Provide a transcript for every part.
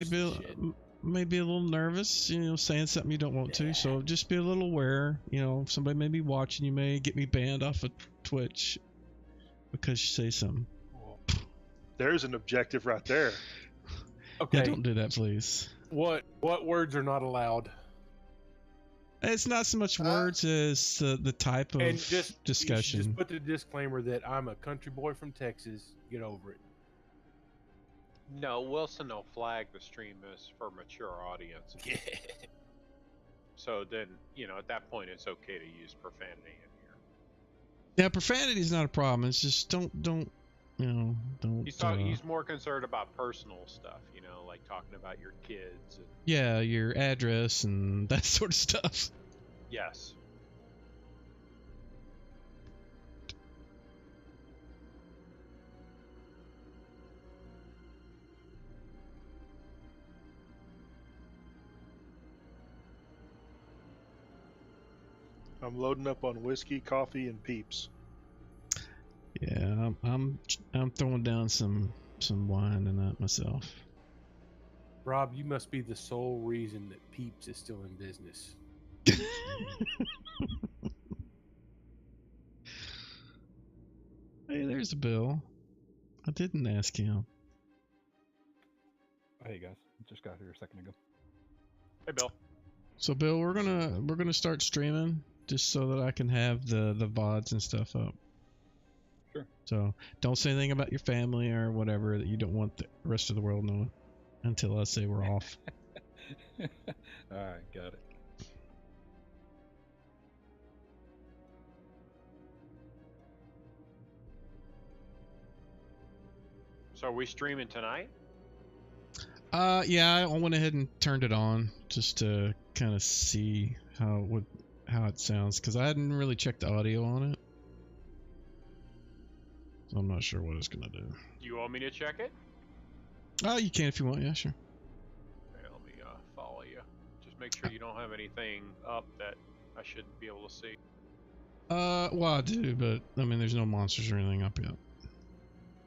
maybe a little nervous, you know, saying something you don't want to. So just be a little aware. You know, if somebody may be watching, you may get me banned off of Twitch because you say something. There's an objective right there. Okay. Yeah, don't do that, please. What words are not allowed? It's not so much words as the type of discussion. Just put the disclaimer that I'm a country boy from Texas. Get over it. No, Wilson will flag the stream as for mature audience. Yeah. So then, you know, at that point, it's okay to use profanity in here. Yeah, profanity is not a problem. It's just don't you know, don't. He's more concerned about personal stuff, you know, like talking about your kids. And... Yeah, your address and that sort of stuff. Yes. I'm loading up on whiskey, coffee, and peeps. Yeah, I'm throwing down some wine and that myself. Rob, you must be the sole reason that Peeps is still in business. Hey, there's Bill. I didn't ask him. Hey guys, just got here a second ago. Hey, Bill. So Bill, we're gonna start streaming just so that I can have the VODs and stuff up. Sure. So don't say anything about your family or whatever that you don't want the rest of the world knowing until I say we're off. Alright, got it. So are we streaming tonight? Yeah, I went ahead and turned it on just to kind of see how it sounds because I hadn't really checked the audio on it. So I'm not sure what it's gonna do. Do you want me to check it? Oh, you can if you want. Yeah, sure. Okay, let me follow you. Just make sure you don't have anything up that I shouldn't be able to see. Well, I do, but I mean, there's no monsters or anything up yet.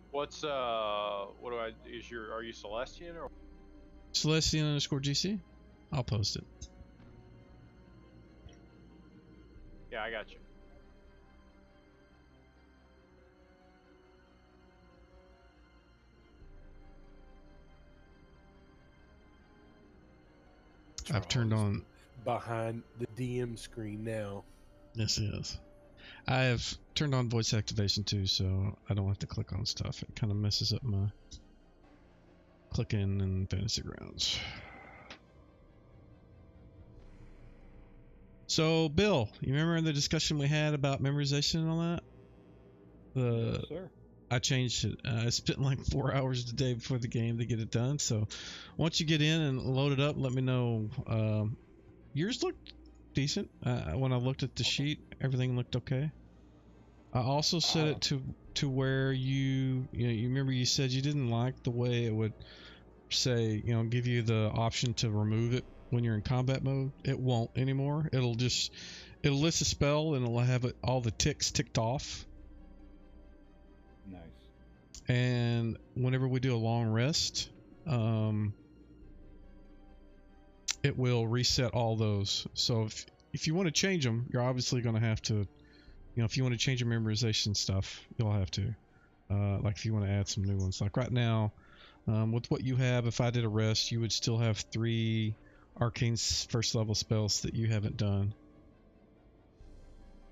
What's are you Celestian or? Celestian_GC? I'll post it. Yeah, I got you. I've turned on behind the DM screen now. Yes, it is. I have turned on voice activation too, so I don't have to click on stuff. It kind of messes up my clicking in Fantasy Grounds. So, Bill, you remember the discussion we had about memorization and all that? Yes, sir. I changed it. I spent like 4 hours a day before the game to get it done. So, once you get in and load it up, let me know. Yours looked decent. When I looked at the sheet, everything looked okay. I also set it to where you remember you said you didn't like the way it would say, give you the option to remove it when you're in combat mode. It won't anymore. It'll list a spell and it'll have all the ticks ticked off. Nice. And whenever we do a long rest, it will reset all those. So if you want to change them, you're obviously going to have to, if you want to change your memorization stuff, you'll have to. Like if you want to add some new ones. Like right now, with what you have, if I did a rest, you would still have 3 arcane first level spells that you haven't done.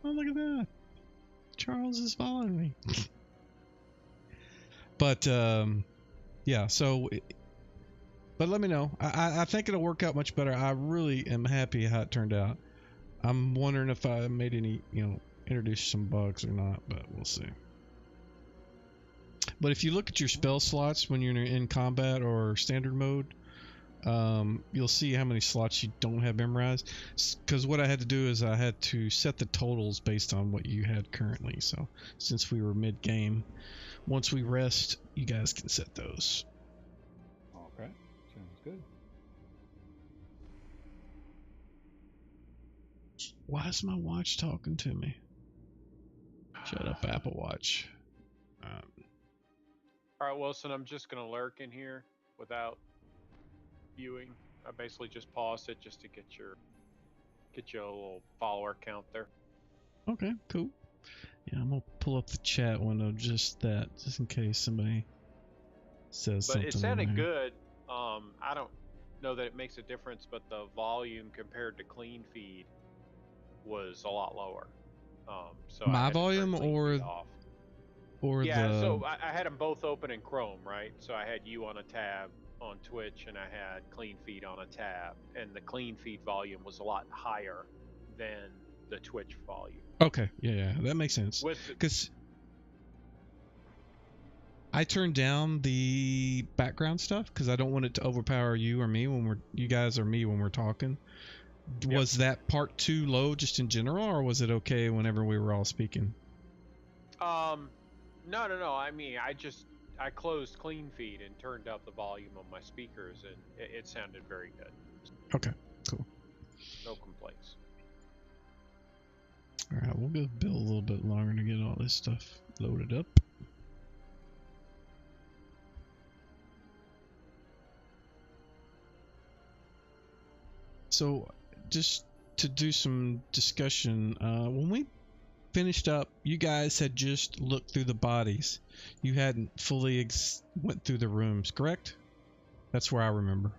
Oh, look at that. Charles is following me. But, yeah, so... But let me know. I think it'll work out much better. I really am happy how it turned out. I'm wondering if I made any, introduced some bugs or not, but we'll see. But if you look at your spell slots when you're in combat or standard mode, you'll see how many slots you don't have memorized. Because what I had to do is I had to set the totals based on what you had currently. So since we were mid-game, once we rest, you guys can set those. Okay, sounds good. Why is my watch talking to me? Shut up, Apple Watch. All right, Wilson, I'm just going to lurk in here without viewing. I basically just paused it just to get your a little follower count there. Okay, cool. Yeah, I'm gonna pull up the chat window just in case somebody says But something. it sounded good. I don't know that it makes a difference, but the volume compared to clean feed was a lot lower. So I My had to turn volume clean feed off. or Yeah, the so I had them both open in Chrome, right? So I had you on a tab on Twitch, and I had clean feed on a tab, and the clean feed volume was a lot higher than the Twitch volume. Okay, yeah, that makes sense. Because I turned down the background stuff because I don't want it to overpower you or me you guys or me when we're talking. Yep. Was that part too low just in general, or was it okay whenever we were all speaking? No. I mean, I closed clean feed and turned up the volume on my speakers, and it sounded very good. Okay, cool. No complaints. All right, we'll give Bill a little bit longer to get all this stuff loaded up. So, just to do some discussion, when we finished up, you guys had just looked through the bodies. You hadn't fully went through the rooms, correct? That's where I remember.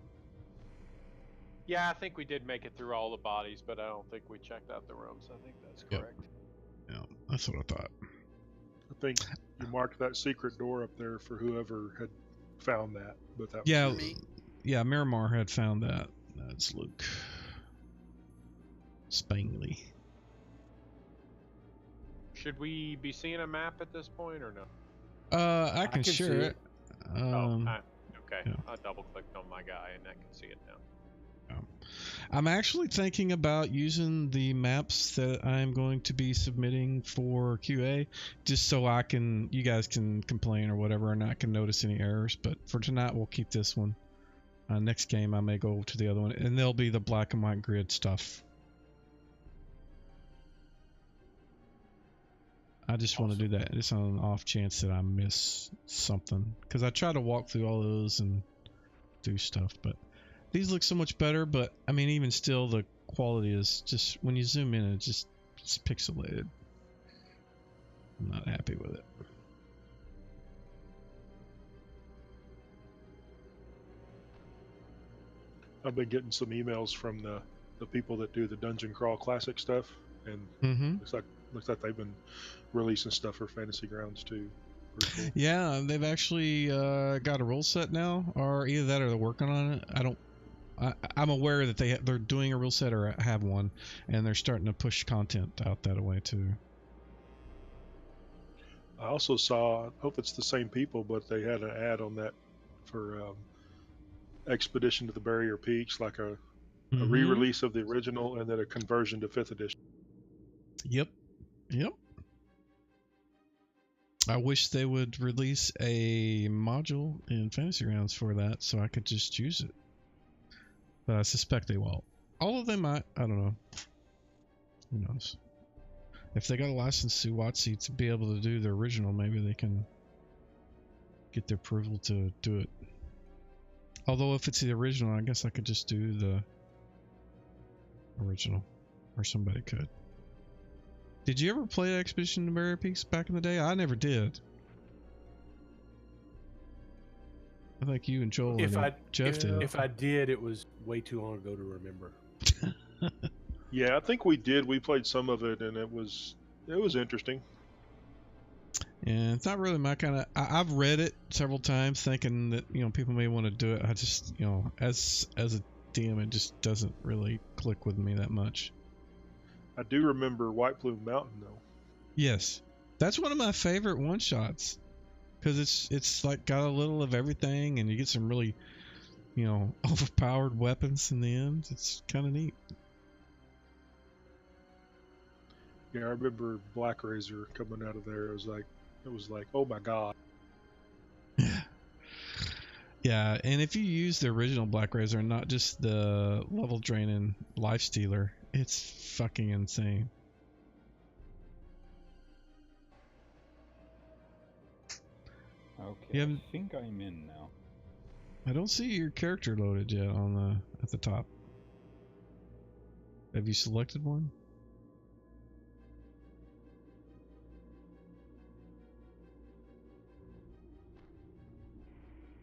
Yeah, I think we did make it through all the bodies, but I don't think we checked out the rooms. I think that's correct. Yeah, that's what I thought. I think you marked that secret door up there for whoever had found that. But that yeah, was me. Yeah, Miramar had found that. That's Luke Spangley. Should we be seeing a map at this point or no? I can share it. Okay. Yeah. I double clicked on my guy and I can see it now. I'm actually thinking about using the maps that I'm going to be submitting for QA, just so you guys can complain or whatever, and I can notice any errors. But for tonight, we'll keep this one. Next game, I may go to the other one, and there'll be the black and white grid stuff. I just want to do that just on an off chance that I miss something, because I try to walk through all those and do stuff, but these look so much better. But I mean, even still, the quality is just, when you zoom in, it's pixelated. I'm not happy with it. I've been getting some emails from the people that do the Dungeon Crawl Classic stuff, and looks like they've been releasing stuff for Fantasy Grounds too. Pretty cool. Yeah, they've actually got a rule set now, or either that or they're working on it. I'm aware that they're doing a rule set or have one, and they're starting to push content out that way too. I also saw, I hope it's the same people, but they had an ad on that for Expedition to the Barrier Peaks, like a re-release of the original and then a conversion to 5th edition. Yep. I wish they would release a module in Fantasy Grounds for that so I could just use it. But I suspect they won't. All of them might. I don't know. Who knows? If they got a license to WotC to be able to do the original, maybe they can get the approval to do it. Although if it's the original, I guess I could just do the original. Or somebody could. Did you ever play Expedition to Barrier Peaks back in the day? I never did. I think you and Joel and Jeff did. If I did, it was way too long ago to remember. Yeah, I think we did. We played some of it, and it was interesting. Yeah, it's not really my kind of. I've read it several times, thinking that people may want to do it. I just as a DM, it just doesn't really click with me that much. I do remember White Plume Mountain though. Yes, that's one of my favorite one shots because it's like got a little of everything, and you get some really overpowered weapons in the end. It's kind of neat. Yeah, I remember Black Razor coming out of there. It was like, oh my god. Yeah, and if you use the original Black Razor and not just the level draining Life Stealer, it's fucking insane. Okay, I think I'm in now. I don't see your character loaded yet on the at the top. Have you selected one?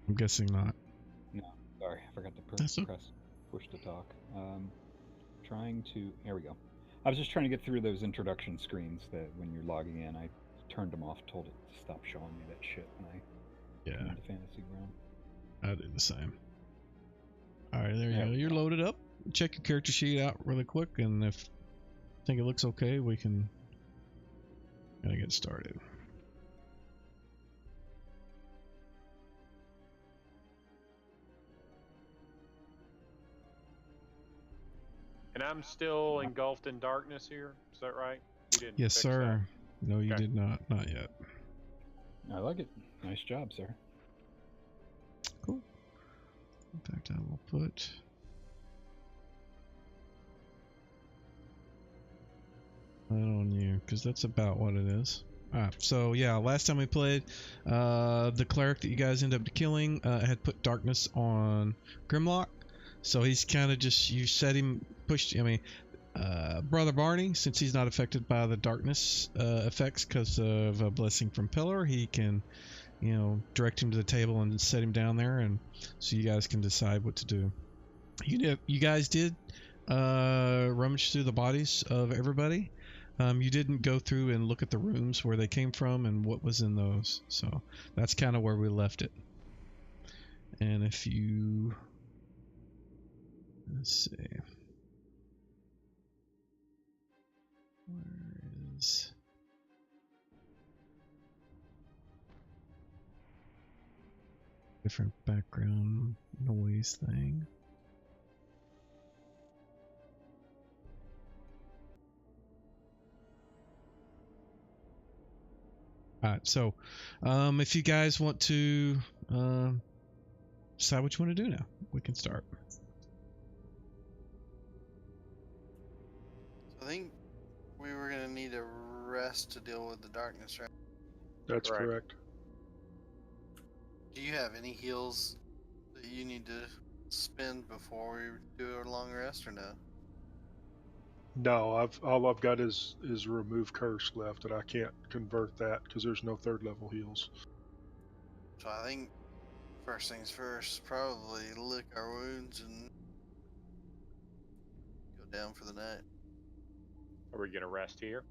I'm guessing not. No, sorry, I forgot to press push to talk. Trying to. There we go. I was just trying to get through those introduction screens that when you're logging in, I turned them off, told it to stop showing me that shit when I came into Fantasy Ground. I do the same. All right, there you go. You're loaded up. Check your character sheet out really quick, and if you think it looks okay, we can get started. And I'm still engulfed in darkness here. Is that right? You didn't Yes, fix sir. that? No, you Okay. did not. Not yet. I like it. Nice job, sir. Cool. In fact, I will put. That on you, because that's about what it is. Alright, so yeah, last time we played, the cleric that you guys ended up killing had put darkness on Grimlock. So he's kind of just, you set him, Brother Barney, since he's not affected by the darkness effects because of a blessing from Pillar, he can, direct him to the table and set him down there, and so you guys can decide what to do. You guys did rummage through the bodies of everybody. You didn't go through and look at the rooms where they came from and what was in those. So that's kind of where we left it. And if you... Let's see. Where is... Different background noise thing. Alright, so if you guys want to decide what you want to do now, we can start. I think we were going to need a rest to deal with the darkness, right? That's correct. Do you have any heals that you need to spend before we do a long rest, or no? No, all I've got is remove curse left, and I can't convert that because there's no third level heals. So I think first things first, probably lick our wounds and go down for the night. Are we gonna rest here?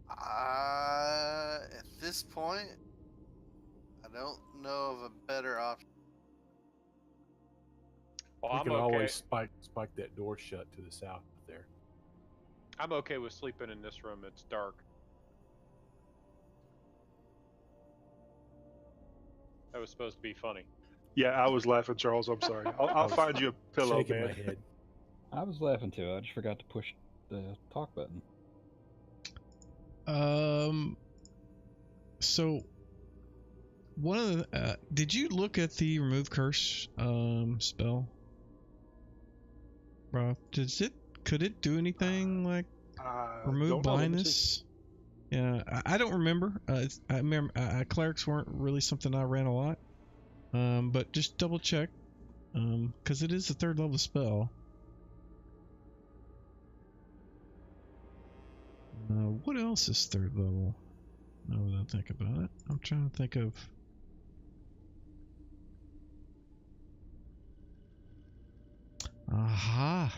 At this point, I don't know of a better option. Well, We I'm can okay. always spike that door shut to the south there. I'm okay with sleeping in this room. It's dark. That was supposed to be funny. Yeah, I was laughing, Charles. I'm sorry. I'll find you a pillow, Shaking man. my head. I was laughing too. I just forgot to push the talk button. So one of the did you look at the remove curse spell, bro? Could it do anything like remove blindness? Yeah, I don't remember. I remember clerics weren't really something I ran a lot. But just double check, because it is a third level spell. What else is third level? Now that I think about it, I'm trying to think of. Aha.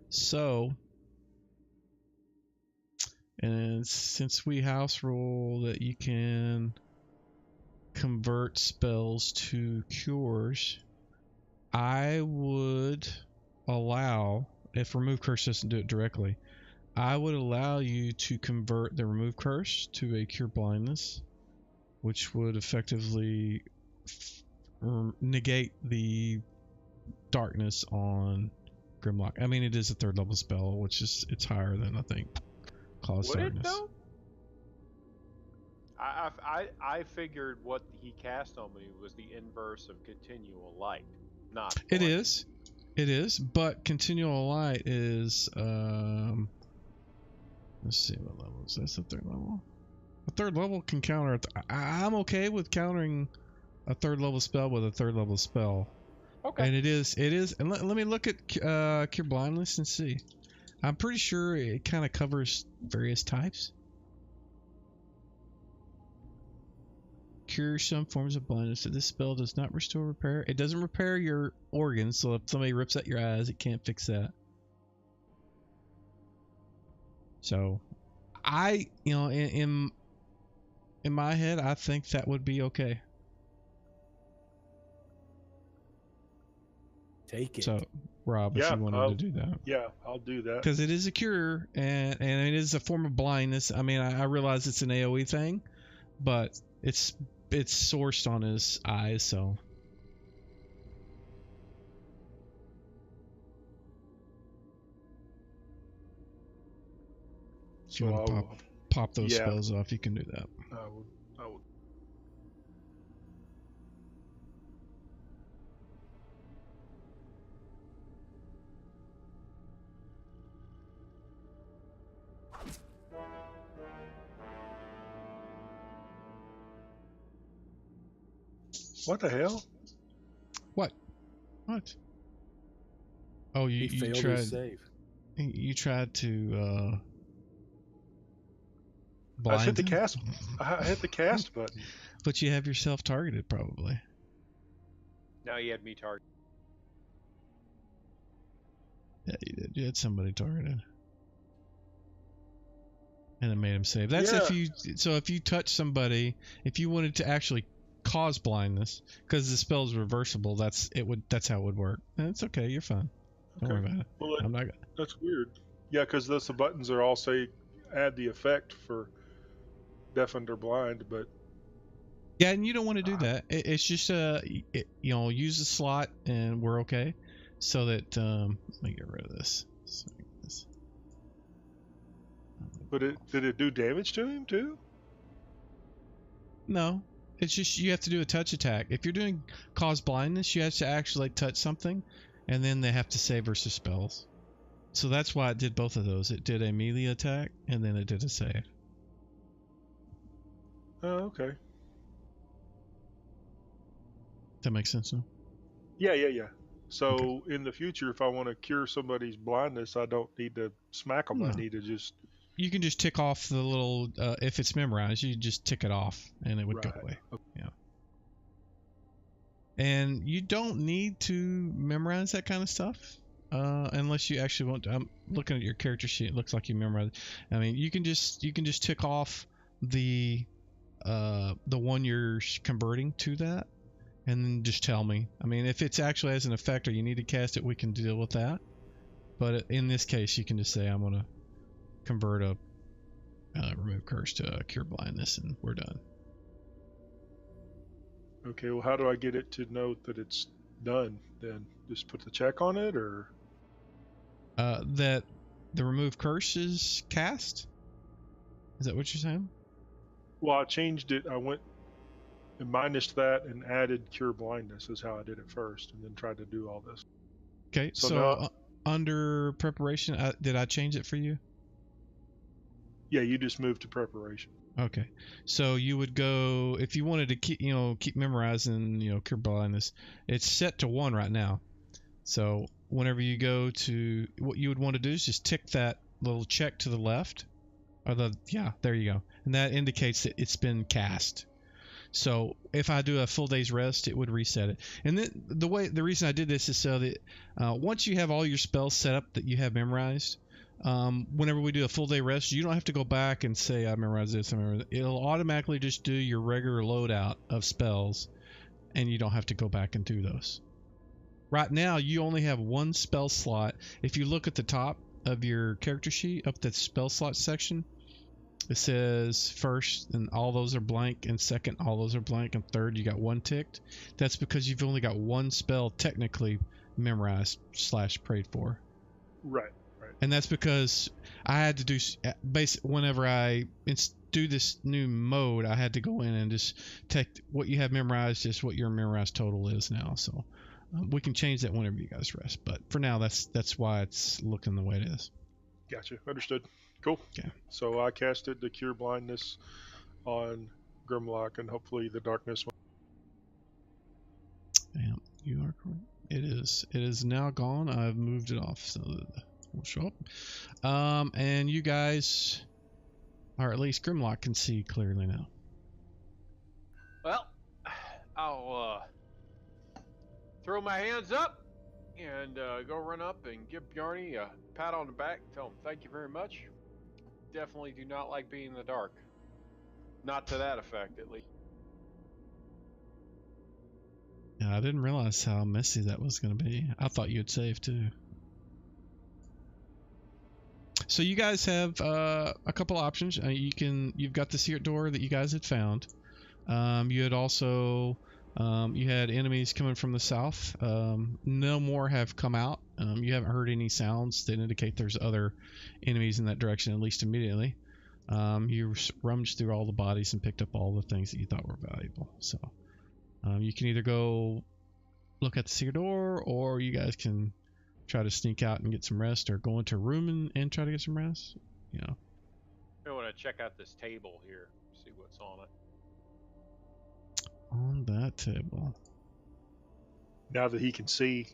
So, and since we house rule that you can convert spells to cures, I would allow, if remove curse doesn't do it directly, I would allow you to convert the remove curse to a cure blindness, which would effectively negate the darkness on Grimlock. I mean, it is a third level spell, which is, it's higher than, I think, cause Would darkness. it though? I figured what he cast on me was the inverse of continual light, not. It blind. is. It is, but continual light is let's see what level is this. A third level. A third level can counter. I'm okay with countering a third level spell with a third level spell. Okay. And it is. And let me look at Cure Blindness and see. I'm pretty sure it kind of covers various types. Cure some forms of blindness. This spell does not restore repair. It doesn't repair your organs, so if somebody rips out your eyes, it can't fix that. So, in my head, I think that would be okay. Take it. So, Rob, if you wanted to do that. Yeah, I'll do that. Because it is a cure, and it is a form of blindness. I mean, I realize it's an AoE thing, but it's sourced on his eyes, so. If you want to pop those spells off, you can do that. I would. What the hell? What? Oh, you failed tried. his save. You tried to blind I hit the him? cast. I hit the cast button. But you have yourself targeted, probably. Now you had me targeted. Yeah, you did. You had somebody targeted. And it made him save. That's if you. So if you touch somebody, if you wanted to actually cause blindness, because the spell is reversible, that's how it would work. And it's okay. You're fine. Don't worry about it. Well, I'm not. That's weird. Yeah, because the buttons are all say add the effect for deafened or blind, but Yeah, and you don't want to do that. It's just use the slot and we're okay. So that let me get rid of this. But did it do damage to him too? No, it's just you have to do a touch attack. If you're doing cause blindness, you have to actually touch something, and then they have to save versus spells. So that's why it did both of those. It did a melee attack, and then it did a save. Oh, okay. That makes sense, no? Yeah. So in the future, if I want to cure somebody's blindness, I don't need to smack them. No. I need to just. You can just tick off the little. If it's memorized, you just tick it off, and it would go Right. away. Yeah. And you don't need to memorize that kind of stuff, unless you actually want to. I'm looking at your character sheet. It looks like you memorized. I mean, you can just tick off the one you're converting to that, and then just tell me. I mean, if it's actually has an effect or you need to cast it, we can deal with that. But in this case, you can just say, I'm gonna convert a remove curse to a cure blindness, and we're done. Okay. Well, how do I get it to note that it's done? Then just put the check on it, or That the remove curse is cast. Is that what you're saying? well, I changed it. I went and minused that and added cure blindness is how I did it first, and then tried to do all this. Okay. So So, now- under preparation, did I change it for you? Yeah, you just moved to preparation. Okay, so you would go if you wanted to keep memorizing cure blindness. It's set to 1 right now. So whenever you go to, what you would want to do is just tick that little check to the left, or there you go, and that indicates that it's been cast. So if I do a full day's rest, it would reset it. And then the reason I did this is so that once you have all your spells set up that you have memorized. Whenever we do a full day rest, you don't have to go back and say, I memorize this, I memorize that. It'll automatically just do your regular loadout of spells, and you don't have to go back and do those. Right now, you only have 1 spell slot. If you look at the top of your character sheet, up the spell slot section, it says first, and all those are blank, and second, all those are blank, and third, you got 1 ticked. That's because you've only got 1 spell technically memorized / prayed for. Right. And that's because I had to do whenever I do this new mode, I had to go in and just take what you have memorized, just what your memorized total is now. So we can change that whenever you guys rest. But for now, that's why it's looking the way it is. Gotcha. Understood. Cool. Yeah. So I casted the cure blindness on Grimlock, and hopefully the darkness. You are correct. It is. It is now gone. I've moved it off so that it will show up. And you guys, or at least Grimlock, can see clearly now. Well, I'll throw my hands up and go run up and give Bjarni a pat on the back. Tell him thank you very much. Definitely do not like being in the dark. Not to that effect, at least. Yeah, I didn't realize how messy that was going to be. I thought you'd save too. So you guys have a couple options. You've got the secret door that you guys had found. You had also you had enemies coming from the south. No more have come out. You haven't heard any sounds that indicate there's other enemies in that direction, at least immediately. You rummaged through all the bodies and picked up all the things that you thought were valuable. So you can either go look at the secret door, or you guys can try to sneak out and get some rest, or go into a room and try to get some rest. You know. I want to check out this table here, see what's on it. On that table. Now that he can see.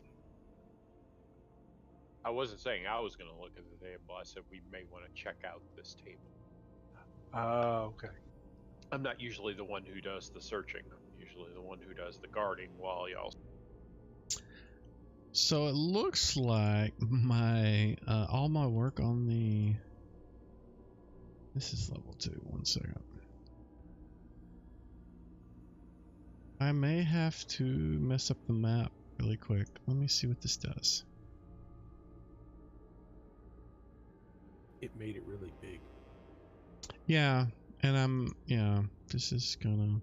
I wasn't saying I was going to look at the table. I said we may want to check out this table. Okay. I'm not usually the one who does the searching. I'm usually the one who does the guarding while y'all. So it looks like my all my work on the. This is level 2. 1 second. I may have to mess up the map really quick. Let me see what this does. It made it really big. Yeah, and this is gonna.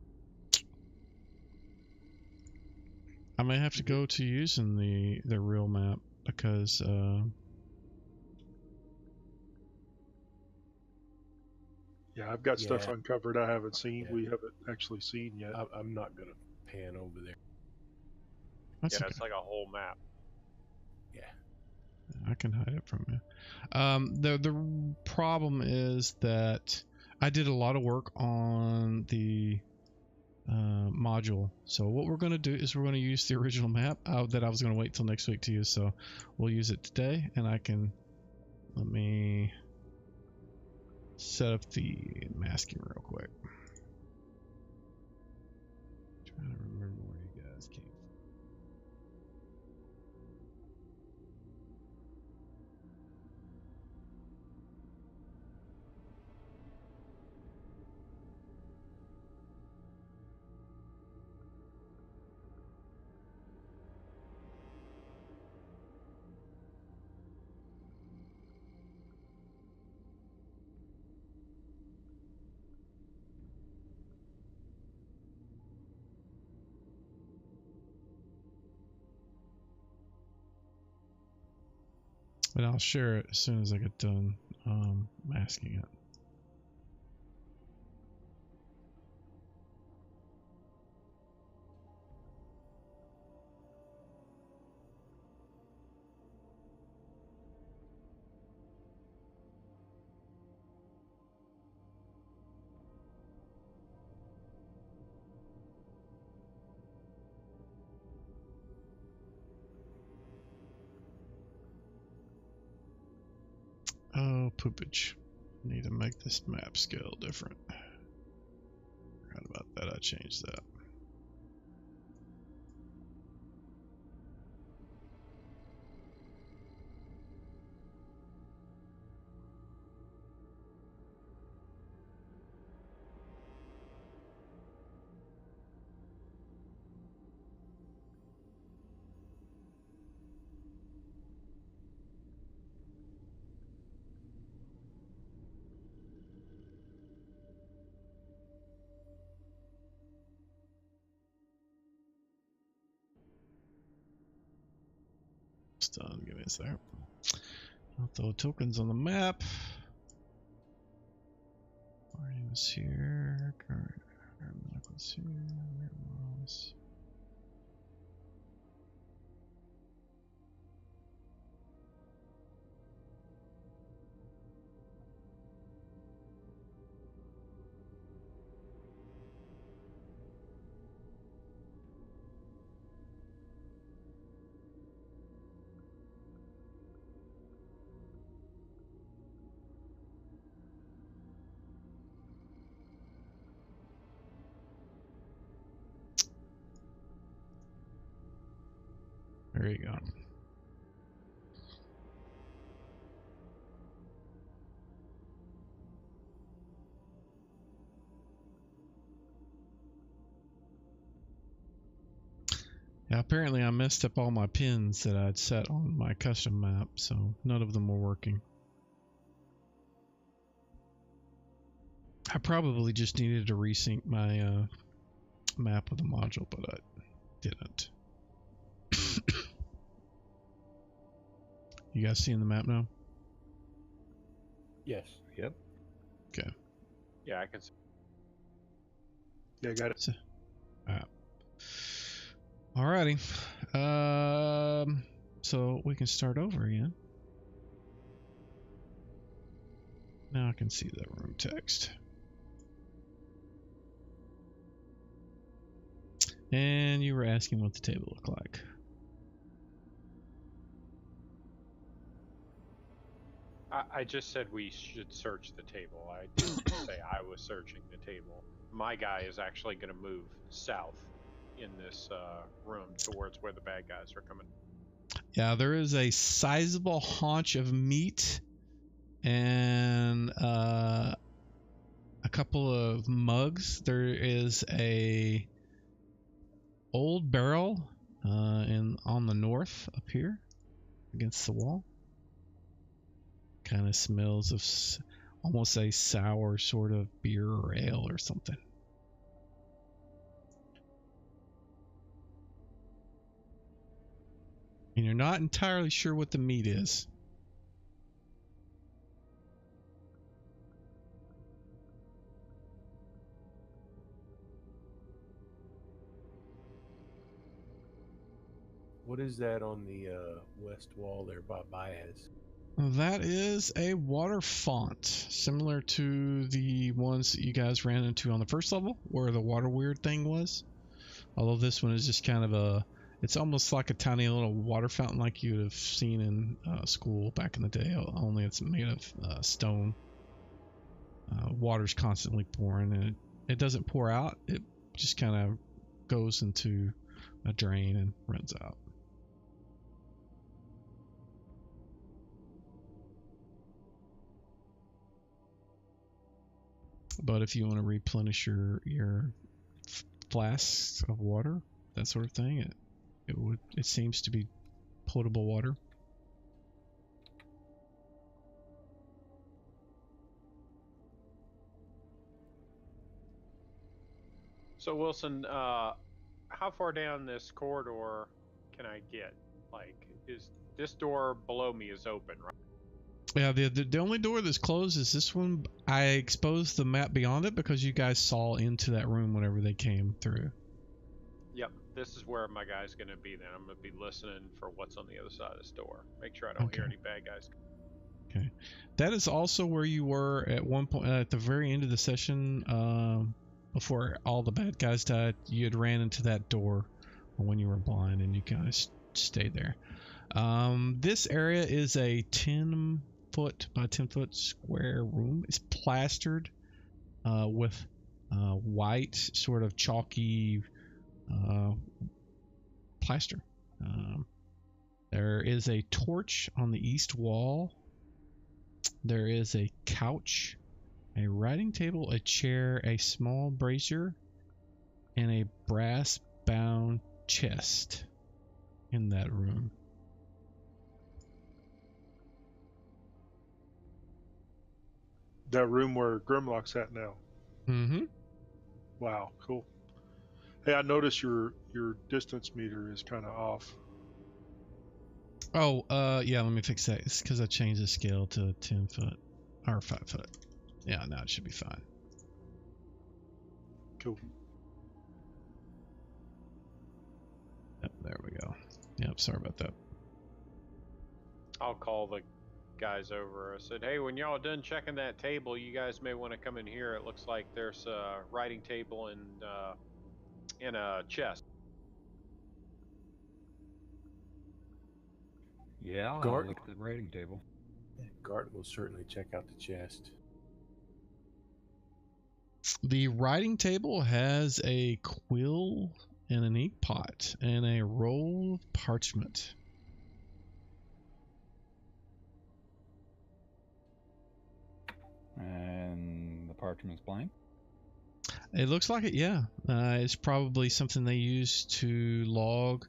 I may have to go to using the real map because Yeah, I've got stuff Yeah. uncovered I haven't seen. Yeah. We haven't actually seen yet. I'm not gonna pan over there. that's Yeah, okay. it's like a whole map. Yeah. I can hide it from you. The problem is that I did a lot of work on the module. So what we're going to do is we're going to use the original map that I was going to wait till next week to use. So we'll use it today, and let me set up the masking real quick. Trying to remember where you guys came from. But I'll share it as soon as I get done masking it. Oh, poopage. Need to make this map scale different. Forgot about that. I changed that. It's done. Give me a second. I'll throw tokens on the map. Party was here. Current was here. Where it was. There you go. Yeah, apparently I messed up all my pins that I'd set on my custom map, so none of them were working. I probably just needed to resync my map with the module, but I didn't. You guys seeing the map now? Yes. Yep. Okay. Yeah, I can see. Yeah, got it. Alrighty. So we can start over again. Now I can see the room text. And you were asking what the table looked like. I just said we should search the table. I didn't say I was searching the table. My guy is actually going to move south in this room towards where the bad guys are coming. Yeah, there is a sizable haunch of meat and a couple of mugs. There is a old barrel on the north up here against the wall. Kind of smells of almost a sour sort of beer or ale or something. And you're not entirely sure what the meat is. What is that on the west wall there by Baez? That is a water font, similar to the ones that you guys ran into on the first level, where the water weird thing was. Although this one is just kind of it's almost like a tiny little water fountain like you would have seen in school back in the day, only it's made of stone. Water's constantly pouring, and it doesn't pour out, it just kind of goes into a drain and runs out. But if you want to replenish your flasks of water, that sort of thing, it seems to be potable water. So Wilson, how far down this corridor can I get? Like, is this door below me is open, right? Yeah, the only door that's closed is this one. I exposed the map beyond it because you guys saw into that room whenever they came through. Yep, this is where my guy's going to be then. I'm going to be listening for what's on the other side of this door. Make sure I don't hear any bad guys. Okay. That is also where you were at one point at the very end of the session, before all the bad guys died. You had ran into that door when you were blind, and you guys stayed there. This area is a 10-foot by 10-foot square room. It's plastered with white, sort of chalky plaster. There is a torch on the east wall. There is a couch, a writing table, a chair, a small brazier, and a brass-bound chest in that room. That room where Grimlock's at now. Mm-hmm. Wow, cool. Hey, I noticed your distance meter is kind of off. Oh, yeah, let me fix that. It's because I changed the scale to 10 foot or 5 foot. Yeah, now it should be fine. Cool. Yep, there we go. Yep, sorry about that. I'll call the guys over. I said, hey, when y'all done checking that table, you guys may want to come in here. It looks like there's a writing table and a chest. Yeah, I'll Gart- look at the writing table. Garten will certainly check out the chest. The writing table has a quill and an ink pot, and a roll of parchment. And the parchment's blank. It looks like it, yeah. It's probably something they use to log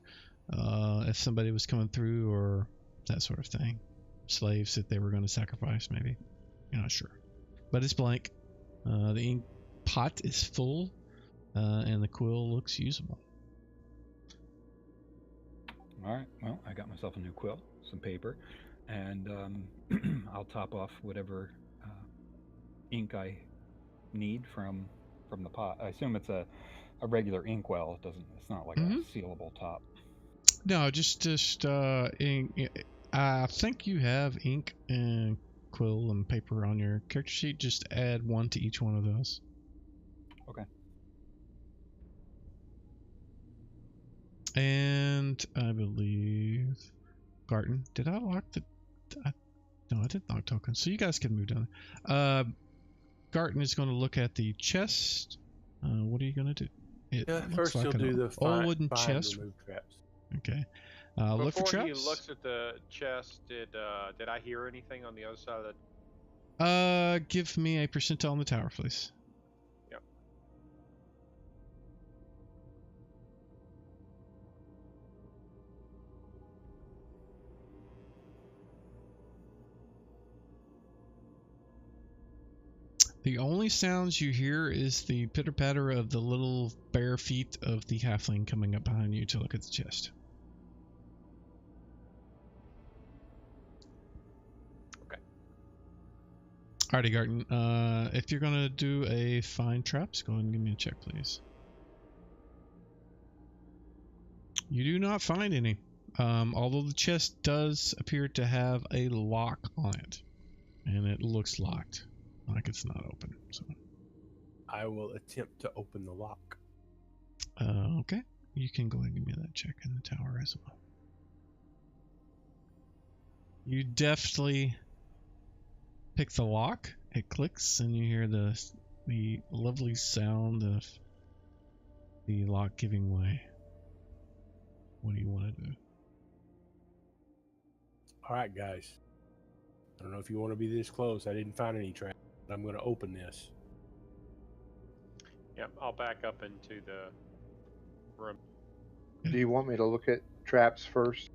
if somebody was coming through or that sort of thing. Slaves that they were going to sacrifice, maybe. You're not sure. But it's blank. The ink pot is full, and the quill looks usable. All right. Well, I got myself a new quill, some paper, and I'll top off whatever ink I need from the pot. I assume it's a regular inkwell. It's not like a sealable top. No, just ink. I think you have ink and quill and paper on your character sheet. Just add one to each one of those. Okay. And I believe Garten. Did I lock the? No, I did lock tokens. So you guys can move down. Garten is going to look at the chest. What are you going to do? It First like you'll do the old wooden chest. remove traps. Okay. Look for traps. Before he looks at the chest, did I hear anything on the other side of the? Give me a percentile on the tower, please. Yep. The only sounds you hear is the pitter-patter of the little bare feet of the halfling coming up behind you to look at the chest. Okay. Alrighty, Garten. If you're going to do a find traps, go ahead and give me a check, please. You do not find any. Although the chest does appear to have a lock on it. And it looks locked. Like it's not open. So I will attempt to open the lock. Okay. You can go ahead and give me that check in the tower as well. You deftly pick the lock. It clicks, and you hear the lovely sound of the lock giving way. What do you want to do? All right, guys. I don't know if you want to be this close. I didn't find any traps. I'm going to open this. Yep, I'll back up into the room. Do you want me to look at traps first?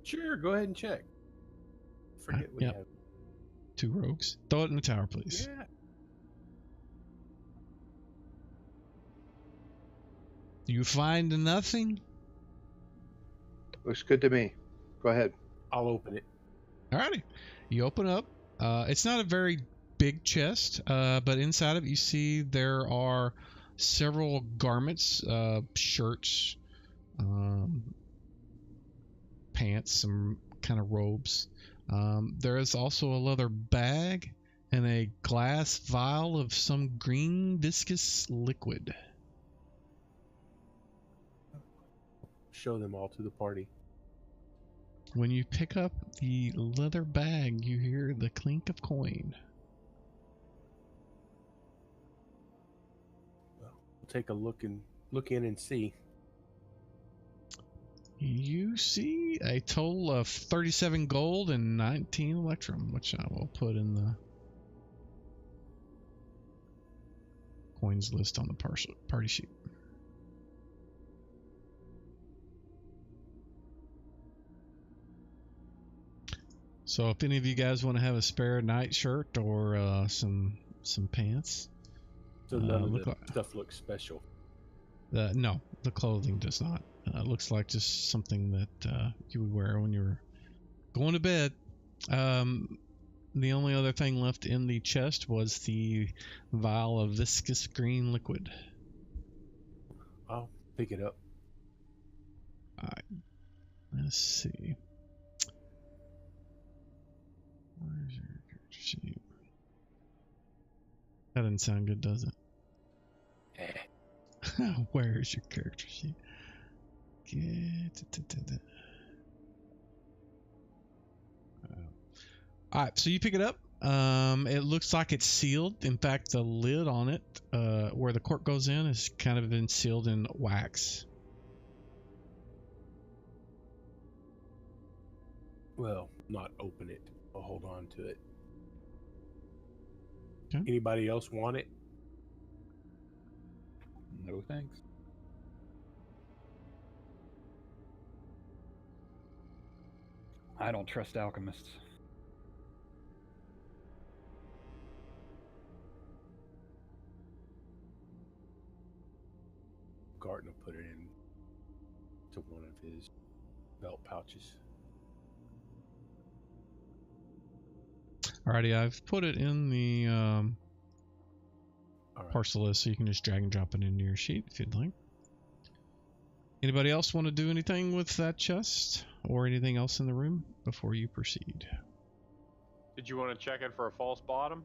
Sure, go ahead and check. Forget we yep. have. 2 rogues. Throw it in the tower, please. Yeah. You find nothing? Looks good to me. Go ahead. I'll open it. Alrighty. You open up. It's not a very big chest, but inside of it you see there are several garments, shirts, pants, some kind of robes. There is also a leather bag and a glass vial of some green viscous liquid. Show them all to the party. When you pick up the leather bag, you hear the clink of coin. Well, we'll take a look in and see. You see a total of 37 gold and 19 electrum, which I will put in the coins list on the party sheet. So if any of you guys want to have a spare nightshirt or some pants. So none of the stuff looks special. No, the clothing does not. It looks like just something that you would wear when you're going to bed. The only other thing left in the chest was the vial of viscous green liquid. I'll pick it up. Alright. Let's see. Where's your character sheet? That doesn't sound good, does it? Where's your character sheet? Alright, so you pick it up. It looks like it's sealed. In fact, the lid on it, where the cork goes in, has kind of been sealed in wax. Well, not open it. I'll hold on to it. Okay. Anybody else want it? No thanks. I don't trust alchemists. Garten will put it in to one of his belt pouches. Alrighty, I've put it in the All right. parcel list, so you can just drag and drop it into your sheet if you'd like. Anybody else want to do anything with that chest or anything else in the room before you proceed? Did you want to check it for a false bottom?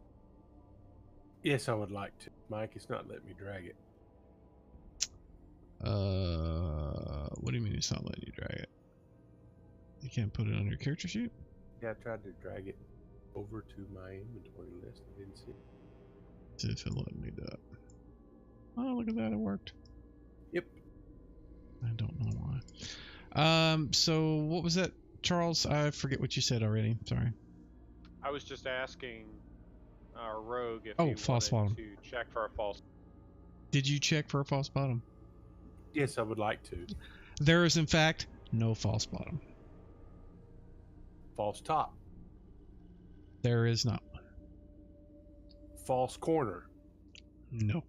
Yes, I would like to. Mike, it's not letting me drag it. What do you mean it's not letting you drag it? You can't put it on your character sheet? Yeah, I tried to drag it over to my inventory list. I didn't see it. See if it'll let me do it. Oh, look at that, it worked. Yep. I don't know why. So what was that, Charles? I forget what you said already. Sorry. I was just asking our rogue if Oh, he false wanted bottom. to check for a false. Did you check for a false bottom? Yes, I would like to. There is, in fact, no false bottom. False top. There is not. False corner. No.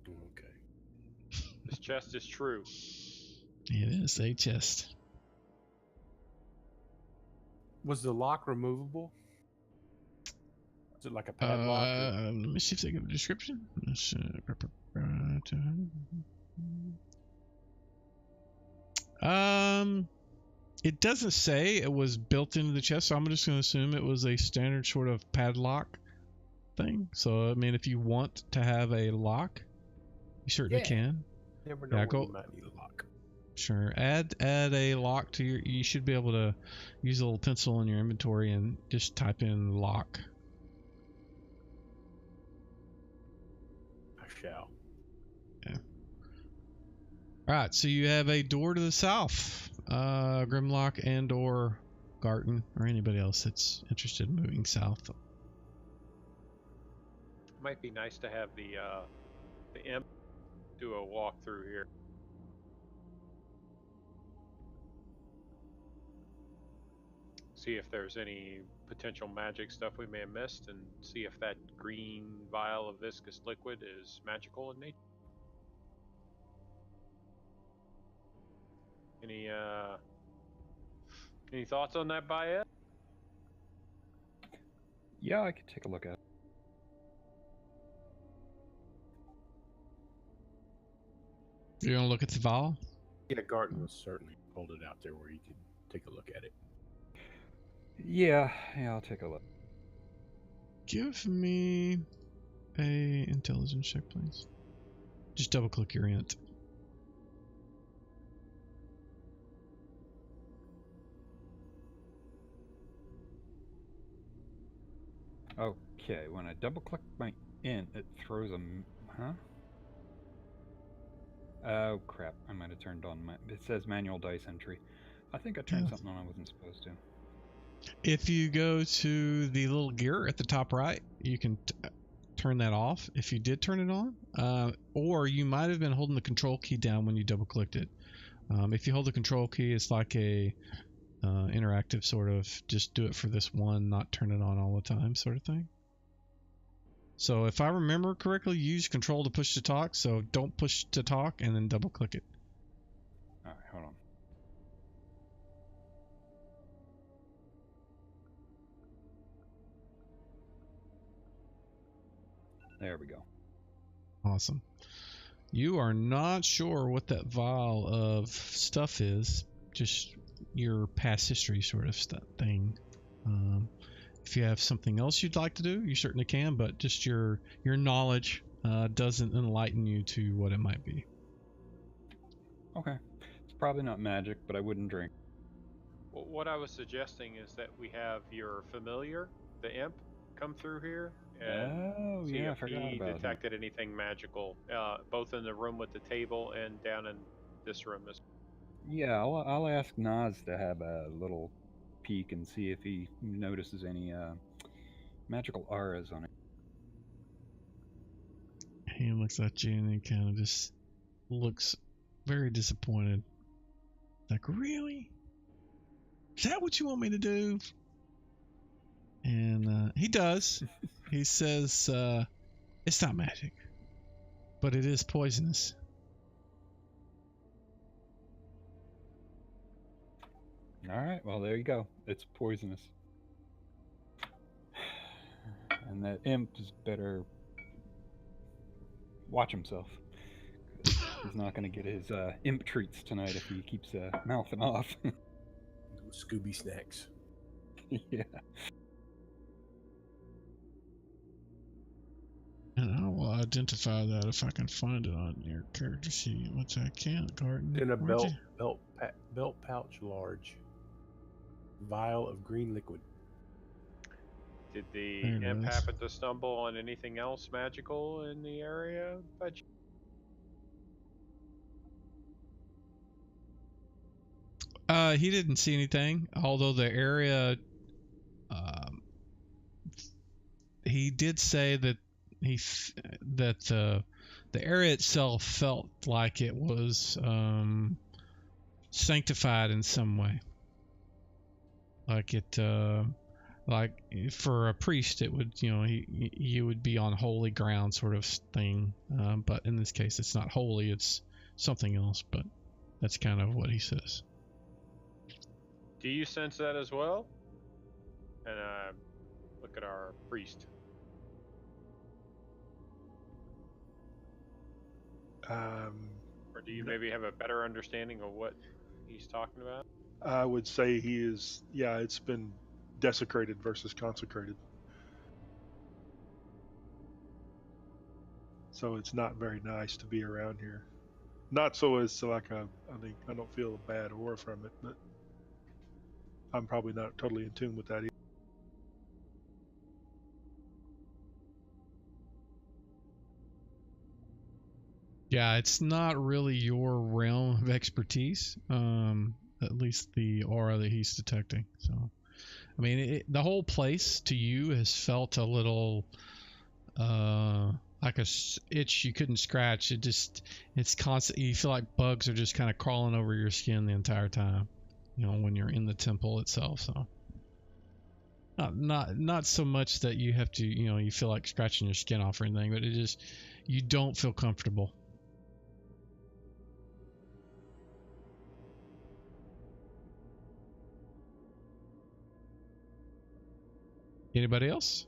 Okay. This chest is true. It is a chest. Was the lock removable? Is it like a padlock? Let me see if they give a description. It doesn't say it was built into the chest, so I'm just going to assume it was a standard sort of padlock thing. So, I mean, if you want to have a lock, you certainly can. Never know Yeah, when go. you might need a lock. Sure. Add a lock to your. You should be able to use a little pencil in your inventory and just type in lock. I shall. All right. So you have a door to the south. Grimlock and or Garten or anybody else that's interested in moving south. Might be nice to have the imp do a walk through here. See if there's any potential magic stuff we may have missed, and see if that green vial of viscous liquid is magical in nature. Any thoughts on that, Bayet? Yeah, I could take a look at it. You're gonna look at the vial? Yeah, Garten was certainly hold it out there where you could take a look at it. Yeah, I'll take a look. Give me a intelligence check, please. Just double click your int. Okay, when I double click my int, it throws a... Huh? Oh, crap. I might have turned on my... It says manual dice entry. I think I turned something on I wasn't supposed to. If you go to the little gear at the top right, you can turn that off if you did turn it on. Or you might have been holding the control key down when you double clicked it. If you hold the control key, it's like a interactive sort of just do it for this one, not turn it on all the time sort of thing. So if I remember correctly, use control to push to talk, so don't push to talk and then double click it. Alright, hold on. There we go. Awesome. You are not sure what that vial of stuff is, just your past history sort of thing. If you have something else you'd like to do, you certainly can, but just your knowledge doesn't enlighten you to what it might be. Okay. It's probably not magic, but I wouldn't drink. Well, what I was suggesting is that we have your familiar, the imp, come through here and see I if forgot he about detected anything magical, both in the room with the table and down in this room. Yeah, I'll ask Nas to have a little peek and see if he notices any magical auras on it. He looks at you and he kind of just looks very disappointed. Like, really? Is that what you want me to do? And he does. He says, it's not magic, but it is poisonous. All right, well, there you go. It's poisonous. And that imp is better watch himself. He's not going to get his imp treats tonight if he keeps mouthing off. Scooby snacks. Yeah. And I will identify that if I can find it on your character sheet, which I can't, Garden. In a Where'd belt pouch large. Vial of green liquid. Did the There it imp is. happen to stumble on anything else magical in the area? He didn't see anything, although the area, he did say that the area itself felt like it was sanctified in some way. Like it, like for a priest, it would, you would be on holy ground sort of thing. But in this case, it's not holy; it's something else. But that's kind of what he says. Do you sense that as well? And look at our priest. Or do you maybe have a better understanding of what he's talking about? I would say he is, yeah, it's been desecrated versus consecrated. So it's not very nice to be around here. Not so as like I don't feel a bad aura from it, but I'm probably not totally in tune with that either. Yeah, it's not really your realm of expertise. At least the aura that he's detecting. So, I mean, the whole place to you has felt a little like a itch you couldn't scratch. It's constant. You feel like bugs are just kind of crawling over your skin the entire time. When you're in the temple itself. So, not so much that you have to, you feel like scratching your skin off or anything, but you don't feel comfortable. Anybody else?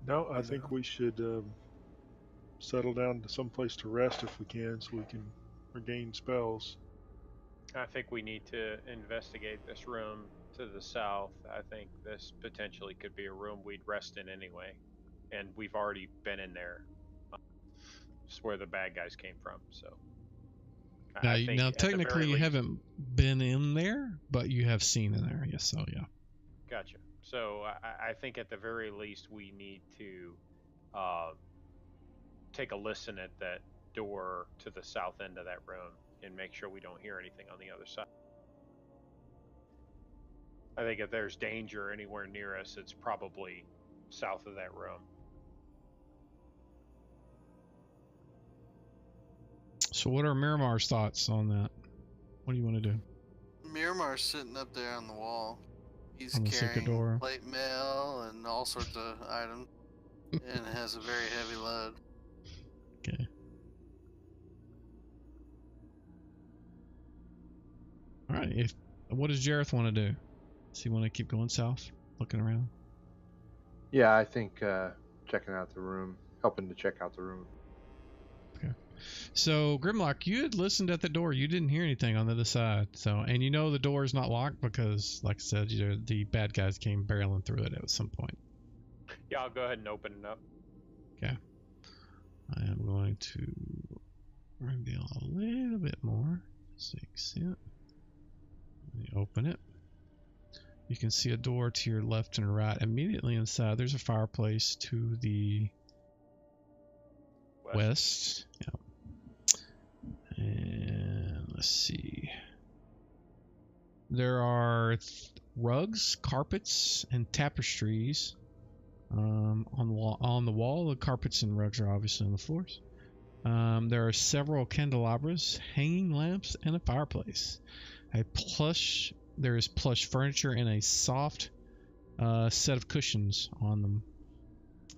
No, I think we should settle down to some place to rest if we can, so we can regain spells. I think we need to investigate this room to the south. I think this potentially could be a room we'd rest in anyway. And we've already been in there. It's where the bad guys came from, so. Now technically you haven't been in there, but you have seen in there. Yes, so yeah. Gotcha. So I think at the very least we need to take a listen at that door to the south end of that room and make sure we don't hear anything on the other side. I think if there's danger anywhere near us, it's probably south of that room. So what are Miramar's thoughts on that? What do you want to do? Miramar's sitting up there on the wall. He's On the secret door. carrying plate mail and all sorts of items, and has a very heavy load. Okay. All right. What does Jareth want to do? Does he want to keep going south, looking around? Yeah, I think checking out the room, helping to check out the room. Okay. So Grimlock, you had listened at the door. You didn't hear anything on the other side. So, and the door is not locked because, like I said, the bad guys came barreling through it at some point. Yeah, I'll go ahead and open it up. Okay. I am going to reveal a little bit more. 6 cent. Let me open it. You can see a door to your left and right. Immediately inside, there's a fireplace to the west. Yeah. let's see. There are rugs, carpets, and tapestries on the wall. The carpets and rugs are obviously on the floors. There are several candelabras, hanging lamps, and a fireplace. There is plush furniture and a soft set of cushions on them.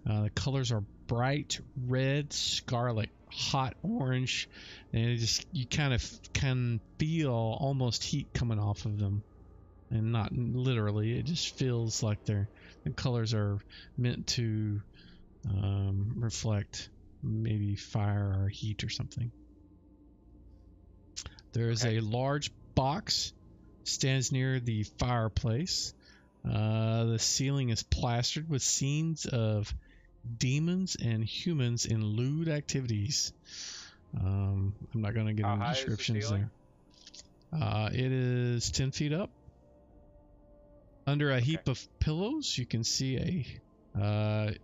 The colors are bright red, scarlet, hot orange, and you kind of can feel almost heat coming off of them, and not literally. It just feels like the colors are meant to reflect maybe fire or heat or something. There is a large box stands near the fireplace. The ceiling is plastered with scenes of demons and humans in lewd activities. I'm not going to get into descriptions there. It is 10 feet up. Under a heap of pillows, you can see the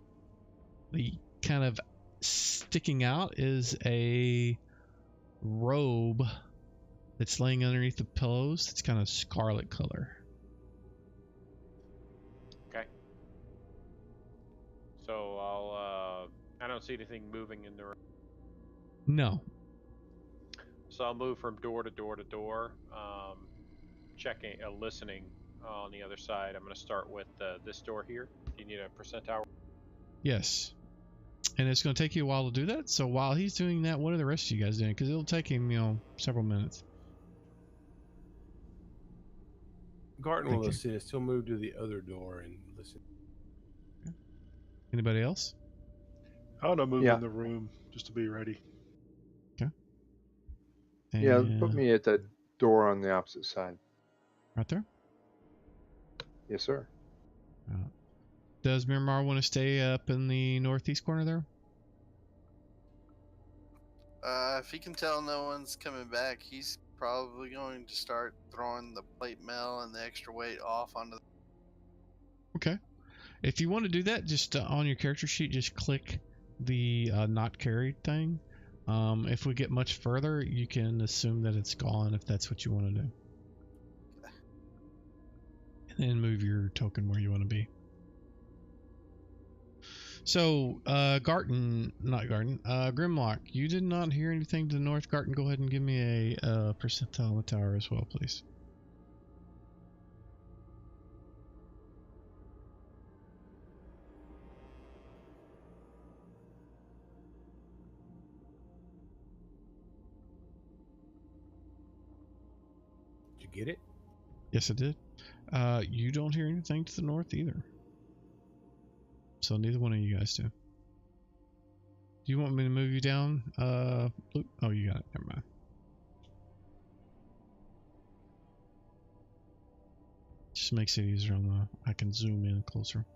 kind of sticking out is a robe that's laying underneath the pillows. It's kind of scarlet color. Okay. So I don't see anything moving in the room. No. So I'll move from door to door to door, checking, listening on the other side. I'm going to start with this door here. Do you need a percentile? Yes. And it's going to take you a while to do that. So while he's doing that, what are the rest of you guys doing? Because it'll take him, several minutes. Garton will assist. He'll move to the other door and listen. Okay. Anybody else? I want to move in the room just to be ready. Okay. And yeah, put me at the door on the opposite side. Right there? Yes, sir. Does Miramar want to stay up in the northeast corner there? If he can tell no one's coming back, he's probably going to start throwing the plate mail and the extra weight off onto the... Okay. If you want to do that, just on your character sheet, just click the not carried thing. If we get much further, you can assume that it's gone if that's what you want to do. Okay. And then move your token where you want to be. So, Grimlock, you did not hear anything to the north. Garton, go ahead and give me a percentile on the tower as well, please. Did you get it? Yes, I did. You don't hear anything to the north either. So neither one of you guys do. Do you want me to move you down? Luke? Oh, you got it. Never mind. Just makes it easier on the... I can zoom in closer.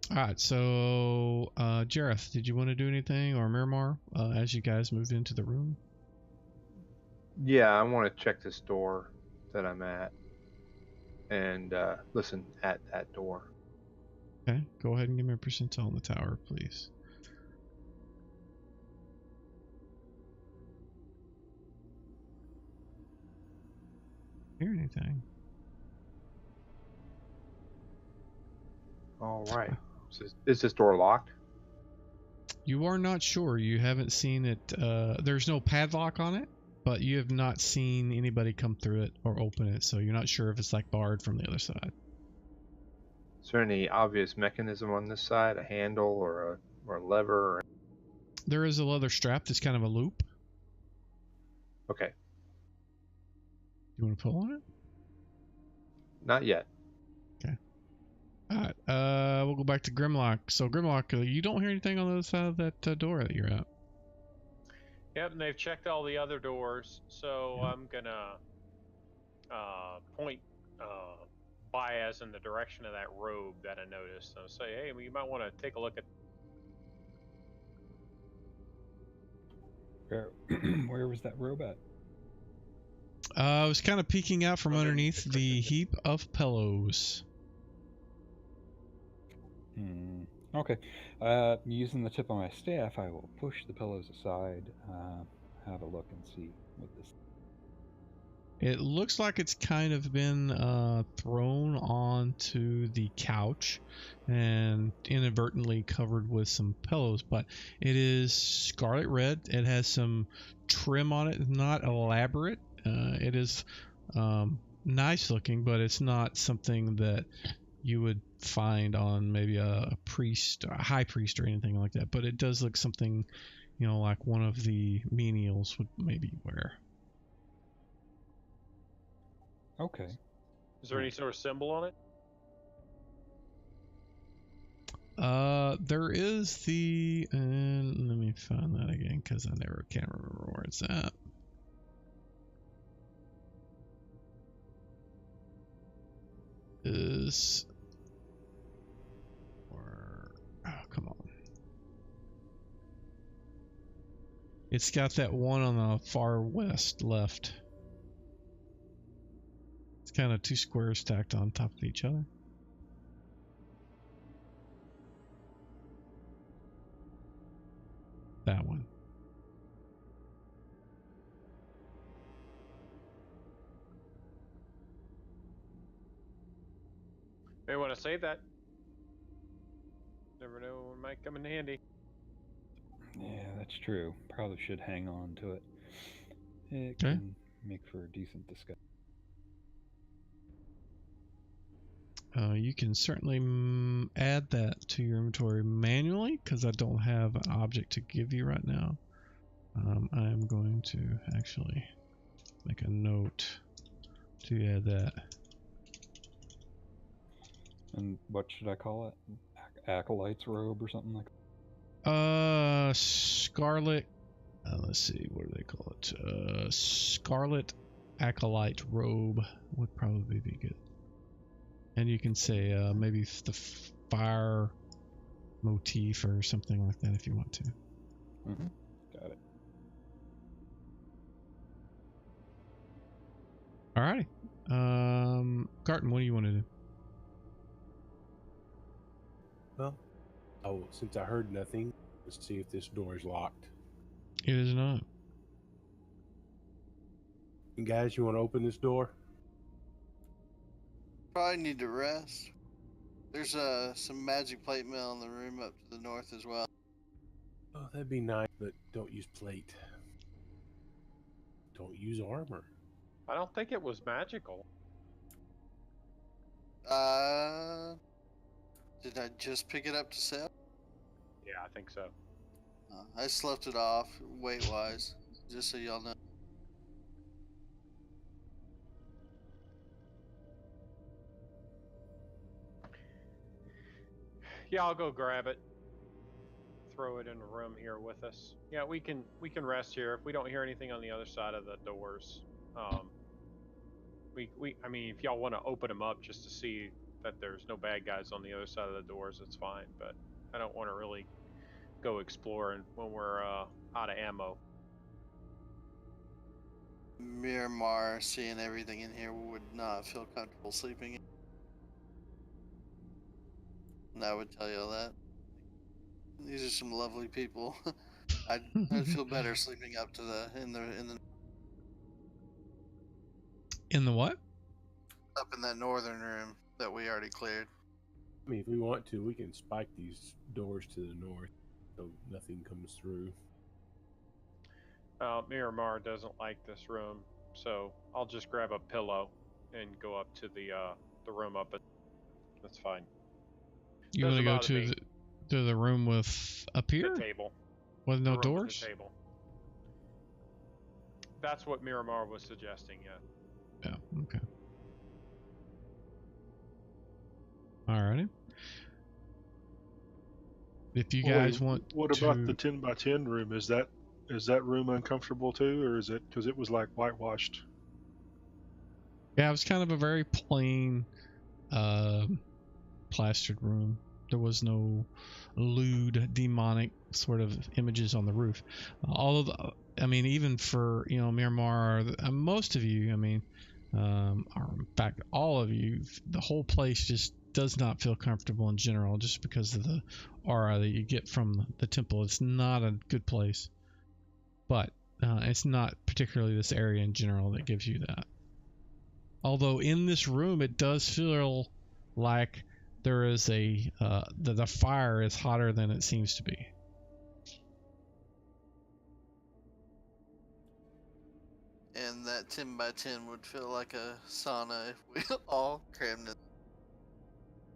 Alright, so... Jareth, did you want to do anything? Or Miramar, as you guys moved into the room? Yeah, I want to check this door that I'm at. And listen at that door. Okay, go ahead and give me a percentile on the tower, please. Hear anything? All right. Is this door locked? You are not sure. You haven't seen it. There's no padlock on it, but you have not seen anybody come through it or open it, so you're not sure if it's like barred from the other side. Is there any obvious mechanism on this side? A handle or a lever? Or... There is a leather strap that's kind of a loop. Okay. You want to pull on it? Not yet. Okay. Alright, we'll go back to Grimlock. So Grimlock, you don't hear anything on the other side of that door that you're at. Yep, and they've checked all the other doors, so yeah. I'm gonna point Baez in the direction of that robe that I noticed. So say, hey, you might want to take a look at. Where was that robe at? I was kind of peeking out from underneath the heap of pillows. Okay. Using the tip of my staff, I will push the pillows aside, have a look and see what this. It looks like it's kind of been thrown onto the couch and inadvertently covered with some pillows, but it is scarlet red. It has some trim on it, not elaborate. It is nice looking, but it's not something that you would find on maybe a priest, a high priest, or anything like that. But it does look something, like one of the menials would maybe wear. Okay. Is there any sort of symbol on it? There is the, and let me find that again because I can't remember where it's at. Is where? Oh, come on! It's got that one on the far west left. It's kind of two squares stacked on top of each other. That one. May want to save that. Never know when it might come in handy. Yeah, that's true. Probably should hang on to it. It Okay. can make for a decent discussion. You can certainly add that to your inventory manually because I don't have an object to give you right now. I'm going to actually make a note to add that. And what should I call it? Acolyte's robe or something like that? Scarlet. Let's see, what do they call it? Scarlet Acolyte robe would probably be good. And you can say maybe the fire motif or something like that if you want to. Mm-hmm. Got it. Alrighty. Garten, what do you want to do? Well, since I heard nothing, let's see if this door is locked. It is not. And guys, you want to open this door? Probably need to rest. There's some magic plate mail in the room up to the north as well. Oh, that'd be nice, but don't use plate. Don't use armor. I don't think it was magical. Did I just pick it up to sell? Yeah, I think so. I sloughed it off weight-wise, just so y'all know. Yeah, I'll go grab it. Throw it in the room here with us. Yeah, we can rest here if we don't hear anything on the other side of the doors. I mean, if y'all want to open them up just to see that there's no bad guys on the other side of the doors, it's fine. But I don't want to really go exploring when we're out of ammo. Miramar, seeing everything in here, would not feel comfortable sleeping in. And I would tell you that. These are some lovely people. I'd feel better sleeping up to in the what? Up in that northern room that we already cleared. I mean, if we want to, we can spike these doors to the north so nothing comes through. Miramar doesn't like this room, so I'll just grab a pillow and go up to the room up. That's fine. You want to go to the room with up here? The table. With no doors? With the table. That's what Miramar was suggesting, yeah. Yeah, okay. Alrighty. If you guys want what about the 10 by 10 room? Is that room uncomfortable too, or is it because it was like whitewashed? Yeah, it was kind of a very plain plastered room. There was no lewd, demonic sort of images on the roof. Even for Miramar, most of you, or in fact all of you, the whole place just does not feel comfortable in general, just because of the aura that you get from the temple. It's not a good place, but it's not particularly this area in general that gives you that. Although in this room, it does feel like there is the fire is hotter than it seems to be. And that 10 by 10 would feel like a sauna if we all crammed it.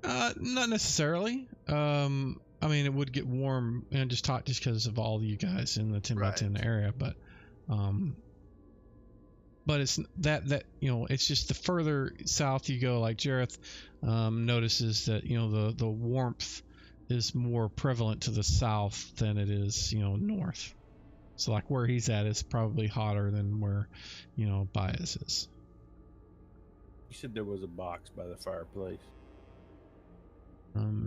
Not necessarily. I mean, it would get warm and just hot just because of all you guys in the 10 by 10 area, but it's that it's just the further south you go, like Jareth notices that the warmth is more prevalent to the south than it is north. So like where he's at is probably hotter than where Baez is. You said there was a box by the fireplace.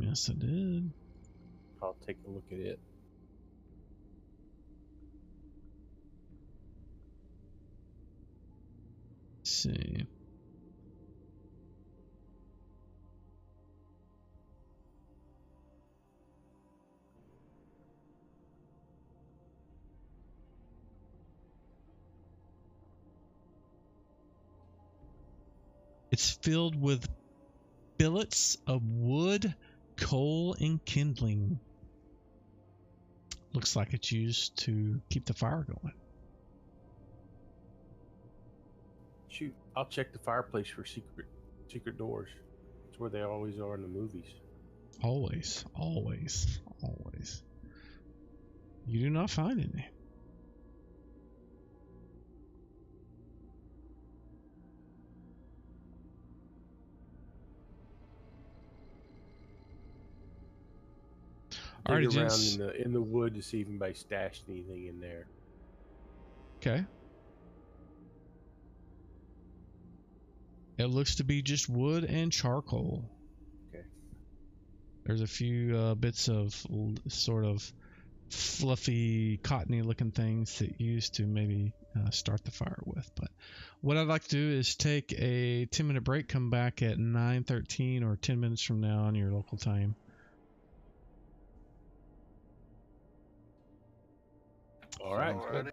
Yes, I did. I'll take a look at it. Let's see. It's filled with billets of wood, coal, and kindling. Looks like it's used to keep the fire going. Shoot, I'll check the fireplace for secret doors. It's where they always are in the movies. Always, always, always. You do not find any. Dig around in the wood to see if anybody stashed anything in there. Okay. It looks to be just wood and charcoal. Okay. There's a few bits of sort of fluffy, cottony looking things that you used to maybe start the fire with. But what I'd like to do is take a 10-minute break, come back at 9:13 or 10 minutes from now on your local time. All right. Alrighty. All right.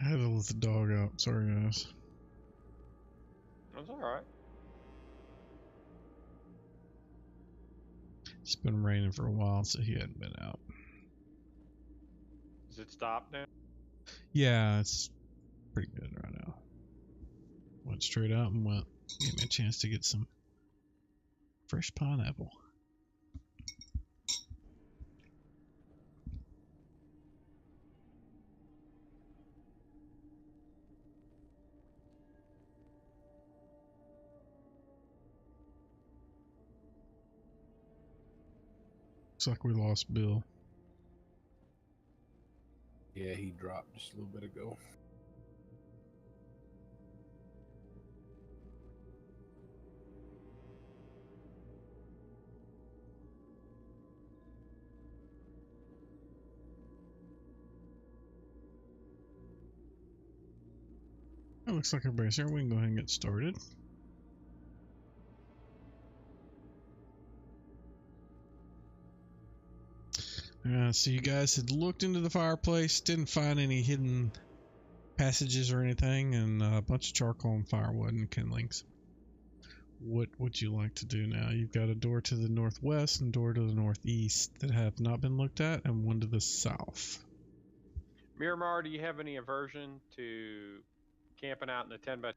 I had to let the dog out. Sorry, guys. That's all right. It's been raining for a while, so he hadn't been out. Does it stop now? Yeah, it's pretty good right now. Went straight out and gave me a chance to get some fresh pineapple. Looks like we lost Bill. Yeah, he dropped just a little bit ago. It looks like everybody's here. We can go ahead and get started. So you guys had looked into the fireplace, didn't find any hidden passages or anything, and a bunch of charcoal and firewood and kindlings. What would you like to do now? You've got a door to the northwest and a door to the northeast that have not been looked at, and one to the south. Miramar, do you have any aversion to camping out in the 10 by?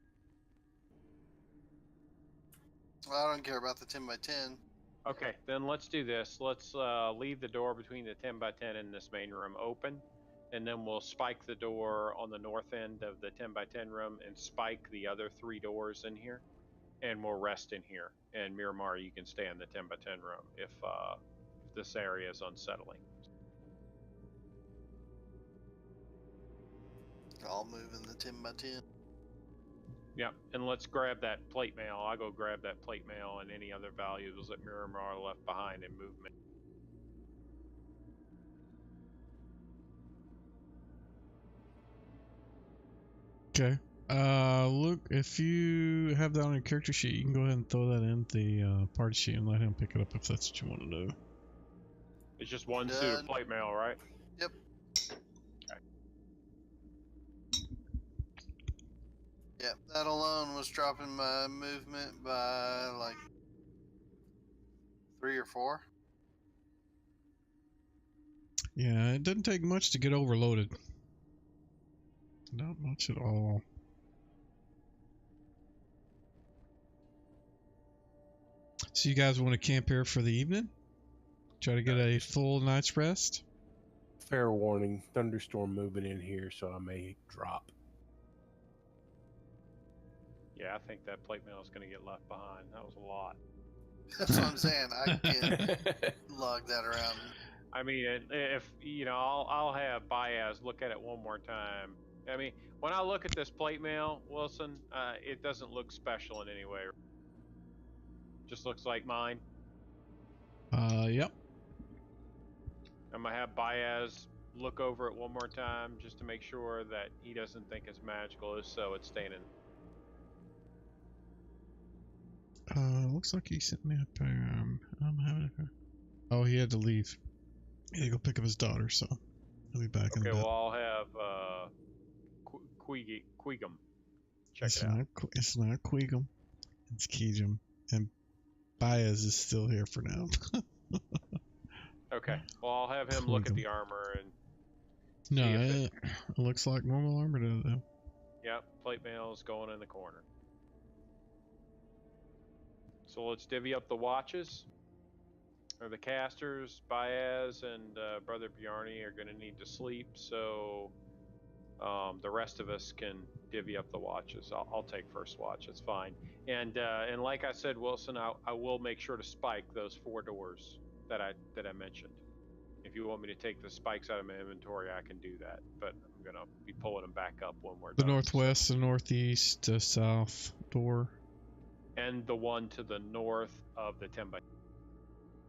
Well, I don't care about the 10 by 10. Okay, then let's do this. Let's leave the door between the 10 by 10 and this main room open, and then we'll spike the door on the north end of the 10 by 10 room and spike the other 3 doors in here, and we'll rest in here. And Miramar, you can stay in the 10 by 10 room if this area is unsettling. I'll move in the 10 by 10. Yeah, and let's grab that plate mail. I'll go grab that plate mail and any other valuables that Miramar left behind in movement. Okay. Look, if you have that on your character sheet, you can go ahead and throw that in the party sheet and let him pick it up if that's what you want to do. It's just one suit of plate mail, right? Yep. Okay. Yep, that alone was dropping my movement by like 3 or 4. Yeah, it doesn't take much to get overloaded. Not much at all. So you guys want to camp here for the evening? Try to get a full night's rest? Fair warning, thunderstorm moving in here, so I may drop. Yeah, I think that plate mail is going to get left behind. That was a lot. That's what I'm saying. I can lug that around. I mean, if you know, I'll have Baez look at it one more time. I mean, when I look at this plate mail, Wilson, it doesn't look special in any way. Just looks like mine. Yep. I'm gonna have Baez look over it one more time just to make sure that he doesn't think it's magical. If so, it's staying in. Looks like he sent me a I'm having a... Oh, he had to leave. He had to go pick up his daughter, so he'll be back in a bit. Okay, well, I'll have Queegum check it out. It's not Queegum. It's Keegum. And Baez is still here for now. Okay, well, I'll have him look at the armor and no, it looks like normal armor to them. Yep, plate mail is going in the corner. So let's divvy up the watches. Or the casters, Baez and Brother Bjarni are going to need to sleep, so the rest of us can divvy up the watches. I'll take first watch. It's fine. And like I said, Wilson, I will make sure to spike those 4 doors that I mentioned. If you want me to take the spikes out of my inventory, I can do that. But I'm going to be pulling them back up when we're done. The northwest, the northeast, the south door. And the one to the north of the 10 by.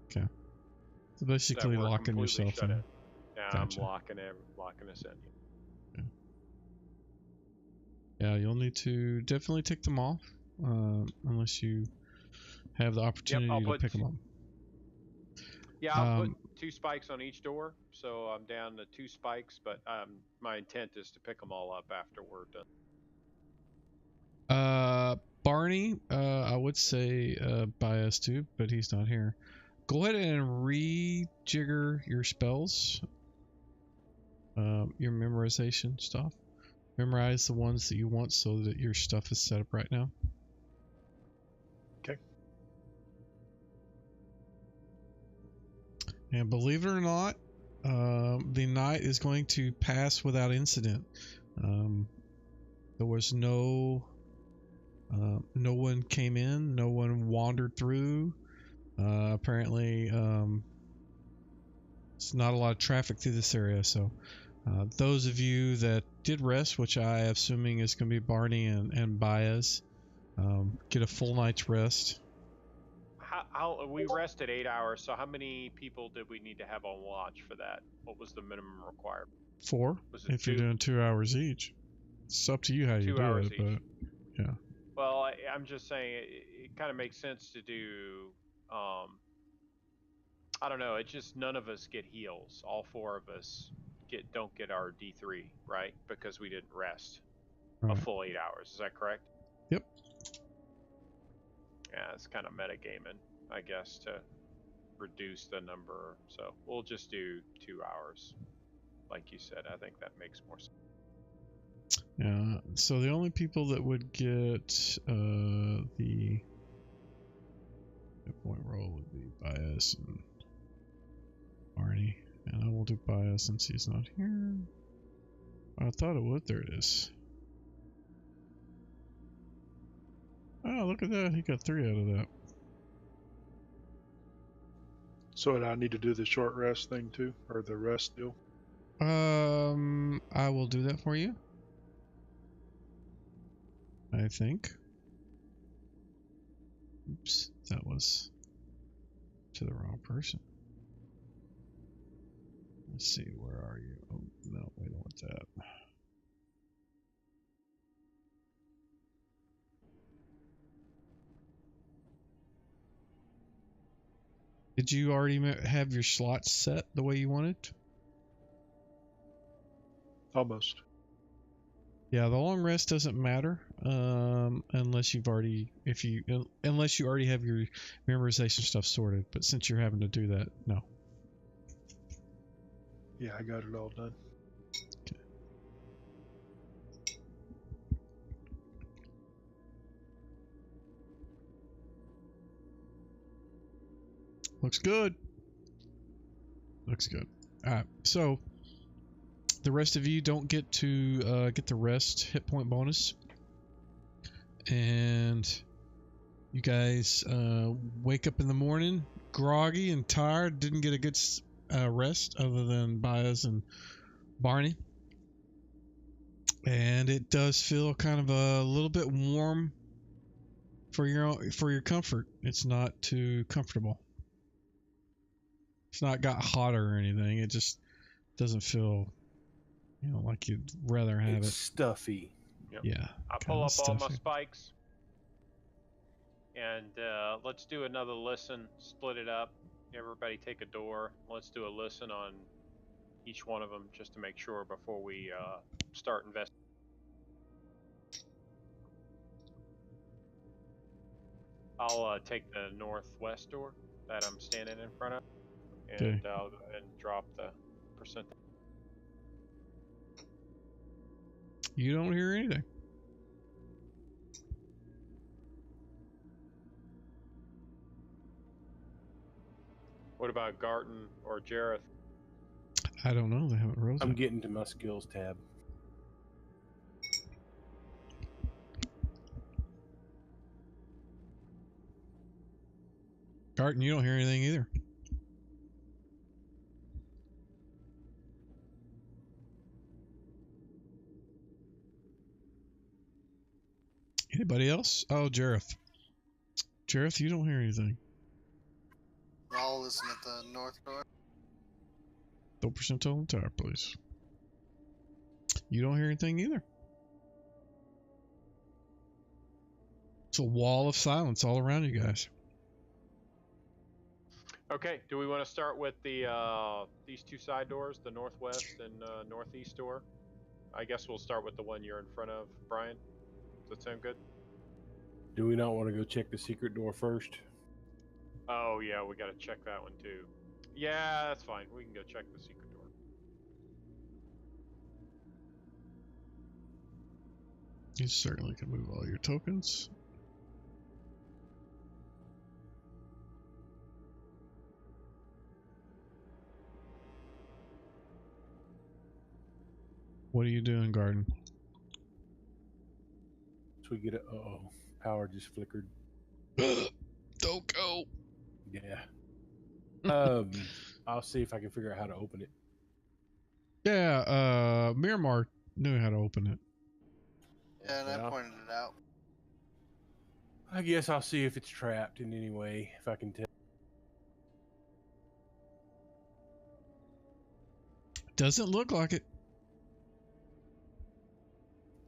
Okay. So basically locking yourself in. Yeah, Gotcha. I'm locking us in. Okay. Yeah, you'll need to definitely take them off, unless you have the opportunity to pick them up. Yeah, I'll put 2 spikes on each door, so I'm down to 2 spikes. But my intent is to pick them all up after we're done. Barney, I would say bias too, but he's not here. Go ahead and rejigger your spells, your memorization stuff. Memorize the ones that you want so that your stuff is set up right now. Okay. And believe it or not, the night is going to pass without incident. There was no one came in, no one wandered through. Apparently, it's not a lot of traffic through this area, so those of you that did rest, which I am assuming is going to be Barney and Baez, get a full night's rest. We rested 8 hours, so how many people did we need to have on watch for that? What was the minimum requirement? 4, if you're doing 2 hours each. It's up to you how you do it, but yeah. Well, I'm just saying it kind of makes sense to do. I don't know. It's just none of us get heals. All 4 of us don't get our D3, right? Because we didn't rest a full 8 hours. Is that correct? Yep. Yeah, it's kind of metagaming, I guess, to reduce the number. So we'll just do 2 hours, like you said. I think that makes more sense. Yeah. So the only people that would get the hit point roll would be Bias and Barney. And I will do Bias since he's not here. I thought it would. There it is. Oh, look at that. He got 3 out of that. So I need to do the short rest thing too, or the rest deal? I will do that for you. I think. Oops, that was to the wrong person. Let's see, where are you? Oh, no, we don't want that. Did you already have your slots set the way you wanted? Almost. Yeah, the long rest doesn't matter unless you already have your memorization stuff sorted. But since you're having to do that, no. Yeah, I got it all done. Okay. Looks good. Looks good. All right, so the rest of you don't get to get the rest hit point bonus, and you guys wake up in the morning groggy and tired. Didn't get a good rest other than Baez and Barney, and it does feel kind of a little bit warm for your comfort. It's not too comfortable. It's not got hotter or anything. It just doesn't feel, like you'd rather have it's it. Stuffy. Yep. Yeah. I pull up all my spikes, and let's do another listen. Split it up. Everybody take a door. Let's do a listen on each one of them just to make sure before we start investing. I'll take the northwest door that I'm standing in front of, and I'll go ahead and drop the percent. You don't hear anything. What about Garton or Jareth? I don't know. They haven't rolled. I'm getting to my skills tab. Garton, you don't hear anything either. Anybody else? Oh, Jareth. Jareth, you don't hear anything. I'll listen at the north door. Don't percentile entire, please. You don't hear anything either. It's a wall of silence all around you guys. Okay, do we want to start with the these two side doors, the northwest and northeast door? I guess we'll start with the one you're in front of, Brian. Does that sound good? Do we not want to go check the secret door first? Oh yeah, we got to check that one too. Yeah, that's fine. We can go check the secret door. You certainly can move all your tokens. What are you doing, Garden? So we get it. Uh-oh. Power just flickered. Don't go. Yeah. I'll see if I can figure out how to open it. Yeah, Miramar knew how to open it. Yeah, and I Yeah. pointed it out. I guess I'll see if it's trapped in any way, if I can tell. Doesn't look like it.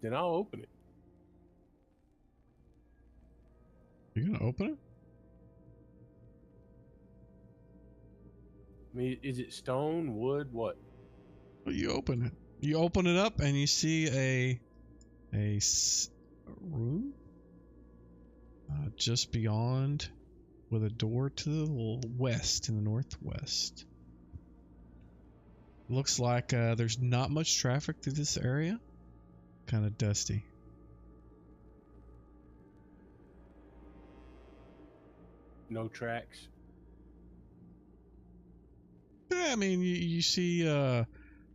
Then I'll open it. You gonna open it? I mean, is it stone, wood, what? Well, you open it. You open it up and you see a room just beyond, with a door to the west, in the northwest. Looks like there's not much traffic through this area. Kind of dusty. No tracks. Yeah, I mean, you see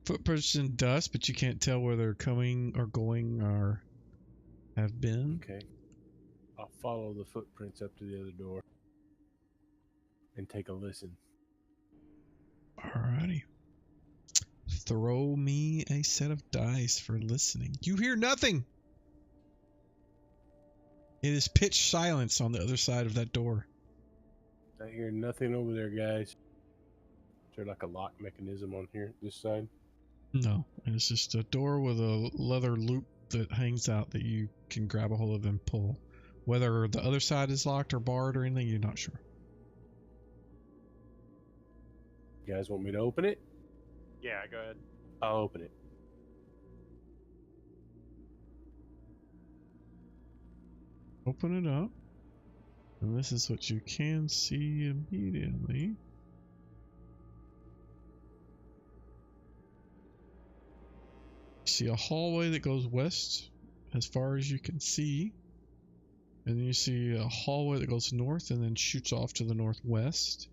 footprints in dust, but you can't tell where they're coming or going or have been. Okay. I'll follow the footprints up to the other door and take a listen. Alrighty. Throw me a set of dice for listening. You hear nothing. It is pitch silence on the other side of that door. I hear nothing over there, guys. Is there like a lock mechanism on here, this side? No, it's just a door with a leather loop that hangs out that you can grab a hold of and pull. Whether the other side is locked or barred or anything, you're not sure. You guys want me to open it? Yeah, go ahead. I'll open it. Open it up. And this is what you can see immediately. You see a hallway that goes west as far as you can see. And then you see a hallway that goes north and then shoots off to the northwest.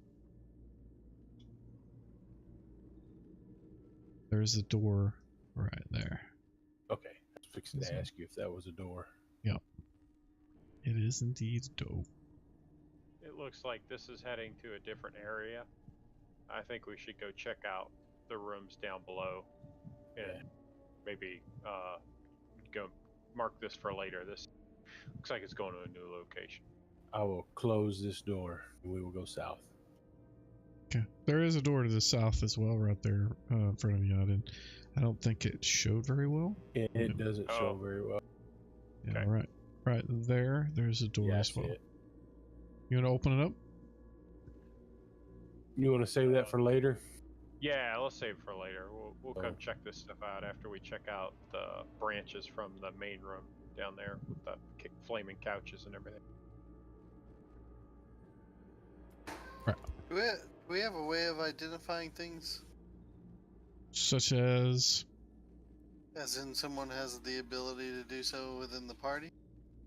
There's a door right there. Okay. I was fixing to ask you if that was a door. Yep. It is indeed a door. It looks like this is heading to a different area. I think we should go check out the rooms down below and maybe go mark this for later. This looks like it's going to a new location. I will close this door and we will go south. Okay. There is a door to the south as well, right there in front of you. I don't think it showed very well. It doesn't show very well. Yeah, Okay. right there. There's a door Yeah, I as see well. it. You want to open it up? You want to save that for later? Yeah, let's save it for later. We'll come Oh. check this stuff out after we check out the branches from the main room down there with the flaming couches and everything. Do we have a way of identifying things? Such as, As in, someone has the ability to do so within the party?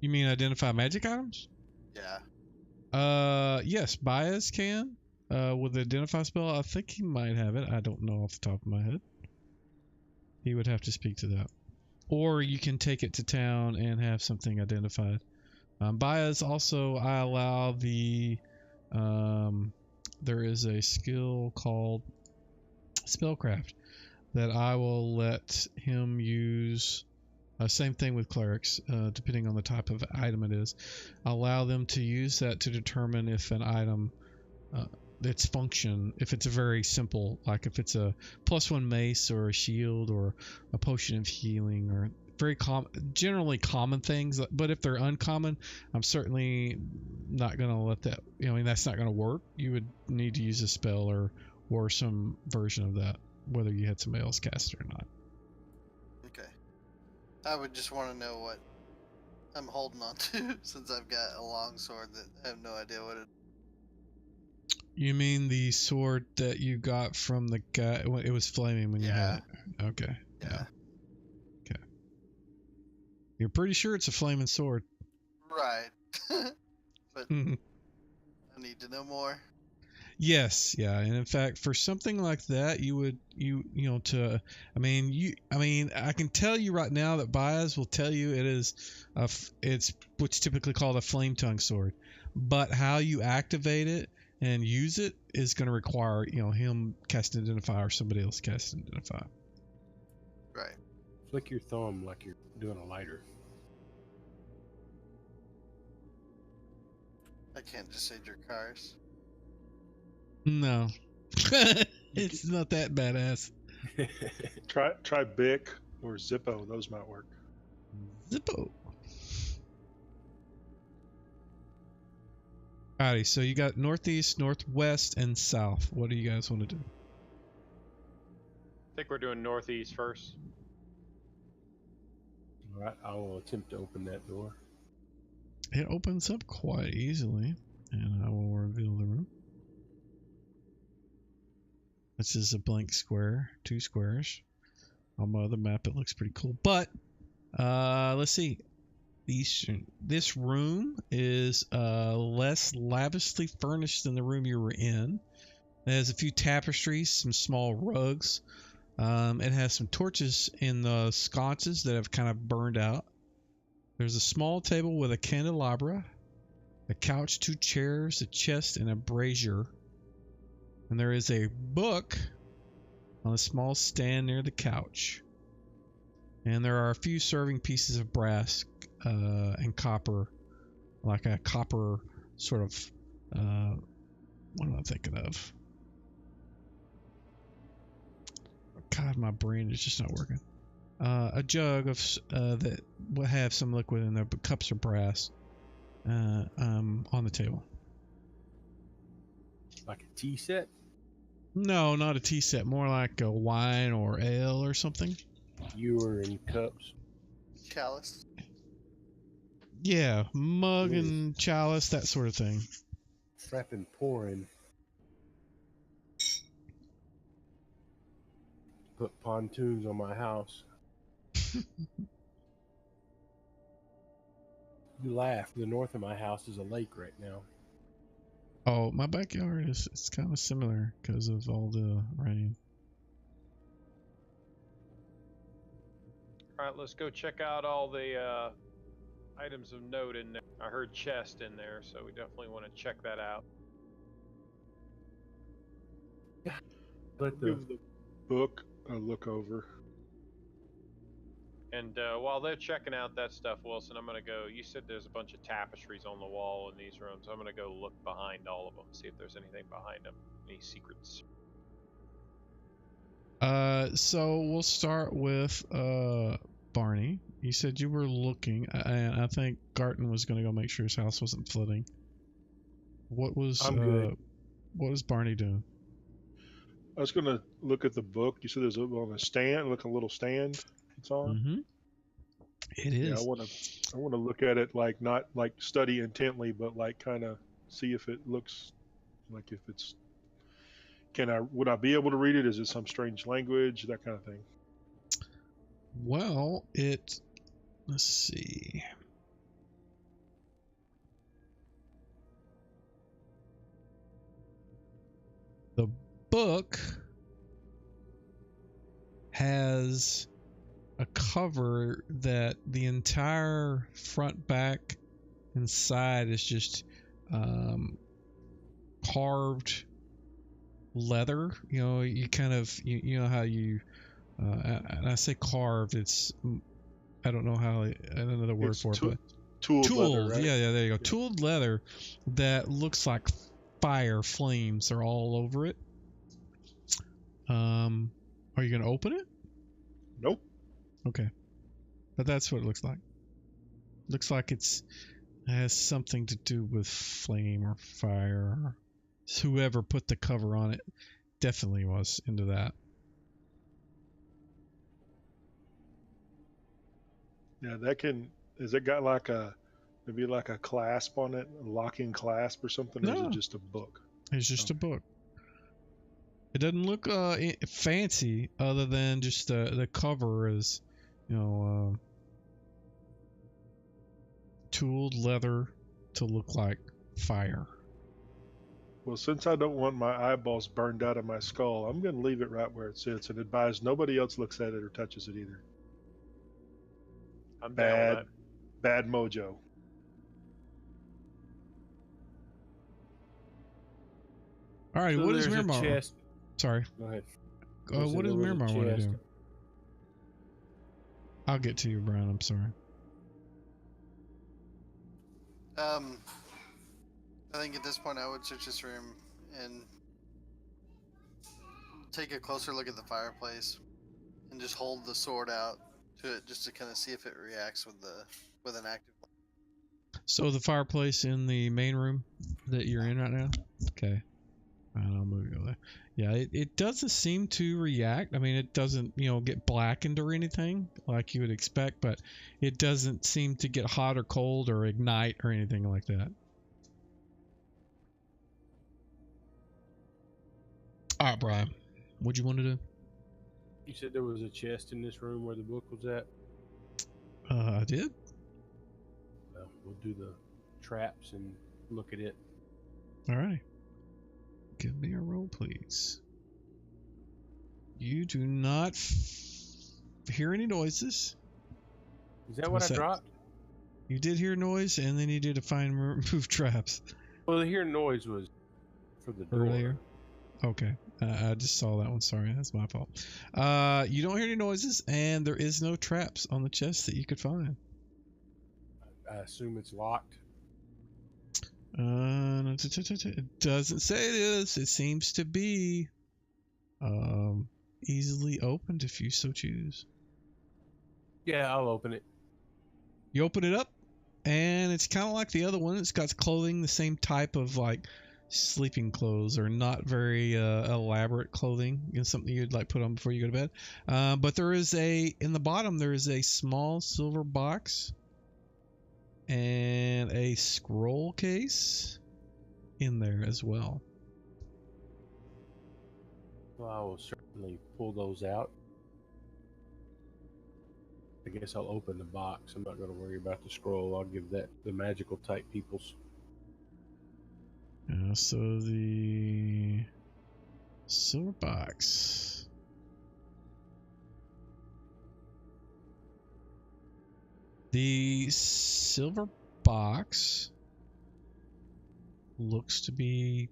you mean identify magic items? Yeah. Yes, Baez can. With the identify spell, I think he might have it. I don't know off the top of my head. He would have to speak to that. Or you can take it to town and have something identified. Baez also, I allow the, there is a skill called Spellcraft that I will let him use. Same thing with clerics, depending on the type of item it is. I'll allow them to use that to determine if an item, its function, if it's a very simple, like if it's a +1 mace or a shield or a potion of healing or very generally common things. But if they're uncommon, I'm certainly not going to let that. I mean, that's not going to work. You would need to use a spell or some version of that, whether you had somebody else cast it or not. Okay. I would just want to know what I'm holding on to, since I've got a long sword that I have no idea what it. You mean the sword that you got from the guy? It was flaming when you had it. Okay. Yeah. Okay. You're pretty sure it's a flaming sword. Right. But I need to know more. Yes, yeah, and in fact, for something like that, I can tell you right now that Baez will tell you it's what's typically called a flame tongue sword, but how you activate it and use it is going to require him cast Identify or somebody else cast Identify. Right. Flick your thumb like you're doing a lighter. I can't just say Dracarys. No, it's not that badass. Try Bic or Zippo. Those might work. Zippo. Alrighty, so you got northeast, northwest, and south. What do you guys want to do? I think we're doing northeast first. All right, I will attempt to open that door. It opens up quite easily, and I will reveal the room. This is a blank square, 2 squares. On my other map, it looks pretty cool. But let's see. This room is less lavishly furnished than the room you were in. It has a few tapestries, some small rugs. It has some torches in the sconces that have kind of burned out. There's a small table with a candelabra, a couch, 2 chairs, a chest, and a brazier. And there is a book on a small stand near the couch. And there are a few serving pieces of brass and copper, like a copper sort of, what am I thinking of? God, my brain is just not working. A jug of that will have some liquid in there, but cups are brass on the table. Like a tea set? No, not a tea set. More like a wine or ale or something. Ewer and cups. Chalice. Yeah, mug and chalice, that sort of thing. Frapping pouring. Put pontoons on my house. You laugh. The north of my house is a lake right now. Oh, my backyard it's kind of similar because of all the rain. All right, let's go check out all the items of note in there. I heard chest in there, so we definitely want to check that out. But Give the book a look over. And while they're checking out that stuff, Wilson, I'm going to go. You said there's a bunch of tapestries on the wall in these rooms. I'm going to go look behind all of them, see if there's anything behind them, any secrets. So we'll start with Barney. You said you were looking, and I think Garton was going to go make sure his house wasn't flooding. What was Barney doing? I was going to look at the book. You said there's on a stand, like a little stand it's on. Mm-hmm. It is. Yeah, I want to look at it like not like study intently, but like kind of see if it looks like if it's. Would I be able to read it? Is it some strange language? That kind of thing. Well, let's see. The book has a cover that the entire front, back, and side is just carved leather. You kind of you know how you and I say carved. It's I don't know how another word for it, but tooled leather, right? Yeah, there you go. Tooled leather that looks like fire flames are all over it. Are you gonna open it? Nope. Okay. but that's what it looks like. Looks like it has something to do with flame or fire. Whoever put the cover on it definitely was into that. Yeah, has it got like maybe like a clasp on it, a locking clasp or something, or is No. it just a book? It's just a book. It doesn't look fancy, other than just the cover is, tooled leather to look like fire. Well, since I don't want my eyeballs burned out of my skull, I'm going to leave it right where it sits and advise nobody else looks at it or touches it either. I'm down with that. Bad mojo. All right, So what does there's a Miramar? chest. Sorry. Go ahead. What does There was a Miramar want to chest. do? I'll get to you, Brian. I'm sorry. I think at this point I would search this room and take a closer look at the fireplace and just hold the sword out to it just to kind of see if it reacts with an active. So the fireplace in the main room that you're in right now? Okay. I'll move you over there. Yeah, it doesn't seem to react. I mean, it doesn't, get blackened or anything like you would expect, but it doesn't seem to get hot or cold or ignite or anything like that. All right, Brian, what'd you want to do? You said there was a chest in this room where the book was at. I did. Well, we'll do the traps and look at it. All right. Give me a roll, please. You do not hear any noises. Is that what I dropped? You did hear noise, and then you did a find move traps. Well, the hear noise was for the door. Earlier. Okay. I just saw that one. Sorry, that's my fault. You don't hear any noises, and there is no traps on the chest that you could find. I assume it's locked. It doesn't say it is. It seems to be easily opened if you so choose. Yeah, I'll open it. You open it up, and it's kind of like the other one. It's got clothing, the same type of like sleeping clothes, or not very elaborate clothing. Something you'd like put on before you go to bed. But there is in the bottom there is a small silver box and a scroll case in there as well. Well, I will certainly pull those out. I guess I'll open the box. I'm not going to worry about the scroll. I'll give that to the magical type peoples. So the silver box. The silver box looks to be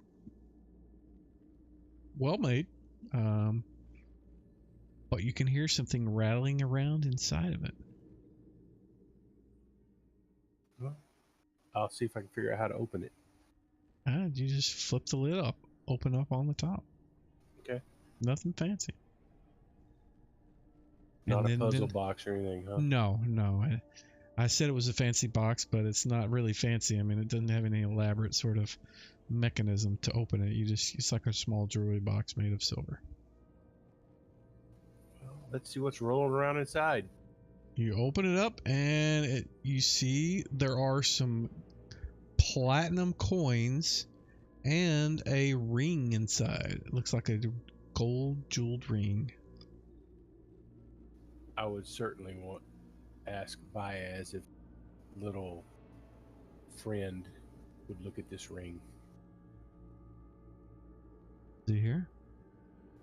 well made, but you can hear something rattling around inside of it. Well, I'll see if I can figure out how to open it. You just flip the lid up, open up on the top. Okay. Nothing fancy. Not a puzzle box or anything, huh? No. I said it was a fancy box, but it's not really fancy. I mean, it doesn't have any elaborate sort of mechanism to open it. It's like a small jewelry box made of silver. Well, let's see what's rolling around inside. You open it up, and you see there are some platinum coins and a ring inside. It looks like a gold jeweled ring. I would certainly ask Baez if little friend would look at this ring. Do you hear?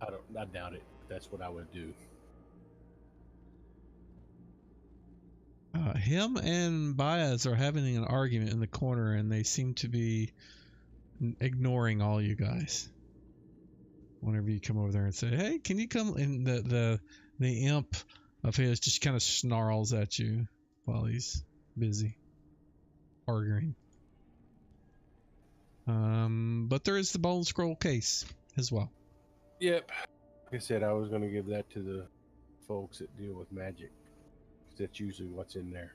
I doubt it. That's what I would do. Him and Baez are having an argument in the corner, and they seem to be ignoring all you guys. Whenever you come over there and say, "Hey, can you come?" And the imp of his just kind of snarls at you while he's busy arguing. But there is the bone scroll case as well. Yep. Like I said, I was going to give that to the folks that deal with magic. that's usually what's in there.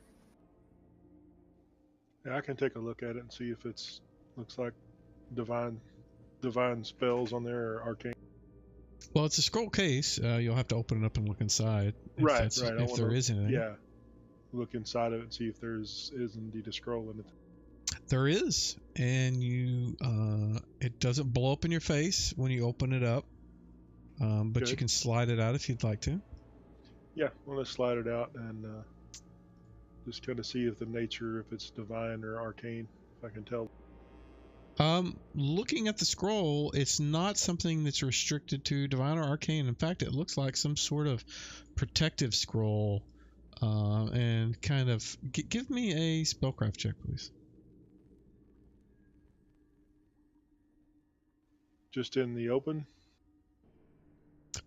Yeah, I can take a look at it and see if it's looks like divine spells on there or arcane. Well, it's a scroll case. You'll have to open it up and look inside. Right. If there is anything. Yeah. Look inside of it and see if is indeed a scroll in it. There is, and it doesn't blow up in your face when you open it up, but Good. you can slide it out if you'd like to. Yeah, well, let's slide it out and just kind of see if the nature, if it's divine or arcane, if I can tell. Looking at the scroll, it's not something that's restricted to divine or arcane. In fact, it looks like some sort of protective scroll. And kind of give me a spellcraft check, please. Just in the open?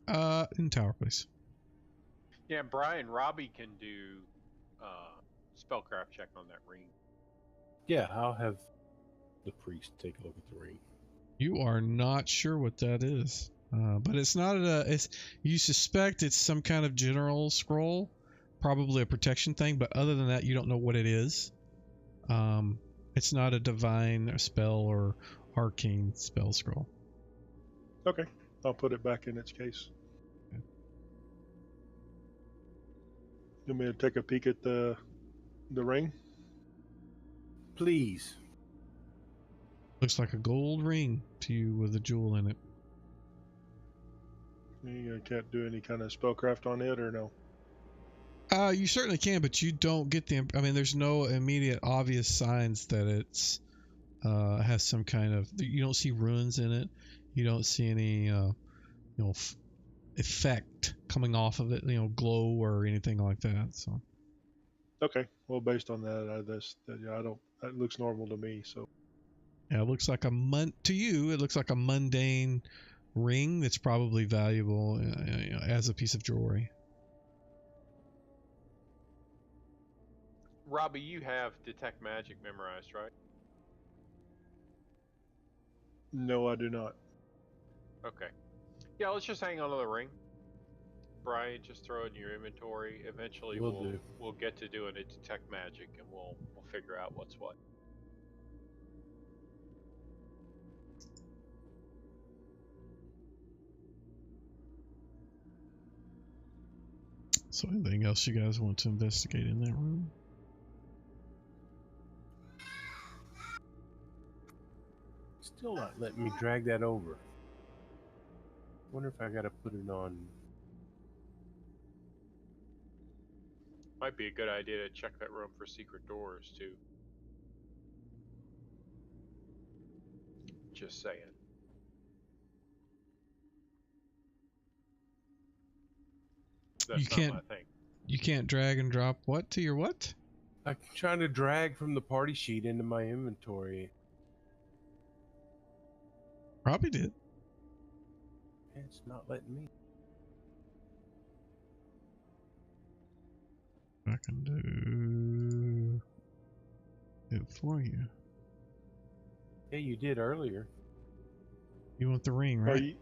In tower, please. Yeah, Brian, Robbie can do spellcraft check on that ring. Yeah, I'll have the priest take a look at the ring. You are not sure what that is, but it's not you suspect it's some kind of general scroll, probably a protection thing. But other than that, you don't know what it is. It's not a divine spell or arcane spell scroll. Okay, I'll put it back in its case. Okay. You want me to take a peek at the ring? Please. Looks like a gold ring to you with a jewel in it. You can't do any kind of spellcraft on it, or no? You certainly can, but you don't get the. I mean, there's no immediate obvious signs that it's has some kind of. You don't see runes in it. You don't see any effect coming off of it. Glow or anything like that. So. Okay. Well, based on that, I don't. That looks normal to me. So. Yeah, it looks like to you. It looks like a mundane ring that's probably valuable as a piece of jewelry. Robbie, you have detect magic memorized, right? No, I do not. Okay. Yeah, let's just hang on to the ring. Brian, just throw it in your inventory. Eventually, we'll get to doing a detect magic, and we'll figure out what's what. So, anything else you guys want to investigate in that room? Still not letting me drag that over. Wonder if I gotta put it on. Might be a good idea to check that room for secret doors too. Just saying. That's not my thing. You can't drag and drop what to your what? I'm trying to drag from the party sheet into my inventory. Probably did. It's not letting me. I can do it for you. Yeah, you did earlier. You want the ring, right?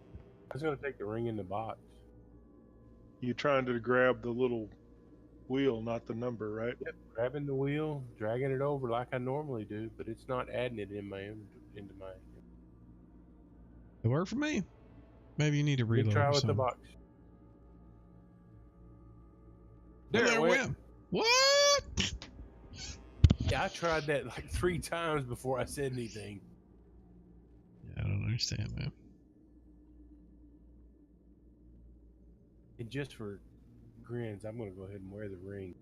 I was gonna take the ring in the box. You trying to grab the little wheel, not the number, right? Yep, grabbing the wheel, dragging it over like I normally do, but it's not adding it into my. It worked for me. Maybe you need to reload. Try with the box. There it went. What? Yeah, I tried that like 3 times before I said anything. Yeah, I don't understand, man. And just for grins, I'm gonna go ahead and wear the ring.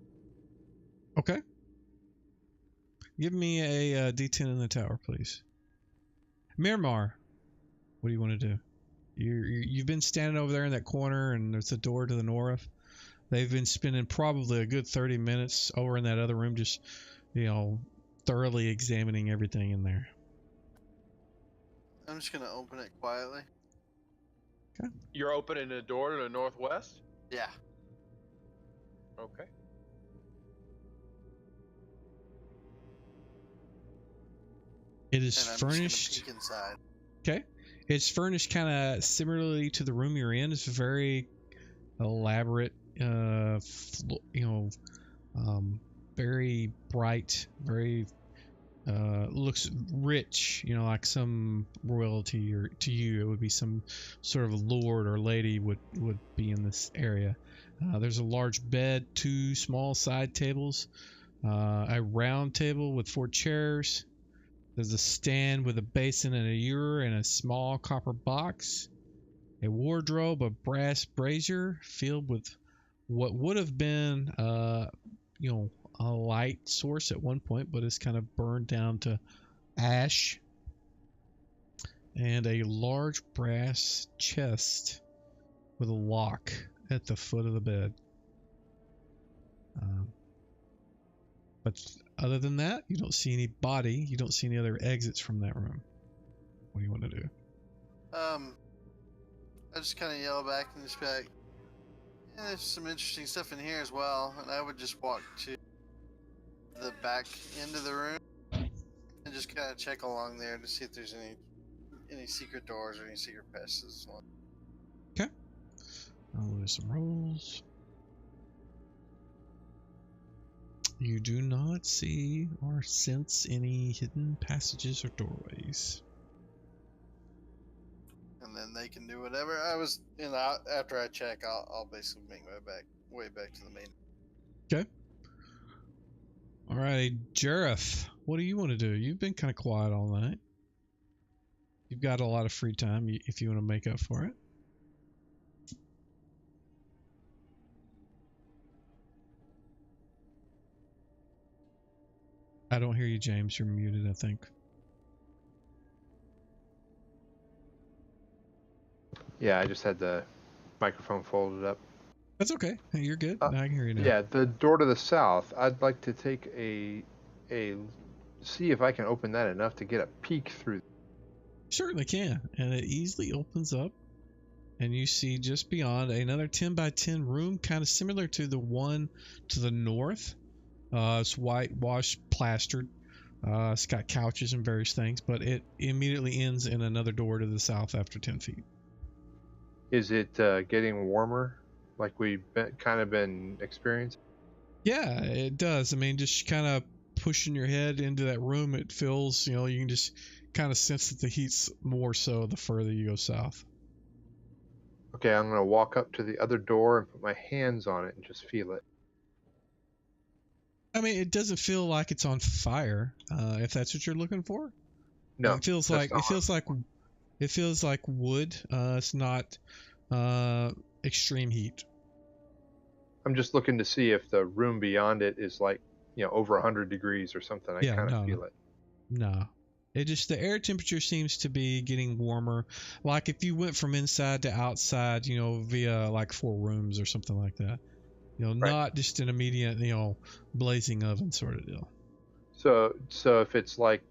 Okay. Give me a D10 in the tower, please. Miramar, what do you want to do? You've been standing over there in that corner, and there's a door to the north. They've been spending probably a good 30 minutes over in that other room, just thoroughly examining everything in there. I'm just gonna open it quietly. Okay. You're opening the door to the northwest? Yeah. Okay. It is and I'm furnished. Just gonna peek inside. Okay. It's furnished kind of similarly to the room you're in. It's very elaborate, Very bright, very looks rich, like some royalty, or to you it would be some sort of lord or lady would be in this area. There's a large bed, 2 small side tables, a round table with 4 chairs. There's a stand with a basin and a ewer and a small copper box, a wardrobe, a brass brazier filled with what would have been a light source at one point, but it's kind of burned down to ash, and a large brass chest with a lock at the foot of the bed. But other than that, you don't see any body. You don't see any other exits from that room. What do you want to do? I just kind of yell back and just be like, yeah, there's some interesting stuff in here as well. And I would just walk to the back end of the room and just kind of check along there to see if there's any secret doors or any secret passages. Okay. I'll do some rolls. You do not see or sense any hidden passages or doorways. And then they can do whatever. After I check, I'll basically make my way back to the main. Okay. All right, Jareth, what do you want to do? You've been kind of quiet all night. You've got a lot of free time if you want to make up for it. I don't hear you, James. You're muted, I think. Yeah, I just had the microphone folded up. That's okay. Hey, you're good. I can hear you now. Yeah, the door to the south. I'd like to take see if I can open that enough to get a peek through. Certainly can, and it easily opens up, and you see just beyond another 10 by 10 room, kind of similar to the one to the north. It's whitewashed, plastered. It's got couches and various things, but it immediately ends in another door to the south after 10 feet. Is it getting warmer, like we've been experiencing? Yeah, it does. I mean, just kind of pushing your head into that room, it feels, you can just kind of sense that the heat's more so the further you go south. Okay, I'm going to walk up to the other door and put my hands on it and just feel it. I mean, it doesn't feel like it's on fire, if that's what you're looking for. No, it feels like wood. It's not extreme heat. I'm just looking to see if the room beyond it is like, over 100 degrees or something. I kind of feel it. No. The air temperature seems to be getting warmer. Like if you went from inside to outside, via like 4 rooms or something like that. Right. Not just an immediate, blazing oven sort of deal. So if it's like,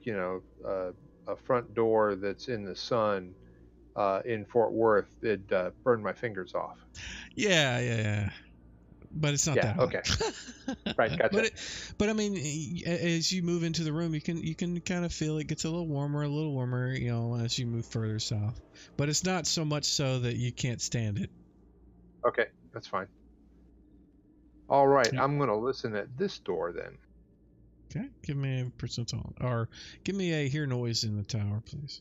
a front door that's in the sun in Fort Worth, it'd burn my fingers off. Yeah. But it's not that hot. Okay. Right, gotcha. But I mean, as you move into the room, you can kind of feel it gets a little warmer, as you move further south. But it's not so much so that you can't stand it. Okay, that's fine. All right, I'm going to listen at this door then. Okay, give me a percentile, or give me a hear noise in the tower, please.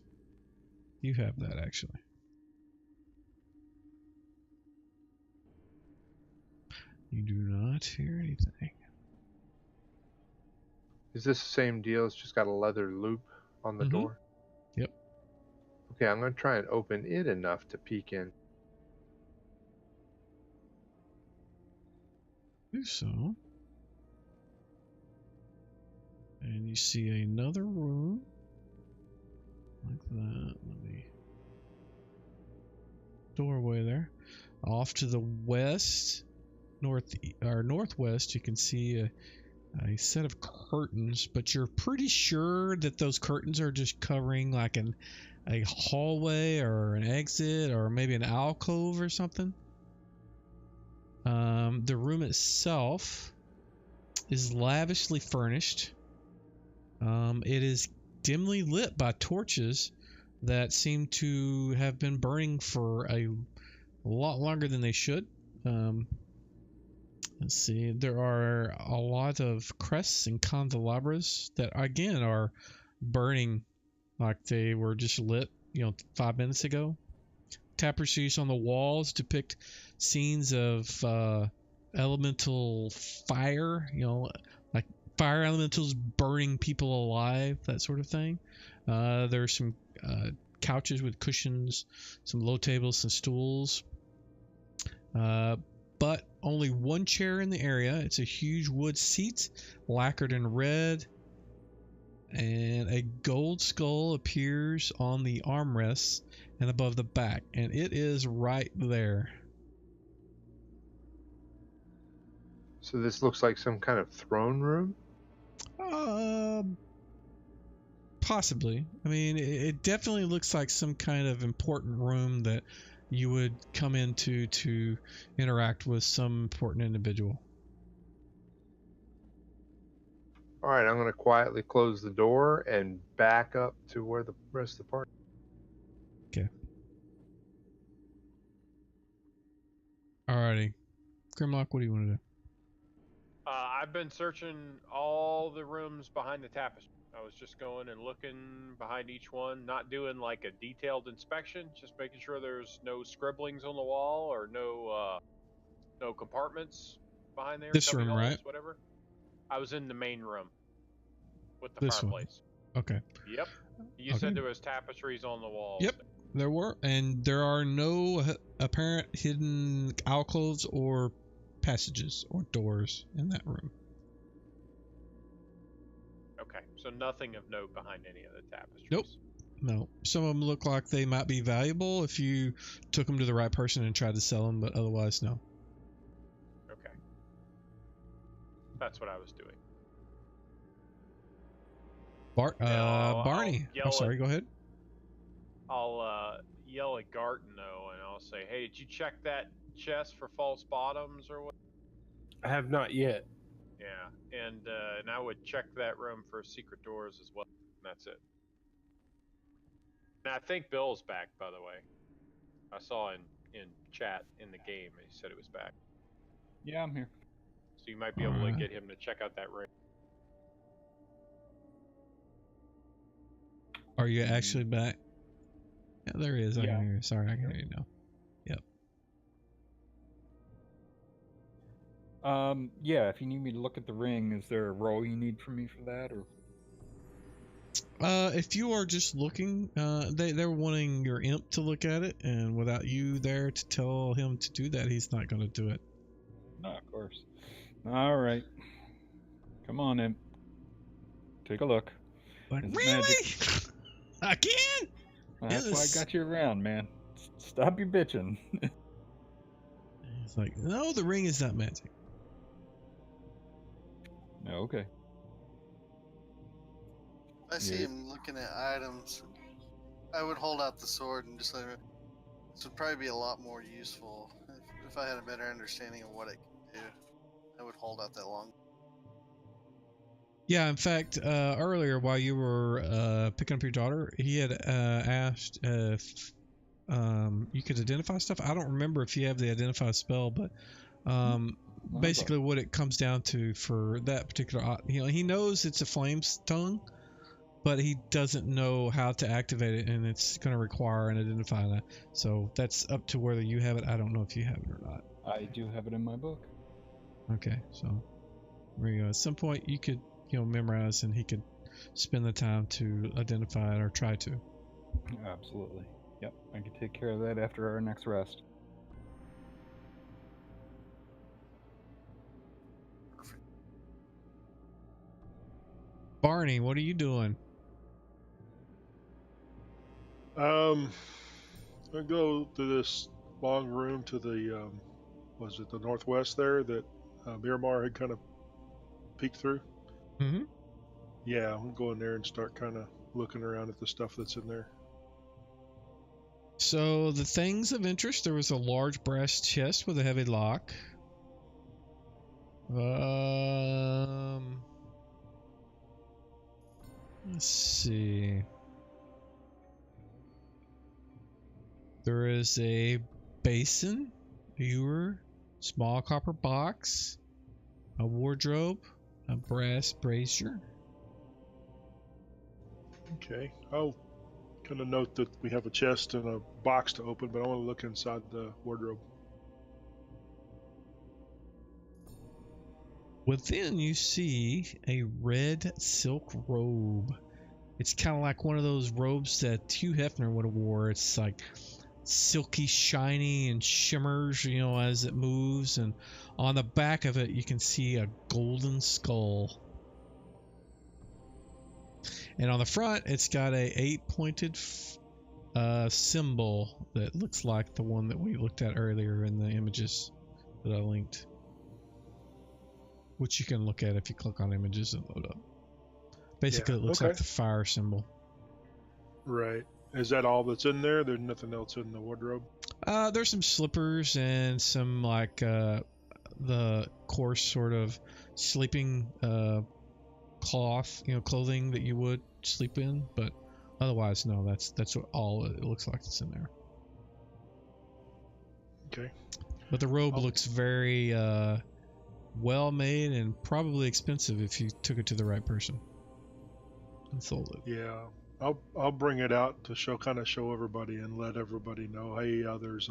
You have that, actually. You do not hear anything. Is this the same deal? It's just got a leather loop on the door? Yep. Okay, I'm going to try and open it enough to peek in. Do so. And you see another room like that. Let me doorway there. Off to the west, northwest, you can see a set of curtains, but you're pretty sure that those curtains are just covering like a hallway or an exit or maybe an alcove or something. The room itself is lavishly furnished. It is dimly lit by torches that seem to have been burning for a lot longer than they should. Let's see. There are a lot of crests and candelabras that, again, are burning like they were just lit, 5 minutes ago. Tapestries on the walls depict scenes of elemental fire, like fire elementals burning people alive, that sort of thing. There's some couches with cushions, some low tables, some stools. But only one chair in the area. It's a huge wood seat, lacquered in red, and a gold skull appears on the armrests and above the back, and it is right there. So this looks like some kind of throne room? Possibly. I mean, it definitely looks like some kind of important room that you would come into to interact with some important individual. All right, I'm going to quietly close the door and back up to where the rest of the party. Okay. Alrighty. Grimlock, what do you want to do? I've been searching all the rooms behind the tapestry. I was just going and looking behind each one, not doing like a detailed inspection, just making sure there's no scribblings on the wall or no compartments behind there. This room, halls, right? Whatever. I was in the main room with the This fireplace. One. Okay. Yep. You said there was tapestries on the walls. Yep. There were, and there are no apparent hidden alcoves or passages or doors in that room. Okay, so nothing of note behind any of the tapestries. Nope. No. Some of them look like they might be valuable if you took them to the right person and tried to sell them, but otherwise, no. Okay. That's what I was doing. Barney. I'm sorry, go ahead. I'll yell at Gartno and I'll say, "Hey, did you check that chest for false bottoms or what?" I have not yet. Yeah, and I would check that room for secret doors as well. And that's it. And I think Bill's back, by the way. I saw in chat in the game, he said it was back. Yeah, I'm here. So you might be able to get him to check out that room. Are you actually back? Yeah, there he is. I Yeah. can hear you. Sorry, I can hear you now. Yeah, if you need me to look at the ring, is there a roll you need from me for that, or? If you are just looking, they're wanting your imp to look at it, and without you there to tell him to do that, he's not going to do it. No, of course. All right. Come on, imp. Take a look. Like, It's really? magic. Again? That's why Yes. I got you around, man. Stop your bitching. It's like, no, the ring is not magic. Okay. If I see Yeah. him looking at items, I would hold out the sword and just let him. This would probably be a lot more useful if I had a better understanding of what it can do. I would hold out that long. Yeah, in fact, earlier while you were picking up your daughter, he had asked if you could identify stuff. I don't remember if you have the identify spell, but basically what it comes down to for that particular, he knows it's a flame's tongue, but he doesn't know how to activate it, and it's going to require an identify that. So that's up to whether you have it. I don't know if you have it or not. I do have it in my book. Okay, so there you go. At some point you could memorize, and he could spend the time to identify it or try to. Absolutely. Yep, I can take care of that after our next rest. Barney, what are you doing? I go to this long room to the was it the northwest there that Miramar had kind of peeked through. Mm-hmm. Yeah, I'm going there and start kind of looking around at the stuff that's in there. So the things of interest, there was a large brass chest with a heavy lock. Let's see. There is a basin, ewer, small copper box, a wardrobe, a brass brazier. Okay. I'll kind of note that we have a chest and a box to open, but I want to look inside the wardrobe. Within, you see a red silk robe. It's kind of like one of those robes that Hugh Hefner would have wore. It's like silky, shiny, and shimmers, you know, as it moves. And on the back of it, you can see a golden skull. And on the front, it's got a 8-pointed symbol that looks like the one that we looked at earlier in the images that I linked, which you can look at if you click on images and load up. Basically, it looks like the fire symbol. Right. Is that all that's in there? There's nothing else in the wardrobe? There's some slippers and some like the coarse sort of sleeping cloth, you know, clothing that you would sleep in, but otherwise, no, that's what all it looks like that's in there. Okay. But the robe looks very well made and probably expensive if you took it to the right person and sold it. Yeah. I'll bring it out to show everybody and let everybody know, hey, there's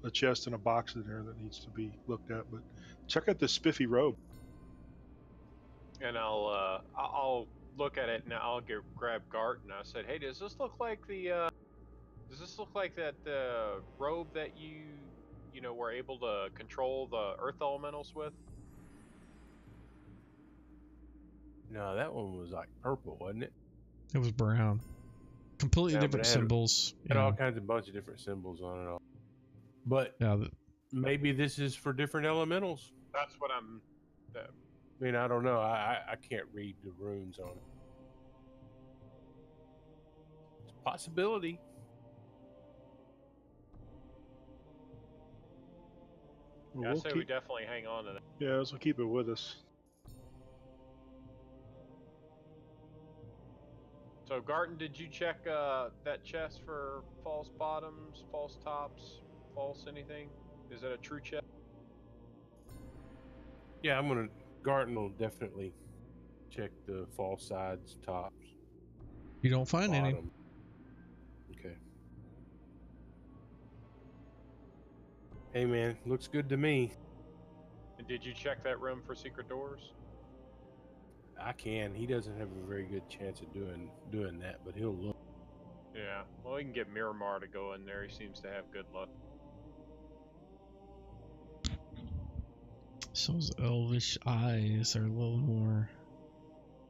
a chest and a box in there that needs to be looked at. But check out this spiffy robe. And I'll look at it and I'll grab Gart and I said, hey, does this look like that robe that you know were able to control the earth elementals with? No, that one was like purple, wasn't it? It was brown. Completely different symbols. Had all kinds of bunch of different symbols on it all. But maybe this is for different elementals. That's what I'm... I mean, I don't know. I can't read the runes on it. It's a possibility. Yeah, I say we definitely hang on to that. Yeah, so keep it with us. So, Garton, did you check that chest for false bottoms, false tops, false anything? Is that a true chest? Yeah, Garton will definitely check the false sides, tops. You don't find any. Okay. Hey, man, looks good to me. And did you check that room for secret doors? I can. He doesn't have a very good chance of doing that, but he'll look. Yeah. Well, we can get Miramar to go in there. He seems to have good luck. So his elvish eyes are a little more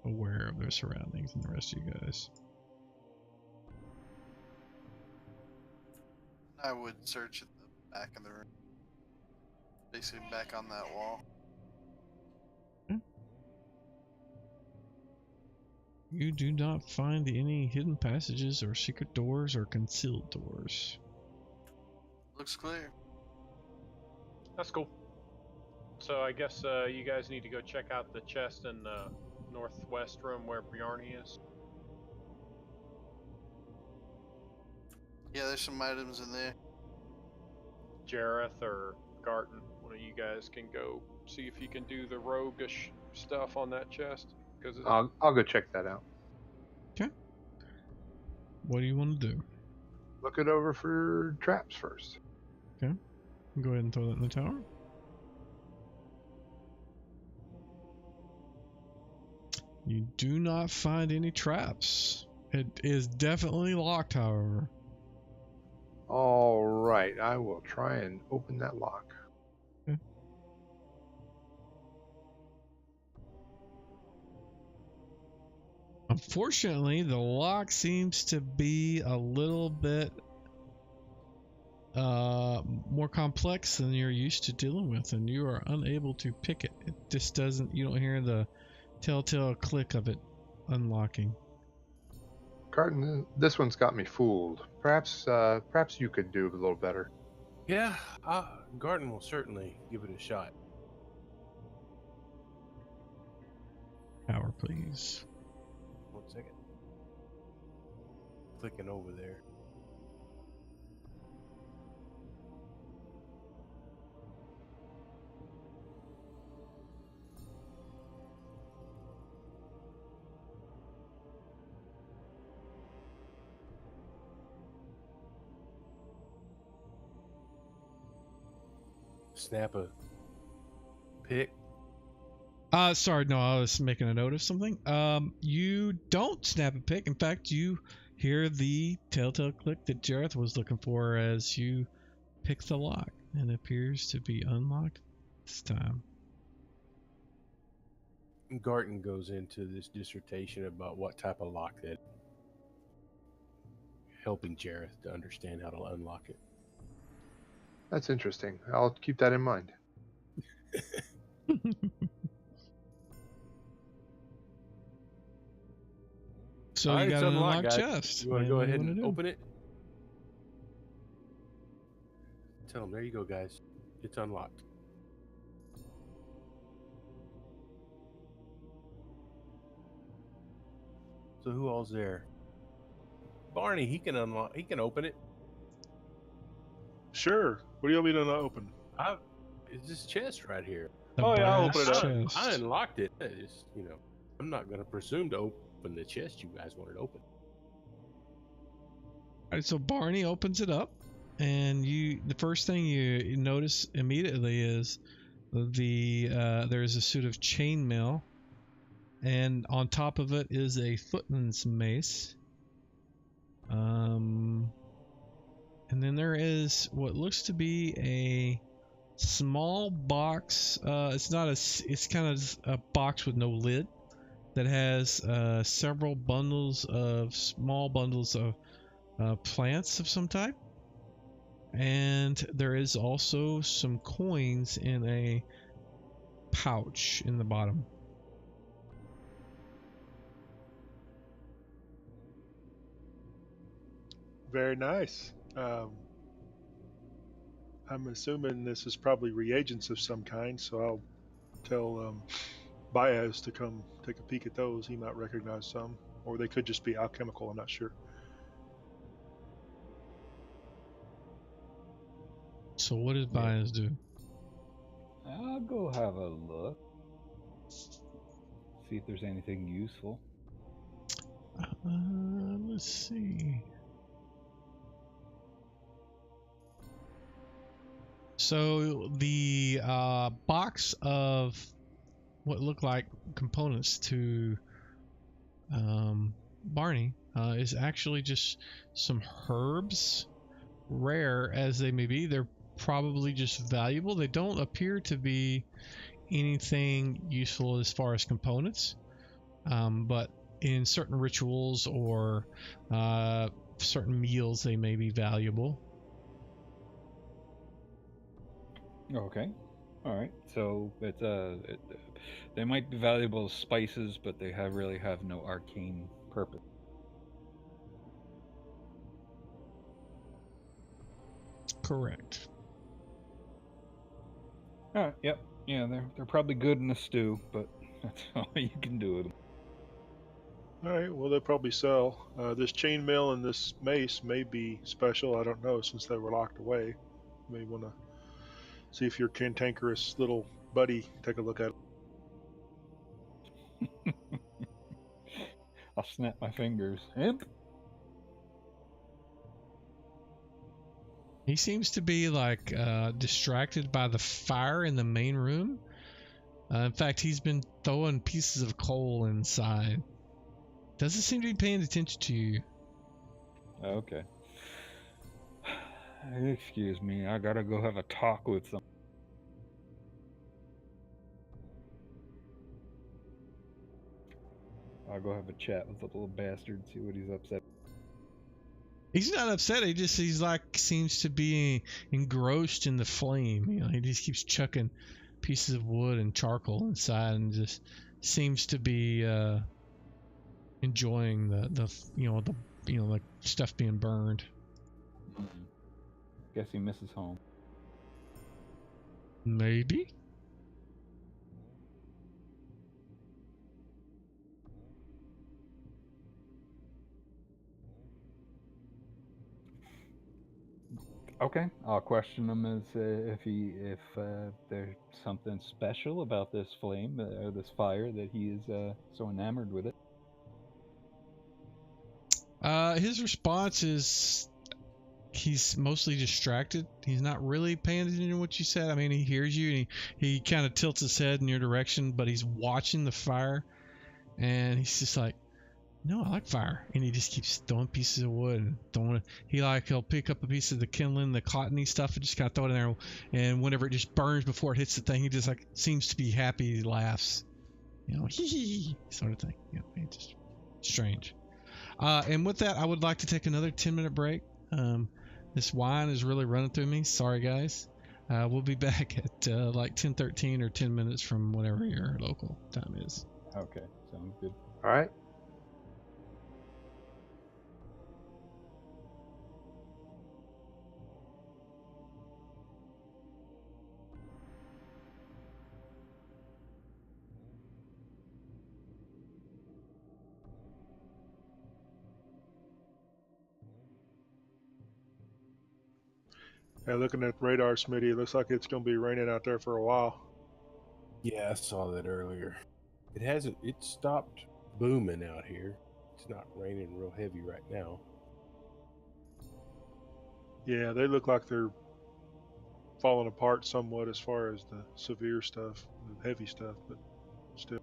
aware of their surroundings than the rest of you guys. I would search at the back of the room. Basically back on that wall. You do not find any hidden passages or secret doors or concealed doors. Looks clear. That's cool. So I guess you guys need to go check out the chest in the northwest room where Bjarni is. Yeah, there's some items in there. Jareth or Garton, one of you guys can go see if you can do the roguish stuff on that chest. I'll go check that out. Okay. What do you want to do? Look it over for traps first. Okay. Go ahead and throw that in the tower. You do not find any traps. It is definitely locked, however. All right, I will try and open that lock. Okay. Unfortunately, the lock seems to be a little bit more complex than you're used to dealing with, and you are unable to pick it. It just doesn't, you don't hear the telltale click of it unlocking. Garton, this one's got me fooled. Perhaps you could do a little better. Yeah, Garton will certainly give it a shot. Power, please. 1 second. Clicking over there. snap a pick? Sorry, no, I was making a note of something. You don't snap a pick. In fact, you hear the telltale click that Jareth was looking for as you pick the lock, and it appears to be unlocked this time. Garton goes into this dissertation about what type of lock that, helping Jareth to understand how to unlock it. That's interesting. I'll keep that in mind. So All you right, got it's an unlocked, unlocked guys. chest. You want to What go do you ahead wanna and do? open it? Tell them, there you go, guys. It's unlocked. So who all's there? Barney, he can unlock. He can open it. Sure. What do you want me to not open? It's this chest right here. The Oh, yeah, I'll brass open it up. chest. I unlocked it. It's, I'm not going to presume to open the chest you guys wanted open. All right, so Barney opens it up, and the first thing you notice immediately is there's a suit of chainmail, and on top of it is a footman's mace. And then there is what looks to be a small box. It's kind of a box with no lid that has several small bundles of plants of some type, and there is also some coins in a pouch in the bottom. Very nice. I'm assuming this is probably reagents of some kind, so I'll tell Baez to come take a peek at those. He might recognize some, or they could just be alchemical. I'm not sure. So what does Baez do? I'll go have a look. See if there's anything useful. Let's see. So the box of what look like components to Barney is actually just some herbs. Rare as they may be, they're probably just valuable. They don't appear to be anything useful as far as components, but in certain rituals or certain meals they may be valuable. Okay. All right. So they might be valuable as spices, but they really have no arcane purpose. Correct. All right. Yep. Yeah, they're probably good in a stew, but that's all you can do with them. All right, well, they'll probably sell. This chainmail and this mace may be special. I don't know, since they were locked away. You may want to see if your cantankerous little buddy take a look at it. I'll snap my fingers. Imp. He seems to be like distracted by the fire in the main room. In fact, he's been throwing pieces of coal inside. Doesn't seem to be paying attention to you. Okay. Excuse me, I gotta go have a talk with them. I'll go have a chat with the little bastard, see what he's upset. He's not upset. He's like seems to be engrossed in the flame. You know, he just keeps chucking pieces of wood and charcoal inside, and just seems to be enjoying the stuff being burned. Mm-hmm. Guess he misses home. Maybe. Okay, I'll question him as if there's something special about this flame or this fire that he is so enamored with it. His response is he's mostly distracted. He's not really paying attention to what you said. I mean, he hears you and he kind of tilts his head in your direction, but he's watching the fire, and he's just like, no, I like fire. And he just keeps throwing pieces of wood and throwing it. He'll pick up a piece of the kindling, the cottony stuff, and just kind of throw it in there. And whenever it just burns before it hits the thing, he just like seems to be happy. He laughs, hee hee sort of thing. It's just strange. And with that, I would like to take another 10-minute break. This wine is really running through me. Sorry, guys. We'll be back at like 10:13 or 10 minutes from whatever your local time is. Okay, sounds good. All right. Yeah, looking at the radar, Smitty, it looks like it's going to be raining out there for a while. Yeah, I saw that earlier. It stopped booming out here. It's not raining real heavy right now. Yeah, they look like they're falling apart somewhat as far as the severe stuff, the heavy stuff, but still.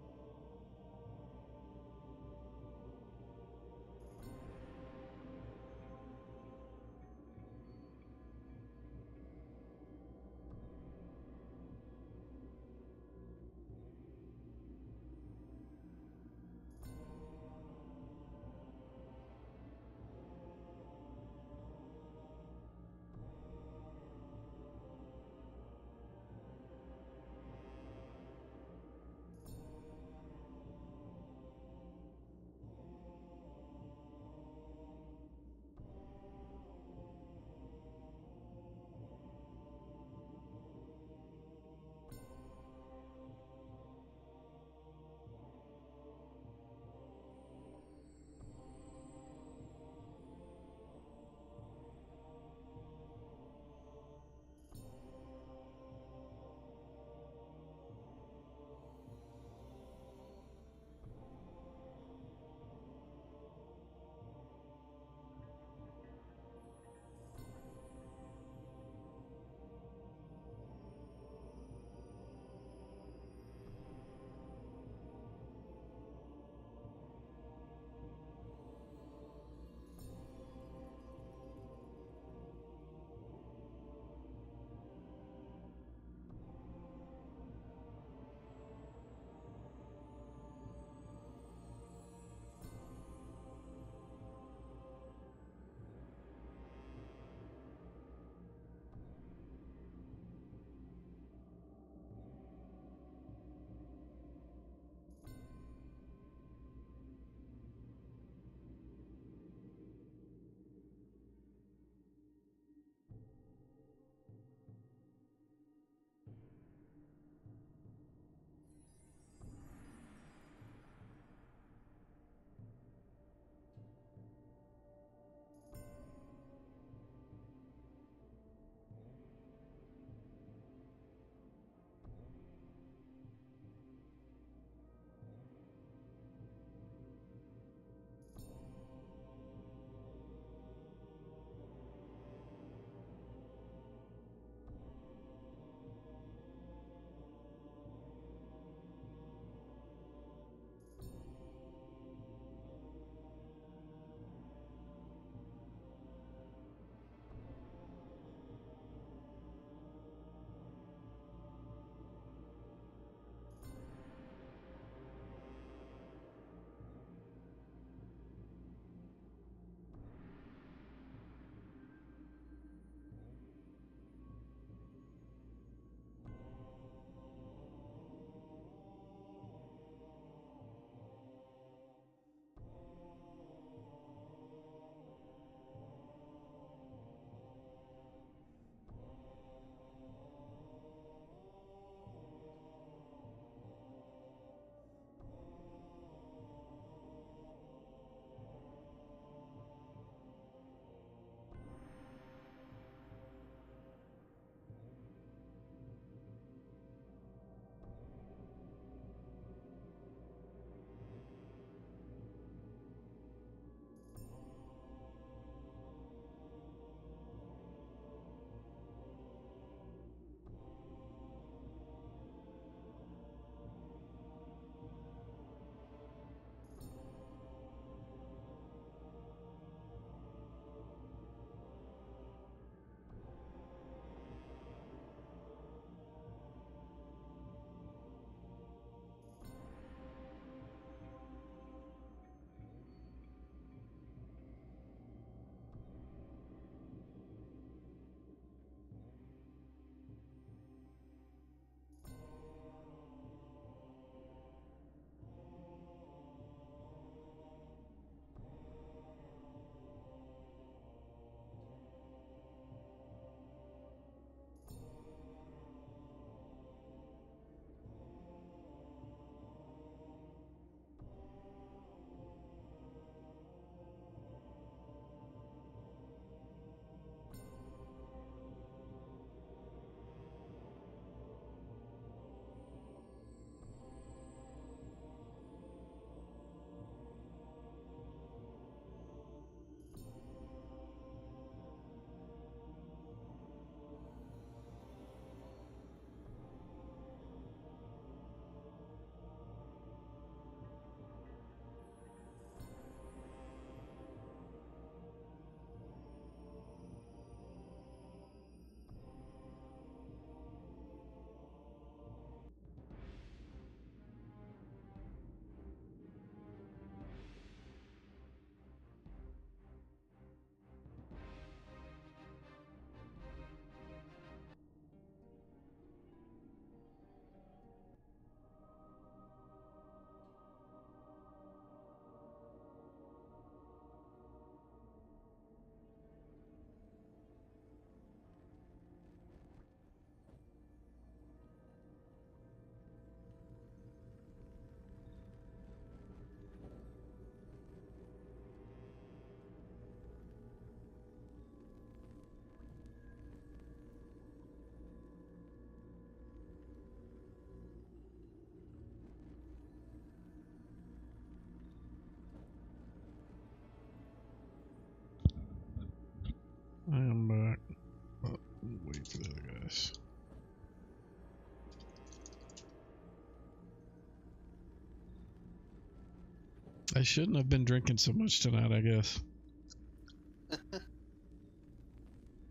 I shouldn't have been drinking so much tonight, I guess.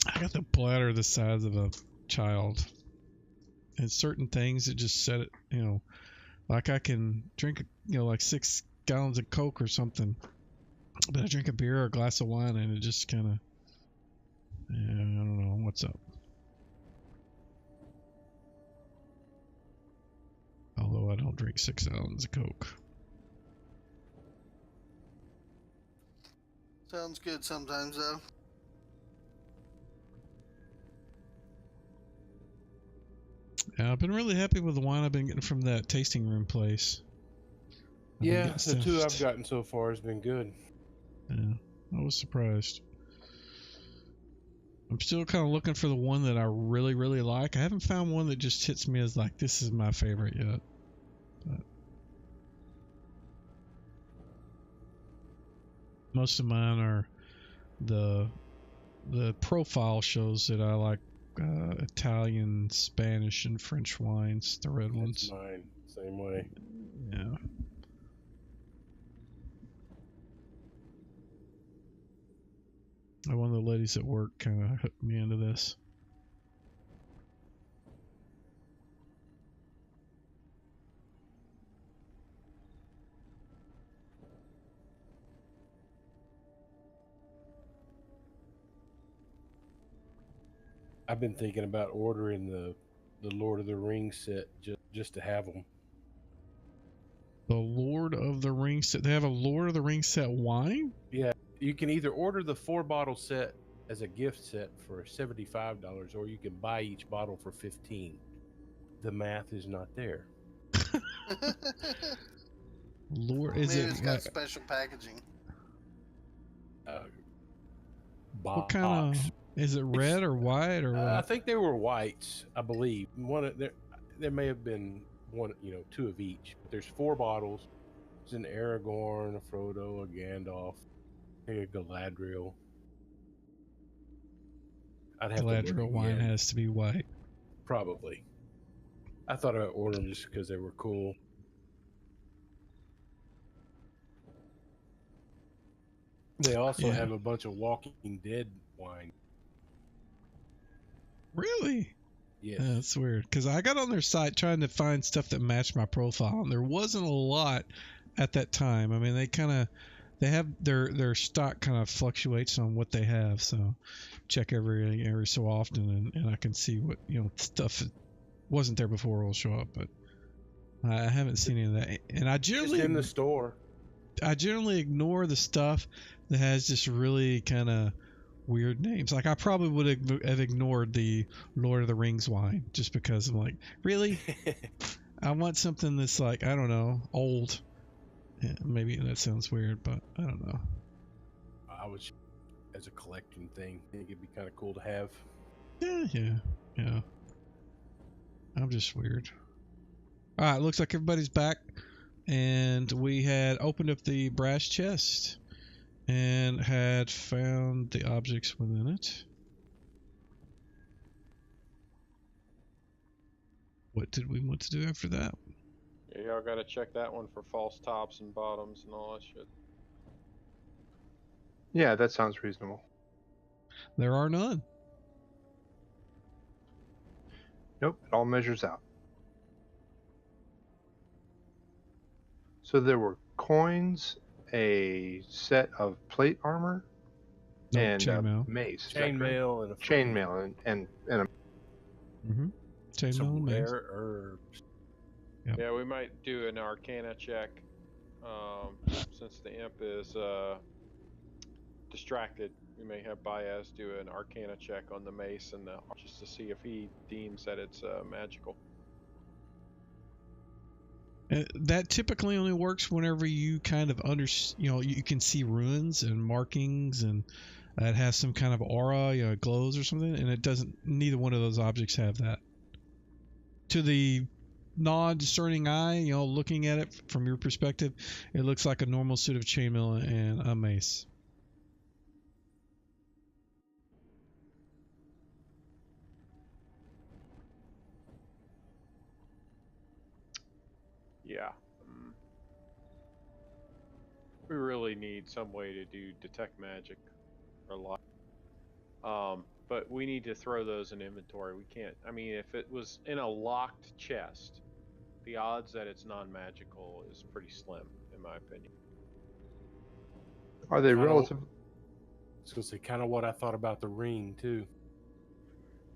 I got the bladder the size of a child. And certain things that just set it, like I can drink, like 6 gallons of Coke or something. But I drink a beer or a glass of wine and it just kind of, I don't know what's up. Although I don't drink 6 gallons of Coke. Sounds good sometimes, though. Yeah, I've been really happy with the wine I've been getting from that tasting room place. Yeah, the 2 I've gotten so far has been good. Yeah, I was surprised. I'm still kind of looking for the one that I really, really like. I haven't found one that just hits me as like, this is my favorite yet. But most of mine are the profile shows that I like Italian, Spanish, and French wines, the red ones. That's mine, same way. Yeah. One of the ladies at work kind of hooked me into this. I've been thinking about ordering the Lord of the Rings set just to have them. The Lord of the Rings set. They have a Lord of the Rings set wine? Yeah, you can either order the 4-bottle set as a gift set for $75, or you can buy each bottle for $15. The math is not there. Lord, is Maybe it it's got like, special packaging. what kind of? Is it red or white or what? I think they were whites, I believe. There may have been one, 2 of each. But there's 4 bottles. There's an Aragorn, a Frodo, a Gandalf, a Galadriel. I'd have Galadriel to wine has to be white. Probably. I thought I'd order them just because they were cool. They also have a bunch of Walking Dead wine. Really? Yes. Yeah, that's weird. Because I got on their site trying to find stuff that matched my profile, and there wasn't a lot at that time. I mean, they have their stock kind of fluctuates on what they have, so check every so often, and I can see what stuff that wasn't there before will show up. But I haven't seen any of that, and I generally It's in the store. I generally ignore the stuff that has just really kind of weird names. Like I probably would have ignored the Lord of the Rings wine just because I'm like, really? I want something that's like, I don't know, old. Yeah, maybe that sounds weird, but I don't know. I would, as a collecting thing, I think it'd be kind of cool to have. Yeah. I'm just weird. All right, looks like everybody's back, and we had opened up the brass chest and had found the objects within it. What did we want to do after that? Yeah, y'all gotta check that one for false tops and bottoms and all that shit. Yeah, that sounds reasonable. There are none. Nope, it all measures out. So there were coins, a set of plate armor, and chainmail. mace. Chainmail and a chainmail and a Chainmail some and mace. rare herbs. Yep. Yeah, we might do an Arcana check, since the imp is distracted. We may have Baez do an Arcana check on the mace and just to see if he deems that it's magical. That typically only works whenever you kind of you can see ruins and markings, and it has some kind of aura, it glows or something, and it doesn't. Neither one of those objects have that. To the non-discerning eye, looking at it from your perspective, it looks like a normal suit of chainmail and a mace. Yeah. We really need some way to do detect magic or light. But we need to throw those in inventory. We can't. I mean, if it was in a locked chest, the odds that it's non-magical is pretty slim, in my opinion. Are they relative? I was gonna say kind of what I thought about the ring too.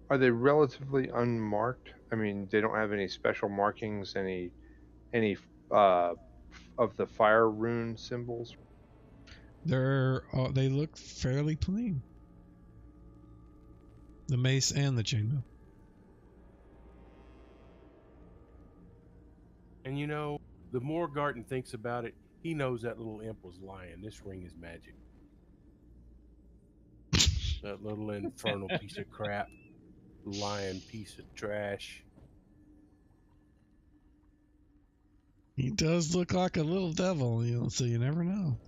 Are they relatively unmarked? I mean, they don't have any special markings, any of the fire rune symbols. They look fairly plain. The mace and the chainmail. And you know, the more Garten thinks about it, he knows that little imp was lying. This ring is magic. That little infernal piece of crap. Lying piece of trash. He does look like a little devil, so you never know.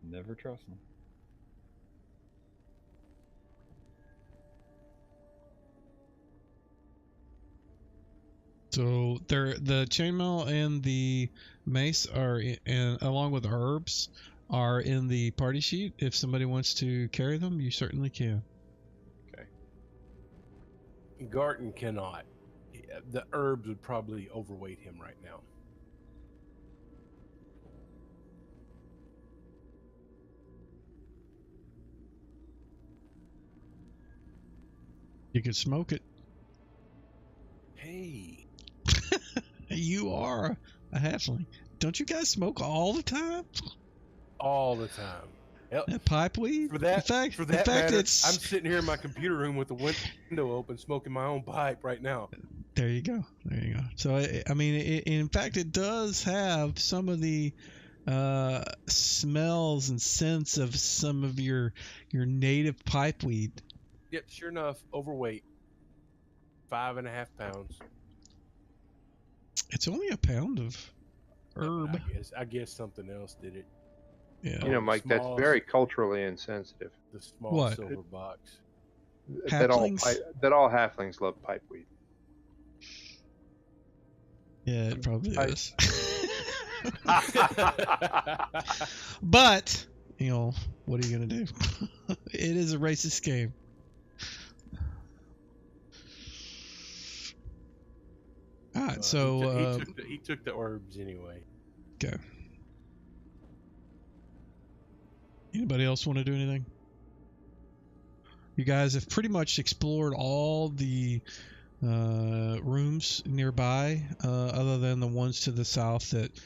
Never trust him. So the chainmail and the mace are, and along with herbs, are in the party sheet. If somebody wants to carry them, you certainly can. Okay. Garten cannot. The herbs would probably overweight him right now. You could smoke it. Hey. You are a halfling. Don't you guys smoke all the time? All the time. Yep. That pipe weed? For that matter, I'm it's... sitting here in my computer room with the window open, smoking my own pipe right now. There you go. There you go. So, I mean, in fact, it does have some of the smells and scents of some of your native pipe weed. Yep, sure enough, overweight. 5.5 pounds. It's only a pound of herb. I guess something else did it. Yeah. You know, Mike, that's very culturally insensitive. The small What? silver box. That all Halflings? halflings love pipeweed. Yeah, it probably is. But, what are you going to do? It is a racist game. All right, so... he took the herbs anyway. Okay. Anybody else want to do anything? You guys have pretty much explored all the rooms nearby, other than the ones to the south that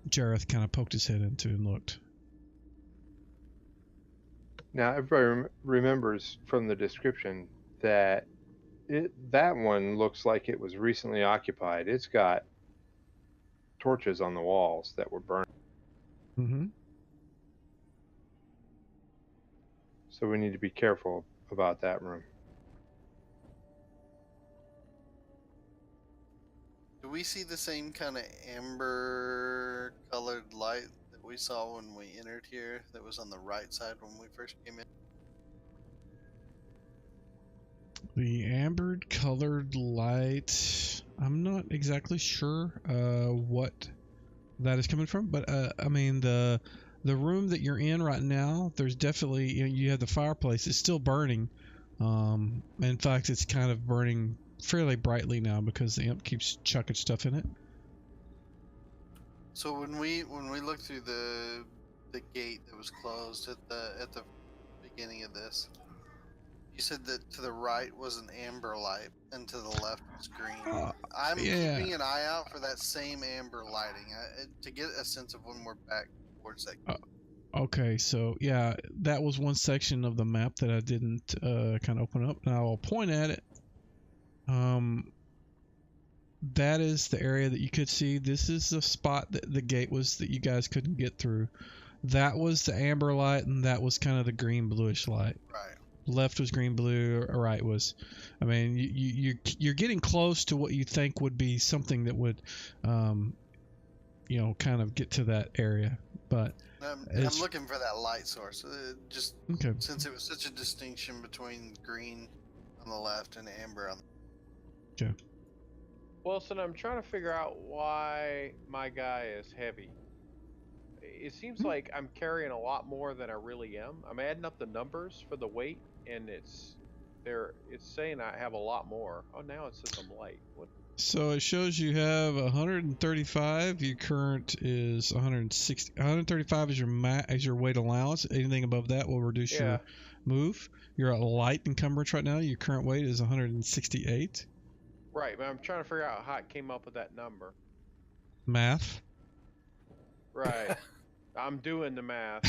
Jareth kind of poked his head into and looked. Now, everybody remembers from the description that that one looks like it was recently occupied. It's got torches on the walls that were burned. Mm-hmm. So we need to be careful about that room. Do we see the same kind of amber colored light that we saw when we entered here that was on the right side when we first came in? The ambered colored light, I'm not exactly sure what that is coming from, but I mean the room that you're in right now, there's definitely, you have the fireplace, it's still burning. In fact, it's kind of burning fairly brightly now because the imp keeps chucking stuff in it. So when we looked through the gate that was closed at the beginning of this, you said that to the right was an amber light and to the left was green. I'm keeping an eye out for that same amber lighting to get a sense of when we're back towards that. Okay, so yeah, that was one section of the map that I didn't kind of open up. Now I'll point at it. That is the area that you could see. This is the spot that the gate was that you guys couldn't get through. That was the amber light, and that was kind of the green bluish light. Right. Left was green blue, right was, I mean, you're getting close to what you think would be something that would, kind of get to that area. But I'm looking for that light source. Just okay. Since it was such a distinction between green on the left and amber on the... Okay. Wilson, I'm trying to figure out why my guy is heavy. It seems like I'm carrying a lot more than I really am. I'm adding up the numbers for the weight, and it's saying I have a lot more. Oh, now it says I'm light. What? So it shows you have 135. Your current is 160. 135 is your weight allowance. Anything above that will reduce your move. You're at light encumbrance right now. Your current weight is 168. Right, but I'm trying to figure out how it came up with that number. Math. Right. I'm doing the math.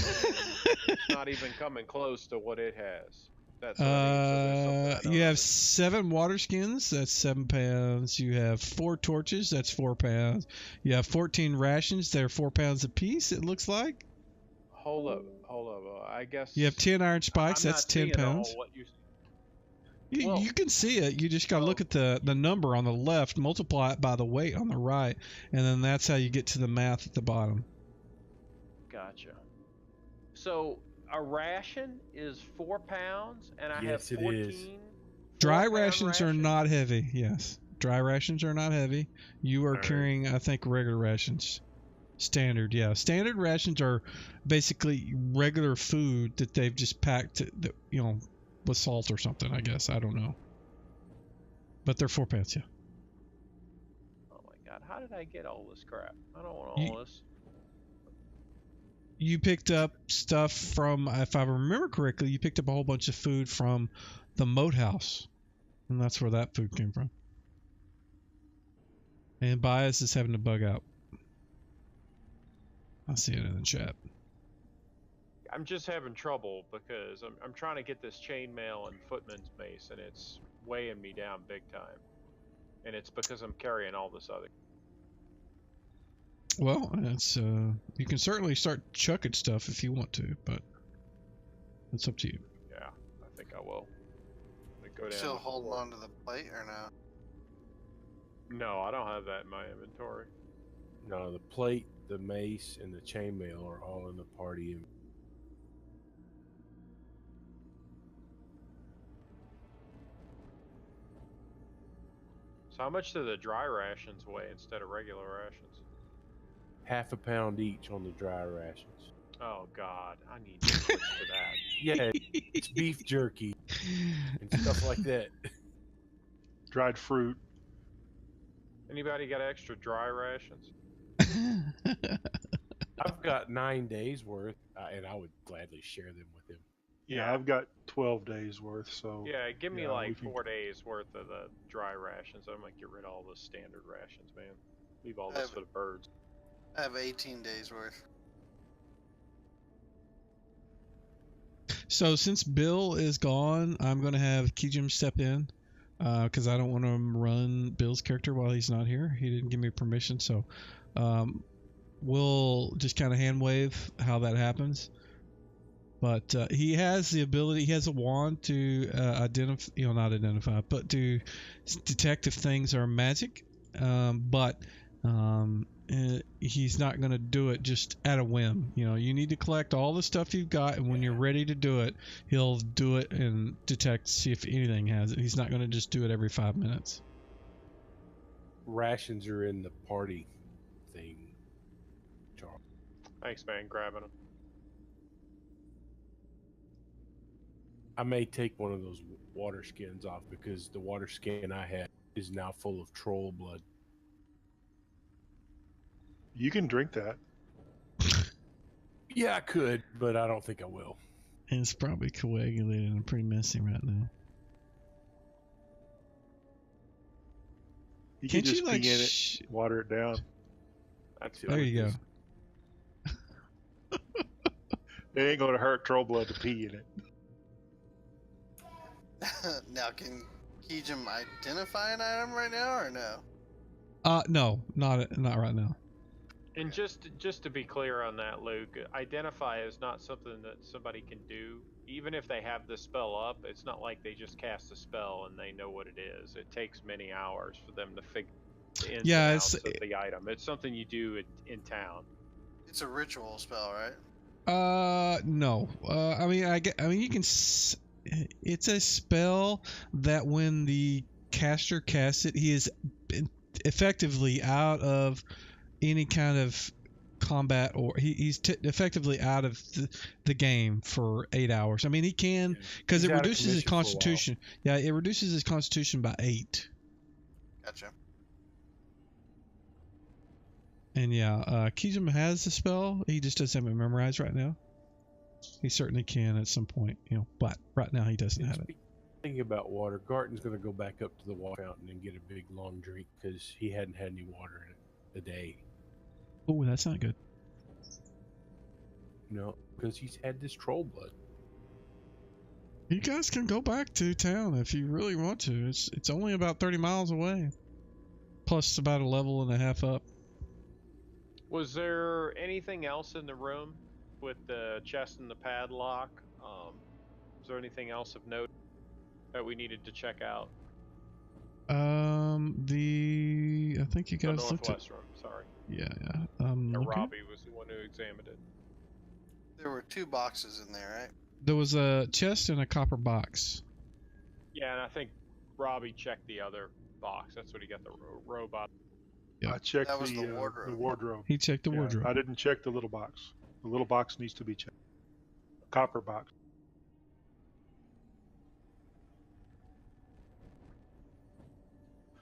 It's not even coming close to what it has. That's what I mean. So there's something I don't you have understand. 7 water skins. That's 7 pounds. You have 4 torches. That's 4 pounds. You have 14 rations. They're 4 pounds apiece. It looks like. Hold up. I guess You have 10 iron spikes. I'm That's not 10 seeing pounds. all what you. You can see it. You just got to look at the number on the left, multiply it by the weight on the right, and then that's how you get to the math at the bottom. Gotcha. So a ration is 4 pounds, and I Yes, have it 14. is. Dry 4-pound rations are not heavy. Yes, dry rations are not heavy. You are Alright. carrying, I think, regular rations. Standard, yeah. Standard rations are basically regular food that they've just packed, with salt or something. I guess I don't know. But they're 4 pounds, yeah. Oh my god, how did I get all this crap? I don't want all this. You picked up stuff from, if I remember correctly, you picked up a whole bunch of food from the moat house. And that's where that food came from. And Bias is having to bug out. I see it in the chat. I'm just having trouble because I'm trying to get this chainmail and footman's mace, and it's weighing me down big time. And it's because I'm carrying all this other. Well, it's you can certainly start chucking stuff if you want to, but it's up to you. Yeah, I think I will. Go down. Still holding on to the plate or no? No, I don't have that in my inventory. No, the plate, the mace, and the chainmail are all in the party. So how much do the dry rations weigh instead of regular rations? Half a pound each on the dry rations. Oh god, I need to switch to that. Yeah, it's beef jerky and stuff like that. Dried fruit. Anybody got extra dry rations? I've got 9 days worth, and I would gladly share them with him. Yeah, I've got 12 days worth. So Yeah, give me yeah, like we can- 4 days worth of the dry rations. I'm gonna get rid of all the standard rations, man. Leave all this for the birds. I have 18 days worth. So since Bill is gone, I'm going to have Kijim step in because I don't want to run Bill's character while he's not here. He didn't give me permission, so we'll just kind of hand wave how that happens. But he has the ability, he has a wand to not identify, but to detect if things are magic. He's not going to do it just at a whim. You need to collect all the stuff you've got, and when you're ready to do it, he'll do it and detect, see if anything has it. He's not going to just do it every 5 minutes. Rations are in the party thing, Charles. Thanks, man. Grabbing them. I may take one of those water skins off because the water skin I had is now full of troll blood. You can drink that. Yeah, I could, but I don't think I will. And it's probably coagulated and pretty messy right now. You Can't can you, just pee in it, water it down. That's There you go. It ain't gonna hurt troll blood to pee in it. Now, can Kijim identify an item right now or no? No, not right now. And just to be clear on that, Luke, identify is not something that somebody can do. Even if they have the spell up, it's not like they just cast a spell and they know what it is. It takes many hours for them to figure the ins and outs of the item. It's something you do in town. It's a ritual spell, right? No. I mean, you can. It's a spell that when the caster casts it, he is effectively out of any kind of combat, or he's effectively out of the game for 8 hours. I mean, he can, because it reduces his constitution. Yeah, it reduces his constitution by 8. Gotcha. And yeah, Kijum has the spell. He just doesn't have it memorized right now. He certainly can at some point, but right now he doesn't have it. Thinking about water, Garton's going to go back up to the water fountain and get a big long drink because he hadn't had any water in a day. Oh, that's not good. No, because he's had this troll blood. You guys can go back to town if you really want to. It's only about 30 miles away. Plus, it's about a level and a half up. Was there anything else in the room with the chest and the padlock? Was there anything else of note that we needed to check out? I think you guys the looked at. Northwest room. Sorry. Yeah. Robbie was the one who examined it. There were 2 boxes in there, right? There was a chest and a copper box. Yeah, and I think Robbie checked the other box. That's what he got the robot. Yeah. I checked That was the wardrobe. He checked the wardrobe. I didn't check the little box. The little box needs to be checked. Copper box.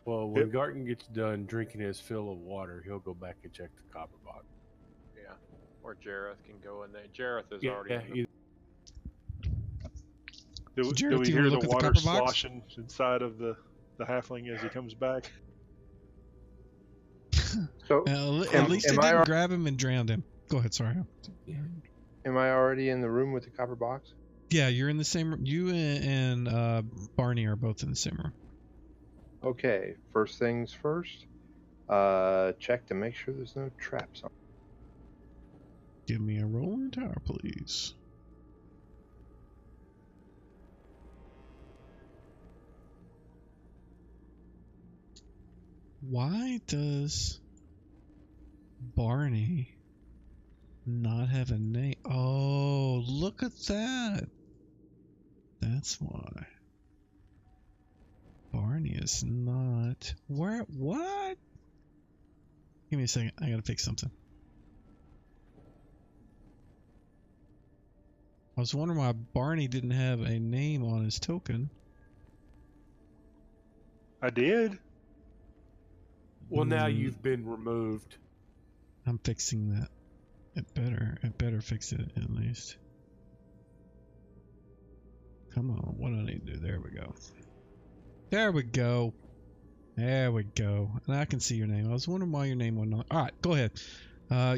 Well, when Garton gets done drinking his fill of water, he'll go back and check the copper box. Yeah. Or Jareth can go in there. Jareth is already in Yeah, Do Jareth, we do you hear wanna the look at the water copper box? sloshing inside of the halfling as he comes back? So, At least it didn't grab him and drowned him. Go ahead, sorry. am I already in the room with the copper box? Yeah, you're in the same room. You and Barney are both in the same room. Okay, first things first. Check to make sure there's no traps on. Give me a rolling tower, please. Why does Barney not have a name? Oh, look at that. That's why. Barney is not. Where? What? Give me a second. I gotta fix something. I was wondering why Barney didn't have a name on his token. I did. Well, now you've been removed. I'm fixing that. It better fix it at least. Come on, what do I need to do? There we go. There we go. There we go. And I can see your name. I was wondering why your name went on. Alright, go ahead.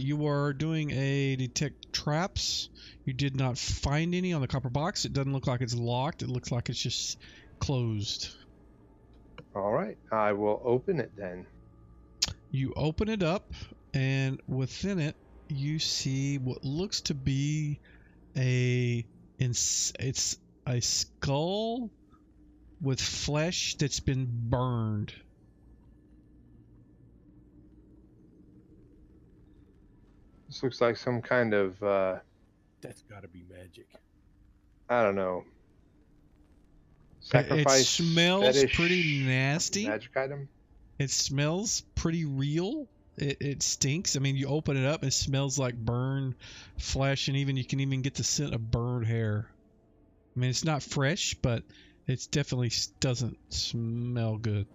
You are doing a detect traps. You did not find any on the copper box. It doesn't look like it's locked. It looks like it's just closed. Alright, I will open it then. You open it up, and within it, you see what looks to be it's a skull with flesh that's been burned. This looks like some kind of, That's got to be magic. I don't know. Sacrifice. It smells fetish, pretty nasty. Magic item. It smells pretty real. It stinks. I mean, you open it up, it smells like burned flesh, and you can even get the scent of burned hair. I mean, it's not fresh, but it definitely doesn't smell good.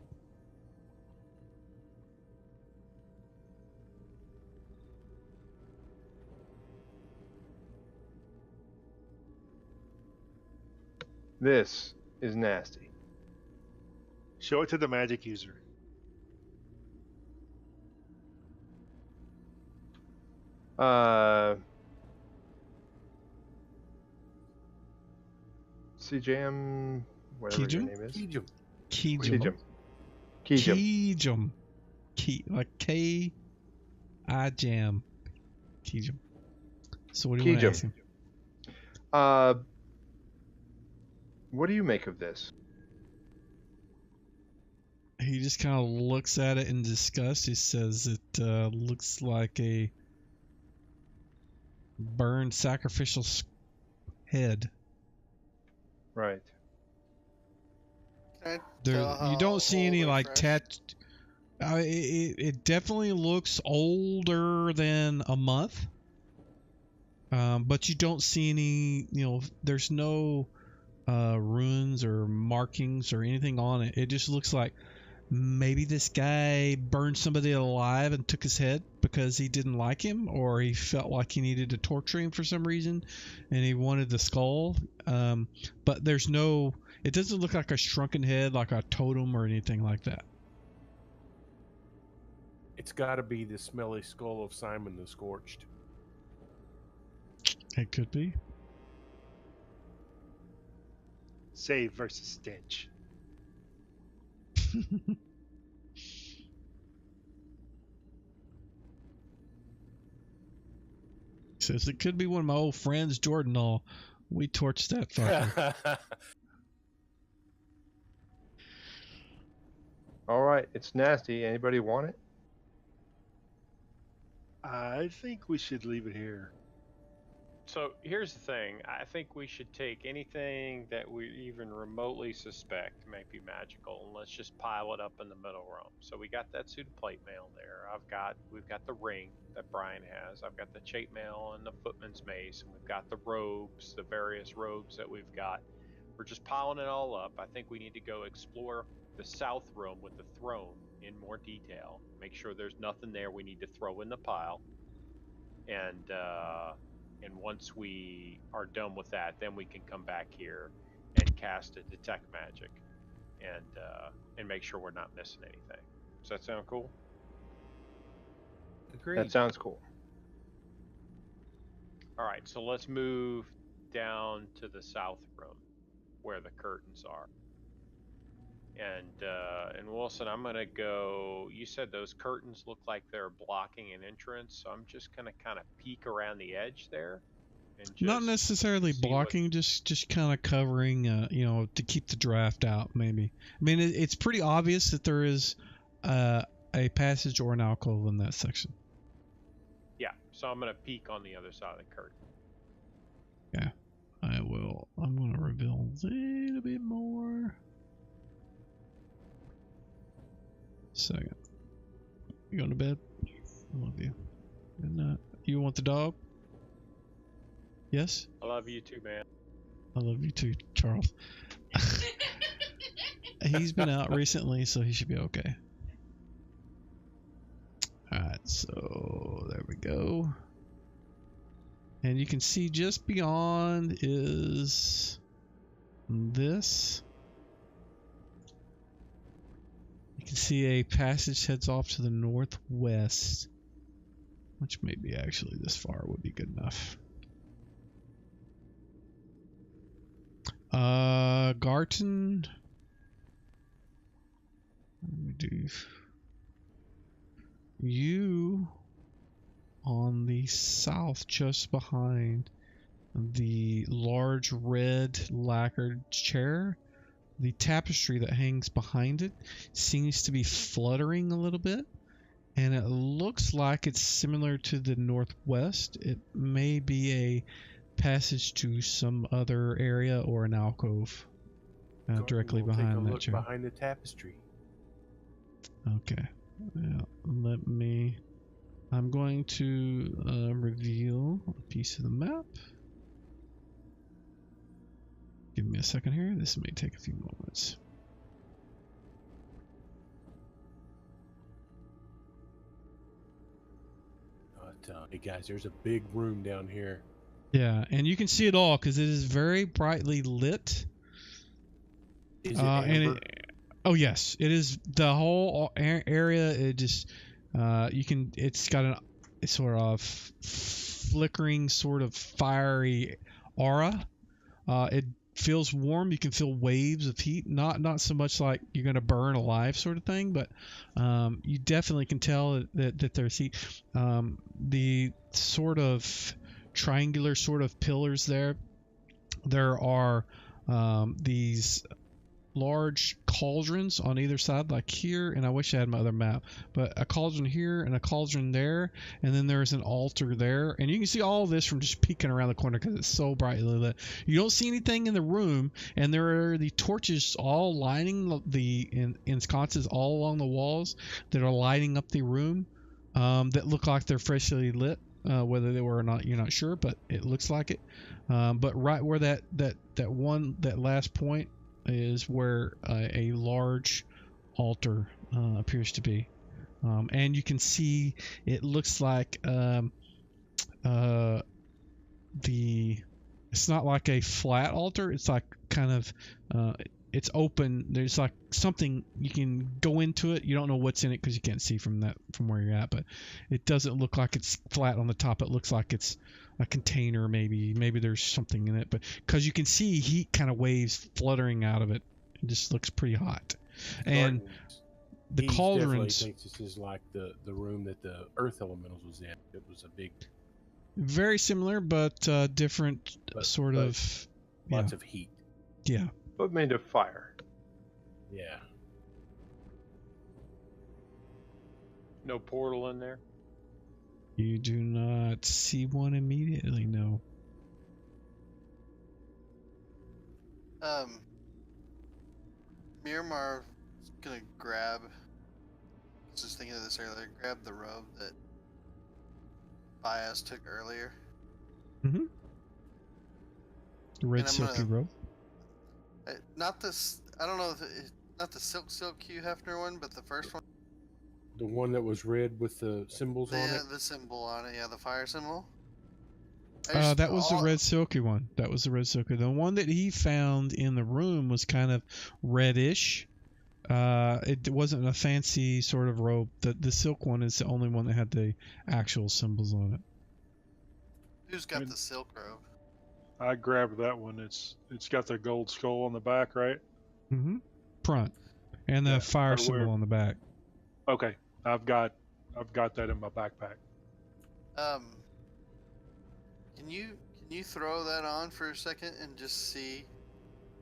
This is nasty. Show it to the magic user. CJM, whatever your name is. Kijum. Like K-I-Jam. Kijum. So what do you want to ask him? What do you make of this? He just kind of looks at it in disgust. He says it looks like a burned sacrificial head. Right. You don't see any like It definitely looks older than a month, but you don't see any. There's no ruins or markings or anything on it. It just looks like maybe this guy burned somebody alive and took his head because he didn't like him, or he felt like he needed to torture him for some reason, and he wanted the skull. But there's no. It doesn't look like a shrunken head, like a totem or anything like that. It's got to be the smelly skull of Simon the Scorched. It could be. Save versus stench. Says it could be one of my old friends, Jordan. We torched that fucker. All right, it's nasty. Anybody want it? I think we should leave it here. So here's the thing. I think we should take anything that we even remotely suspect may be magical, and let's just pile it up in the middle room. So we got that suit of plate mail there. We've got the ring that Brian has. I've got the chainmail and the footman's mace, and we've got the robes, the various robes that we've got. We're just piling it all up. I think we need to go explore the south room with the throne in more detail. Make sure there's nothing there we need to throw in the pile. And once we are done with that, then we can come back here and cast a detect magic and make sure we're not missing anything. Does that sound cool? Agreed. That sounds cool. All right, so let's move down to the south room where the curtains are. And Wilson, I'm gonna go. You said those curtains look like they're blocking an entrance, so I'm just gonna kind of peek around the edge there. And just Not necessarily blocking, just kind of covering, to keep the draft out, maybe. I mean, it's pretty obvious that there is a passage or an alcove in that section. Yeah, so I'm gonna peek on the other side of the curtain. Yeah, I will. I'm gonna reveal a little bit more. Second. You going to bed? I love you. Good night. You want the dog? Yes? I love you too, man. I love you too, Charles. He's been out recently, so he should be okay. Alright, so there we go. And you can see just beyond is this. You can see a passage heads off to the northwest, which maybe actually this far would be good enough. Garten. Let me do you on the south, just behind the large red lacquered chair. The tapestry that hangs behind it seems to be fluttering a little bit, and it looks like it's similar to the northwest. It may be a passage to some other area or an alcove directly behind that chair. Behind the tapestry. Okay. Yeah, I'm going to reveal a piece of the map. Give me a second here. This may take a few moments. Hey guys, there's a big room down here. Yeah, and you can see it all because it is very brightly lit. Is it amber? Oh yes, it is. The whole area. It just It's got a sort of flickering, sort of fiery aura. It feels warm. You can feel waves of heat. Not so much like you're going to burn alive sort of thing, but you definitely can tell that there's heat. The sort of triangular sort of pillars there are these large cauldrons on either side, like here, and I wish I had my other map, but a cauldron here and a cauldron there, and then there's an altar there, and you can see all of this from just peeking around the corner because it's so brightly lit. You don't see anything in the room, and there are the torches all lining in sconces all along the walls that are lighting up the room, that look like they're freshly lit. Whether they were or not, you're not sure, but it looks like it. But right where that last point is where a large altar appears to be, and you can see it looks like it's not like a flat altar. It's like kind of it's open. There's like something you can go into it. You don't know what's in it because you can't see from where you're at, but it doesn't look like it's flat on the top. It looks like it's a container, maybe there's something in it, but because you can see heat kind of waves fluttering out of it. It just looks pretty hot. And the cauldrons thinks this is like the room that the earth elementals was in. It was a big, very similar but different sort of lots of heat. Yeah, but made of fire. Yeah. No portal in there? You do not see one immediately, no. Miramar is gonna grab, I was just thinking of this earlier, grab the robe that Bias took earlier. Mm-hmm. The red silky robe? Not this, I don't know, not the silk Hugh Hefner one, but the first one. The one that was red with the symbols on it? Yeah, the symbol on it, yeah, the fire symbol. That was the red silky one. That was the red silky. The one that he found in the room was kind of reddish. It wasn't a fancy sort of robe. The silk one is the only one that had the actual symbols on it. Who's got the silk robe? I grabbed that one. It's got the gold skull on the back, right? Mm-hmm. Front. And the fire symbol on the back. Okay. I've got that in my backpack. Can you throw that on for a second and just see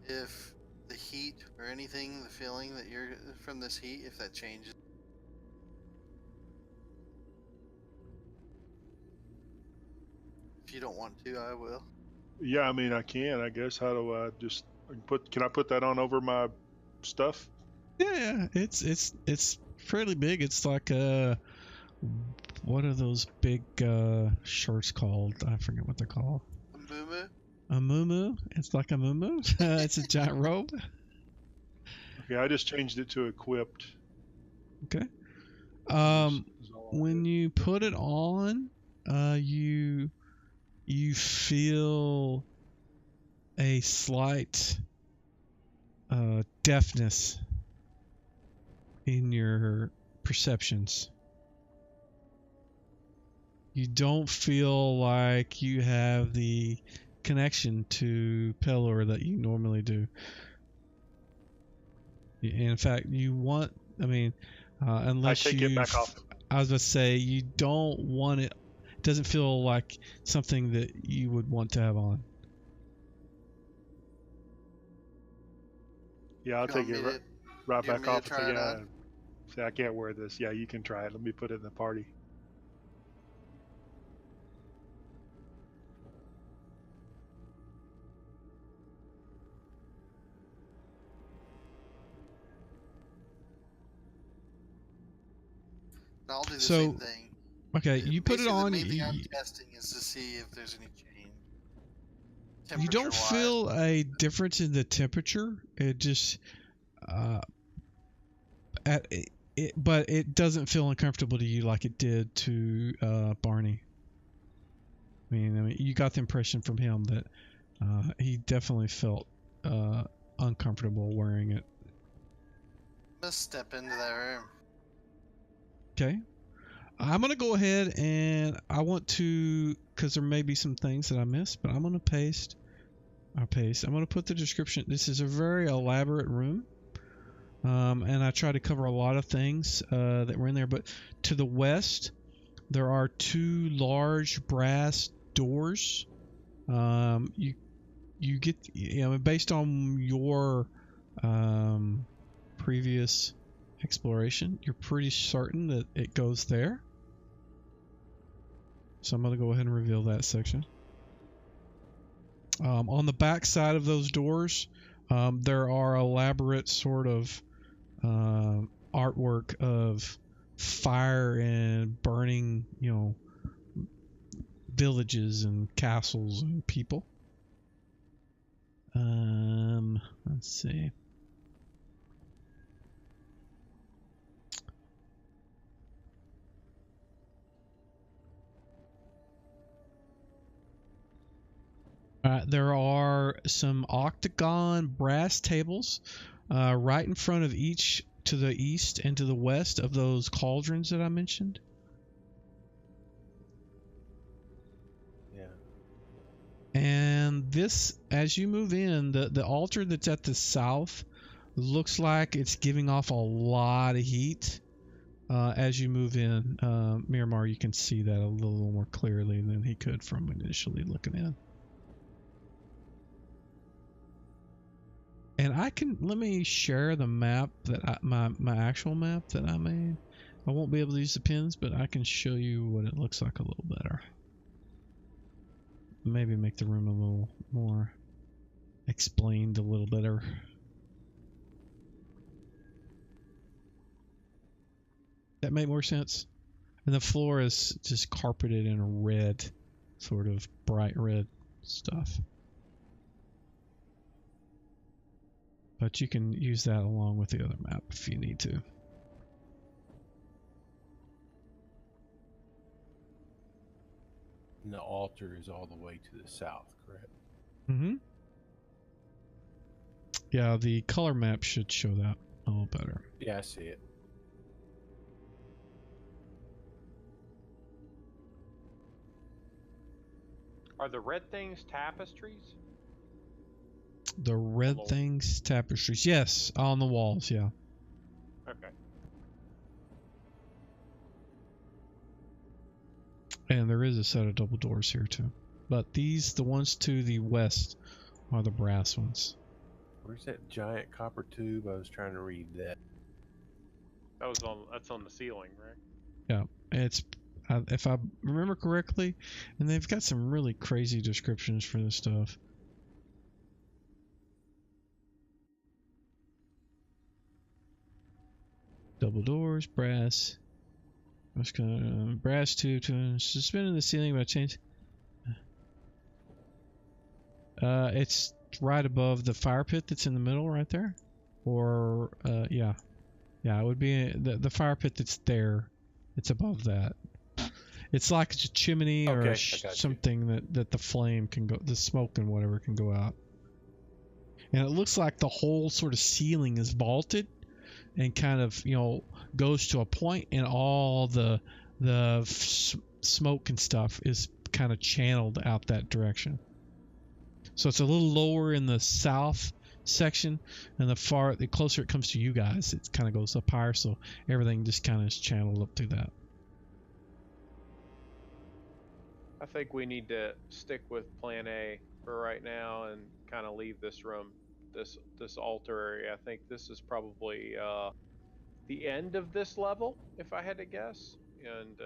if the heat or anything, the feeling that you're from this heat, if that changes? If you don't want to, I will. Yeah, I mean I can. I guess. How do I just Can I put that on over my stuff? Yeah. It's fairly big. It's like what are those big shirts called? I forget what they're called. A muumuu? It's like a muumuu. It's a giant robe. Okay, I just changed it to equipped. Okay. When you put it on, you feel a slight deafness in your perceptions. You don't feel like you have the connection to Pelor that you normally do. In fact, unless I take it back off. I was going to say, you don't want it. It doesn't feel like something that you would want to have on. Yeah, I'll take it right back off. Say, I can't wear this. Yeah, you can try it. Let me put it in the party. I'll do the same thing. Okay, you put it on. The main thing I'm testing is to see if there's any change. You don't feel a difference in the temperature. It just, but it doesn't feel uncomfortable to you like it did to Barney. I mean, you got the impression from him that he definitely felt uncomfortable wearing it. Let's step into that room. Okay. I'm going to go ahead and I want to, because there may be some things that I missed, but I'm going to paste. I'm going to put the description. This is a very elaborate room. And I try to cover a lot of things that were in there. But to the west, there are two large brass doors. You get, based on your previous exploration, you're pretty certain that it goes there. So I'm going to go ahead and reveal that section. On the back side of those doors, there are elaborate sort of artwork of fire and burning, villages and castles and people. Let's see. There are some octagon brass tables right in front of each, to the east and to the west of those cauldrons that I mentioned. Yeah. And this, as you move in, the altar that's at the south looks like it's giving off a lot of heat. As you move in, Miramar, you can see that a little more clearly than he could from initially looking in. And let me share the map that my actual map that I made. I won't be able to use the pins, but I can show you what it looks like a little better. Maybe make the room a little more explained a little better. That make more sense? And the floor is just carpeted in a red, sort of bright red stuff. But you can use that along with the other map if you need to. And the altar is all the way to the south, correct? Mm-hmm. Yeah, the color map should show that a little better. Yeah, I see it. Are the red things tapestries? The red things, tapestries. Yes, on the walls, yeah. Okay. And there is a set of double doors here too. But these, the ones to the west, are the brass ones. Where's that giant copper tube? I was trying to read that. That's on the ceiling, right? Yeah, it's if I remember correctly, and they've got some really crazy descriptions for this stuff. Double doors, brass. What's going brass tube to suspended in the ceiling by change. It's right above the fire pit that's in the middle, right there. Or yeah, it would be the fire pit that's there. It's above that. It's like a chimney or something that the flame can go, the smoke and whatever can go out. And it looks like the whole sort of ceiling is vaulted and kind of, goes to a point, and all the smoke and stuff is kind of channeled out that direction. So it's a little lower in the south section, and the closer it comes to you guys, it kind of goes up higher, so everything just kind of is channeled up through that. I think we need to stick with plan A for right now and kind of leave this room, this altar area. I think this is probably the end of this level, if I had to guess. And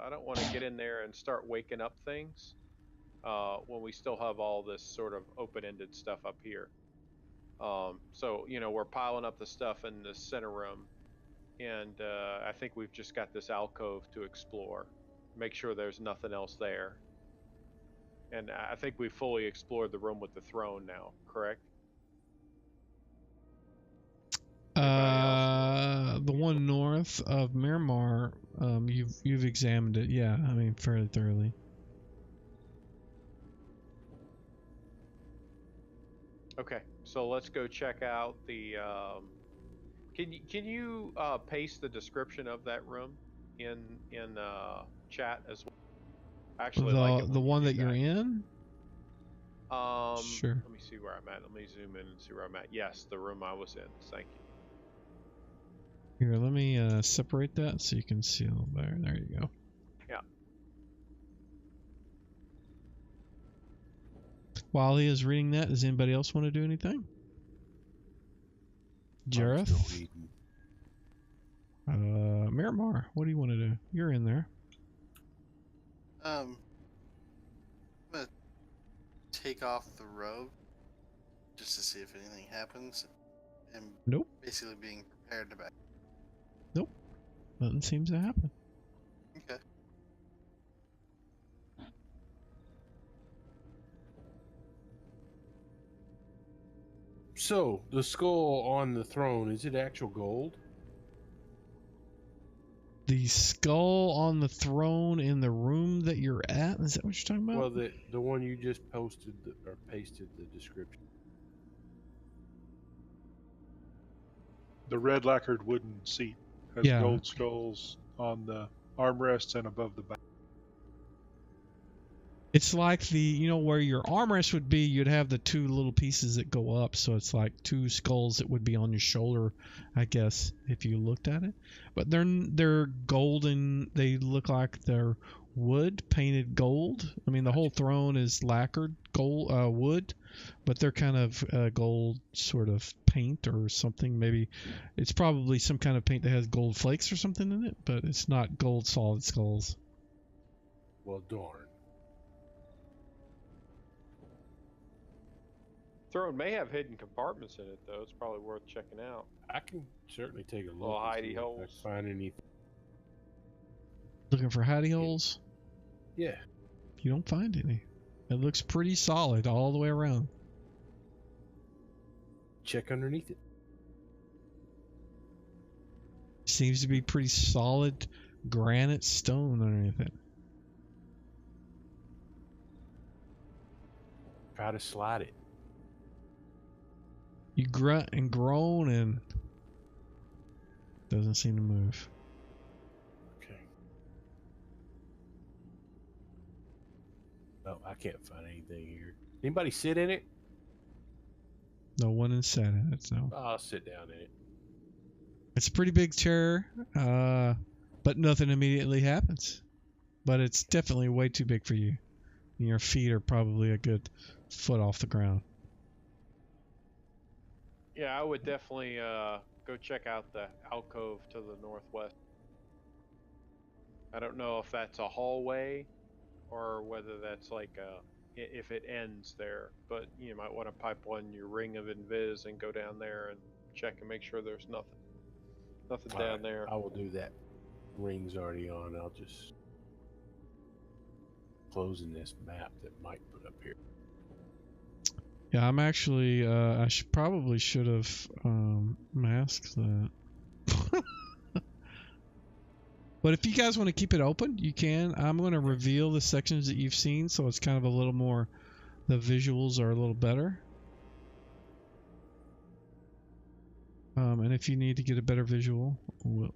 I don't want to get in there and start waking up things when we still have all this sort of open-ended stuff up here. So, we're piling up the stuff in the center room, and I think we've just got this alcove to explore. Make sure there's nothing else there. And I think we've fully explored the room with the throne now, correct? The one north of Miramar, you've examined it, yeah. I mean, fairly thoroughly. Okay, so let's go check out the. Can you paste the description of that room in chat as well? Actually, the one that you're in. Sure. Let me see where I'm at. Let me zoom in and see where I'm at. Yes, the room I was in. Thank you. Here, let me separate that so you can see a little better. There you go. Yeah. While he is reading that, does anybody else want to do anything? I'm still Jareth? reading. Miramar, what do you want to do? You're in there. I'm gonna take off the robe just to see if anything happens, and Nope. basically being prepared to back. Nope. Nothing seems to happen. Okay. So, the skull on the throne, is it actual gold? The skull on the throne in the room that you're at? Is that what you're talking about? Well, the one you just posted or pasted the description. The red lacquered wooden seat has Yeah. gold skulls on the armrests and above the back. It's like where your armrest would be, you'd have the two little pieces that go up, so it's like two skulls that would be on your shoulder, I guess, if you looked at it. But they're golden. They look like they're wood, painted gold. I mean, the whole throne is lacquered gold, wood, but they're kind of gold sort of paint or something. Maybe it's probably some kind of paint that has gold flakes or something in it, but it's not gold solid skulls. Well, darn. Throne may have hidden compartments in it, though. It's probably worth checking out. I can certainly take a look. Little and see hidey if I holes. find anything. Looking for hidey holes? Yeah. You don't find any. It looks pretty solid all the way around. Check underneath it. Seems to be pretty solid granite stone underneath it. Try to slide it. You grunt and groan and doesn't seem to move. Okay. No, I can't find anything here. Anybody sit in it? No one is sat in it, so. I'll sit down in it. It's a pretty big chair, but nothing immediately happens. But it's definitely way too big for you. And your feet are probably a good foot off the ground. Yeah, I would definitely go check out the alcove to the northwest. I don't know if that's a hallway or whether that's like if it ends there, but you might want to pipe one your ring of invis and go down there and check and make sure there's nothing All down right, there. I will do that. Ring's already on. I'll just closing this map that Mike put up here. Yeah, I'm actually, I probably should have masked that. But if you guys want to keep it open, you can. I'm going to reveal the sections that you've seen, so it's kind of a little more, the visuals are a little better. And if you need to get a better visual,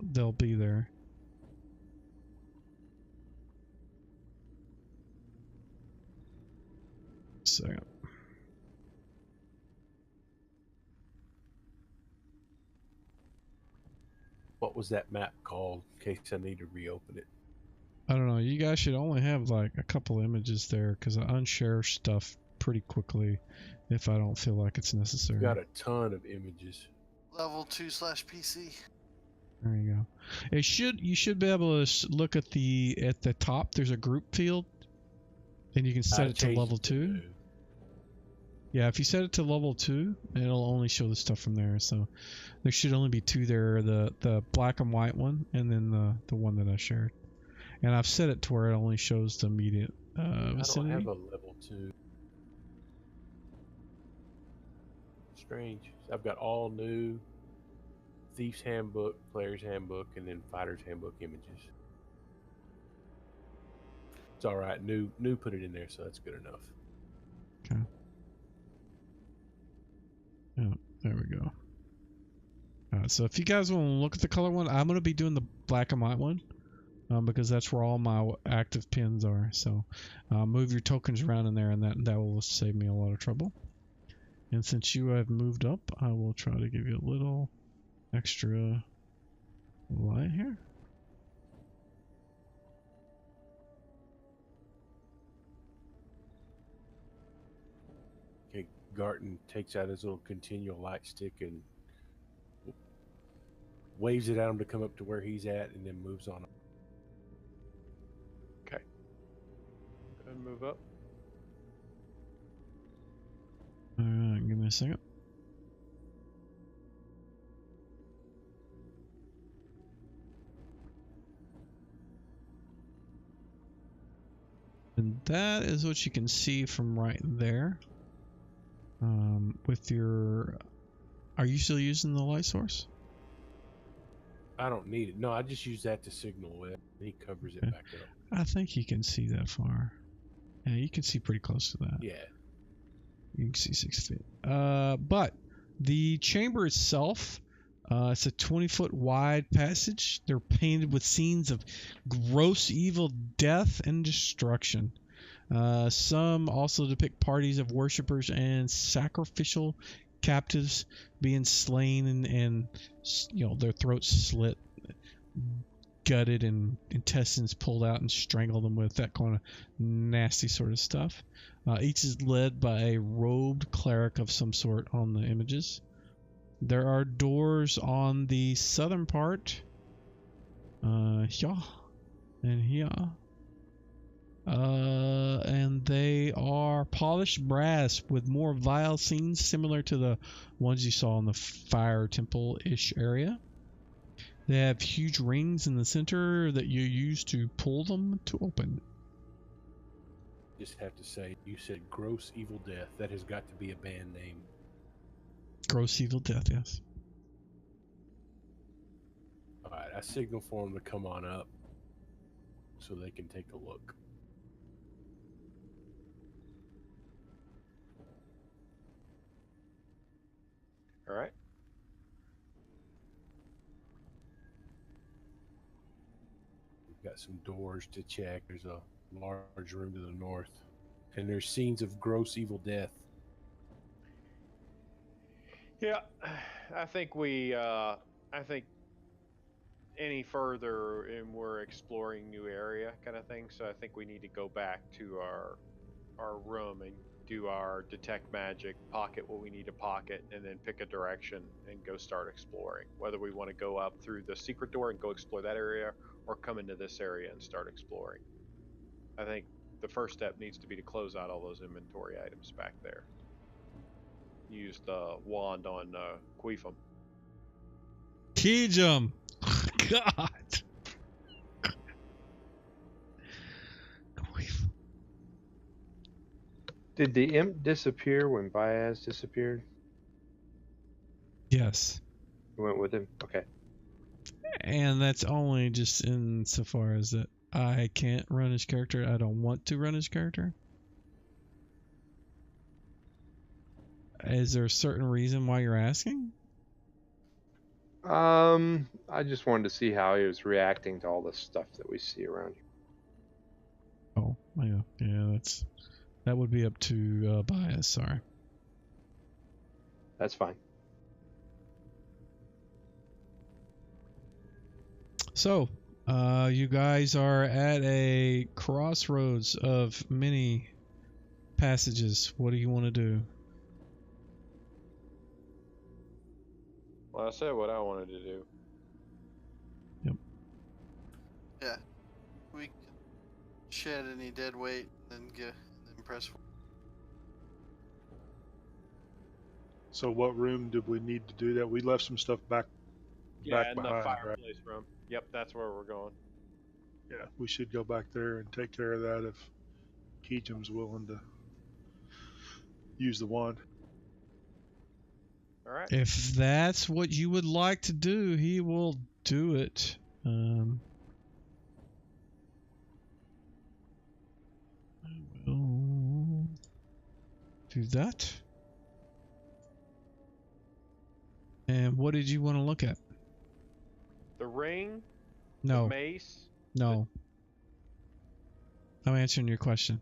they'll be there. Second. What was that map called? In case I need to reopen it. I don't know. You guys should only have like a couple images there because I unshare stuff pretty quickly if I don't feel like it's necessary. Got a ton of images. Level 2/PC. There you go. You should be able to look at the top. There's a group field, and you can set it to level 2. Yeah, if you set it to level 2, it'll only show the stuff from there. So there should only be 2 there: the black and white one, and then the one that I shared. And I've set it to where it only shows the immediate vicinity. I don't have a level 2. Strange. I've got all new Thief's Handbook, Player's Handbook, and then Fighter's Handbook images. It's all right. New put it in there, so that's good enough. Okay. Yeah, there we go. Alright, so if you guys want to look at the color one, I'm going to be doing the black and white one because that's where all my active pins are. So move your tokens around in there, and that will save me a lot of trouble. And since you have moved up, I will try to give you a little extra light here. Okay, Garton takes out his little continual light stick and waves it at him to come up to where he's at, and then moves on. Okay. Go ahead and move up. Alright, give me a second. And that is what you can see from right there. With your... Are you still using the light source? I don't need it. No, I just use that to signal with. He covers it Okay. back up. I think you can see that far. Yeah, you can see pretty close to that. Yeah. You can see 6 feet. But the chamber itself, it's a 20-foot wide passage. They're painted with scenes of gross evil death and destruction. Some also depict parties of worshippers and sacrificial captives being slain and you know, their throats slit, gutted, and intestines pulled out and strangled them with, that kind of nasty sort of stuff. Each is led by a robed cleric of some sort on the images. There are doors on the southern part, here and here. And they are polished brass with more vile scenes similar to the ones you saw in the fire temple-ish area. They have huge rings in the center that you use to pull them to open. Just have to say, you said gross evil death. That has got to be a band name. Gross evil death, yes. Alright, I signal for them to come on up so they can take a look. All right. We've got some doors to check. There's a large room to the north. And there's scenes of gross evil death. Yeah, I think any further and we're exploring new area kind of thing. So I think we need to go back to our room and do our detect magic, pocket what we need to pocket, and then pick a direction and go start exploring. Whether we want to go up through the secret door and go explore that area, or come into this area and start exploring. I think the first step needs to be to close out all those inventory items back there. Use the wand on Queefum. Kejum! God! Did the imp disappear when Baez disappeared? Yes. You went with him? Okay. And that's only just insofar as that I can't run his character. I don't want to run his character. Is there a certain reason why you're asking? I just wanted to see how he was reacting to all the stuff that we see around here. Oh, yeah, that would be up to Bias, sorry. That's fine. So, you guys are at a crossroads of many passages. What do you want to do? Well, I said what I wanted to do. Yep. Yeah. We can shed any dead weight and then press. So what room did we need to do that? We left some stuff back In behind, the right? fireplace room. Yep, that's where we're going. Yeah, we should go back there and take care of that if Kejum's willing to use the wand. All right. If that's what you would like to do, he will do it. I will do that. And what did you want to look at? The ring? No. The mace? No. I'm answering your question.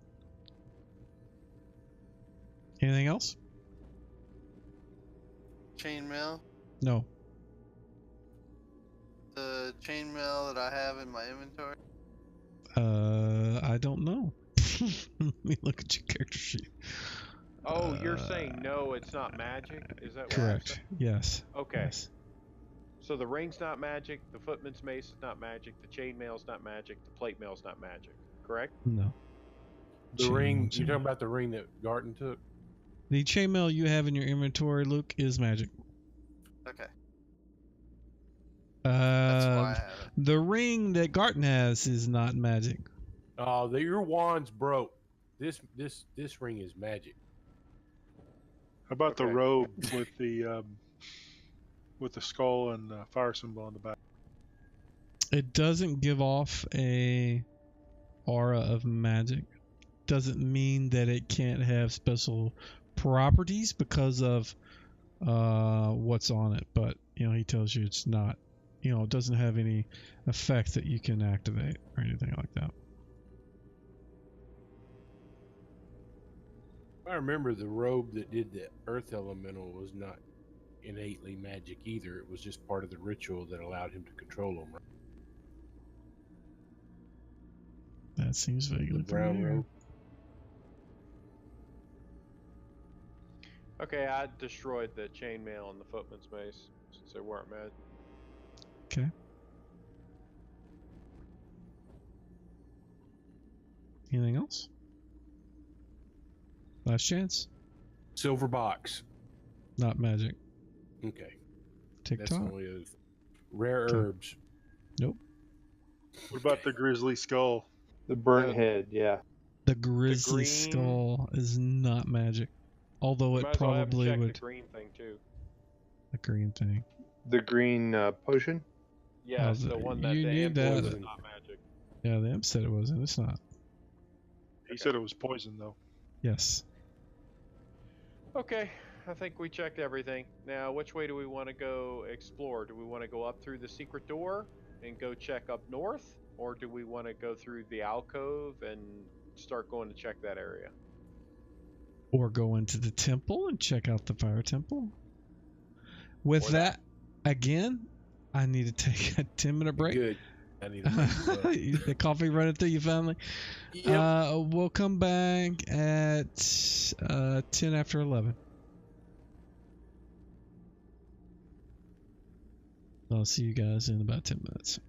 Anything else? Chainmail. No. The chainmail that I have in my inventory. I don't know. Let me look at your character sheet. Oh, you're saying no, it's not magic? Is that what Correct. Yes. Okay. Yes. So the ring's not magic, the footman's mace is not magic, the chainmail's not magic, the plate mail's not magic, correct? No. The ring, you're talking about the ring that Garton took? The chainmail you have in your inventory, Luke, is magic. Okay. That's why I have it. The ring that Garton has is not magic. Oh, your wand's broke. This ring is magic. How about the Okay. robe with the skull and fire symbol on the back? It doesn't give off a aura of magic. Doesn't mean that it can't have special properties because of what's on it, but he tells you it's not. It doesn't have any effect that you can activate or anything like that. I remember the robe that did the earth elemental was not innately magic either. It was just part of the ritual that allowed him to control them. Right? That seems vaguely The brown familiar. robe. Okay, I destroyed the chainmail and the footman's mace since they weren't magic. Okay. Anything else? Last chance. Silver box. Not magic. Okay. TikTok. That's only a rare Okay. herbs. Nope. What about the grizzly skull? The burnt head, yeah. The grizzly green- skull is not magic. Although it Might as well have probably checked would. the green thing too. The green thing. The green potion. Yes, the- the one that you the knew imp that. was not magic. Yeah, the imp said it wasn't. It's not. He said it was poison, though. Yes. Okay, I think we checked everything. Now, which way do we want to go explore? Do we want to go up through the secret door and go check up north? Or do we want to go through the alcove and start going to check that area? Or go into the temple and check out the fire temple. With Or that, again, I need to take a 10-minute break. Good. I need to The coffee running through you finally. Yep. We'll come back at 10 after 11. I'll see you guys in about 10 minutes.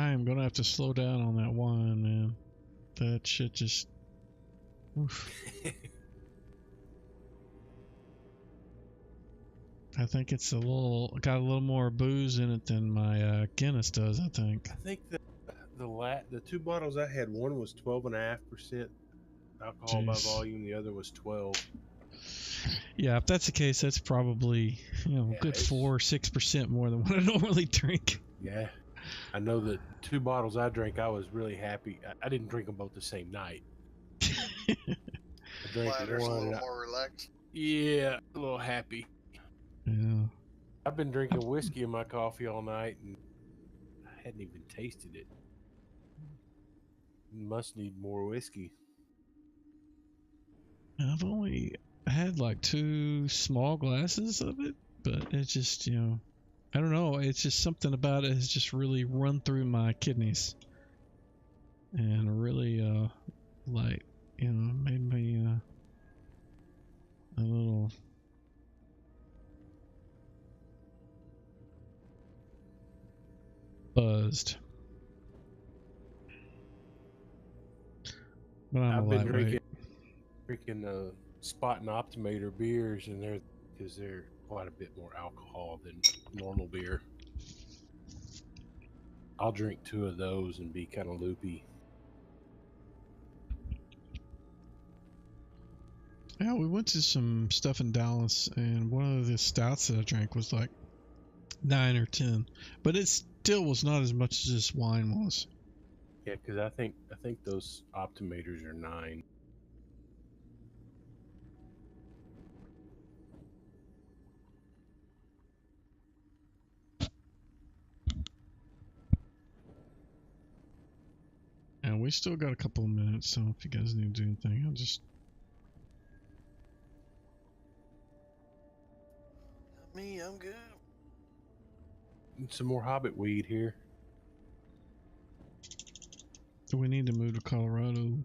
I am gonna have to slow down on that wine, man. That shit just. Oof. I think it's got a little more booze in it than my Guinness does. I think. I think the 2 bottles I had, one was 12.5% alcohol by volume, the other was 12. Yeah, if that's the case, that's probably good 4 or 6% more than what I normally drink. Yeah, I know that 2 bottles I drank, I was really happy. I didn't drink them both the same night. I drank Bladder's one. a little more relaxed. Yeah, a little happy. Yeah. I've been drinking whiskey in my coffee all night, and I hadn't even tasted it. Must need more whiskey. I've only had like 2 small glasses of it, but it's just, I don't know. It's just something about it has just really run through my kidneys and really, made me a little. Buzzed. But I've been drinking Spot and Optimator beers, and they're quite a bit more alcohol than normal beer. I'll drink 2 of those and be kind of loopy. Yeah, we went to some stuff in Dallas, and one of the stouts that I drank was like 9 or 10, but it still was not as much as this wine was. Yeah, because I think those Optimators are 9. And we still got a couple of minutes, so if you guys need to do anything, I'll just. Me, I'm good. Some more Hobbit weed here. Do we need to move to Colorado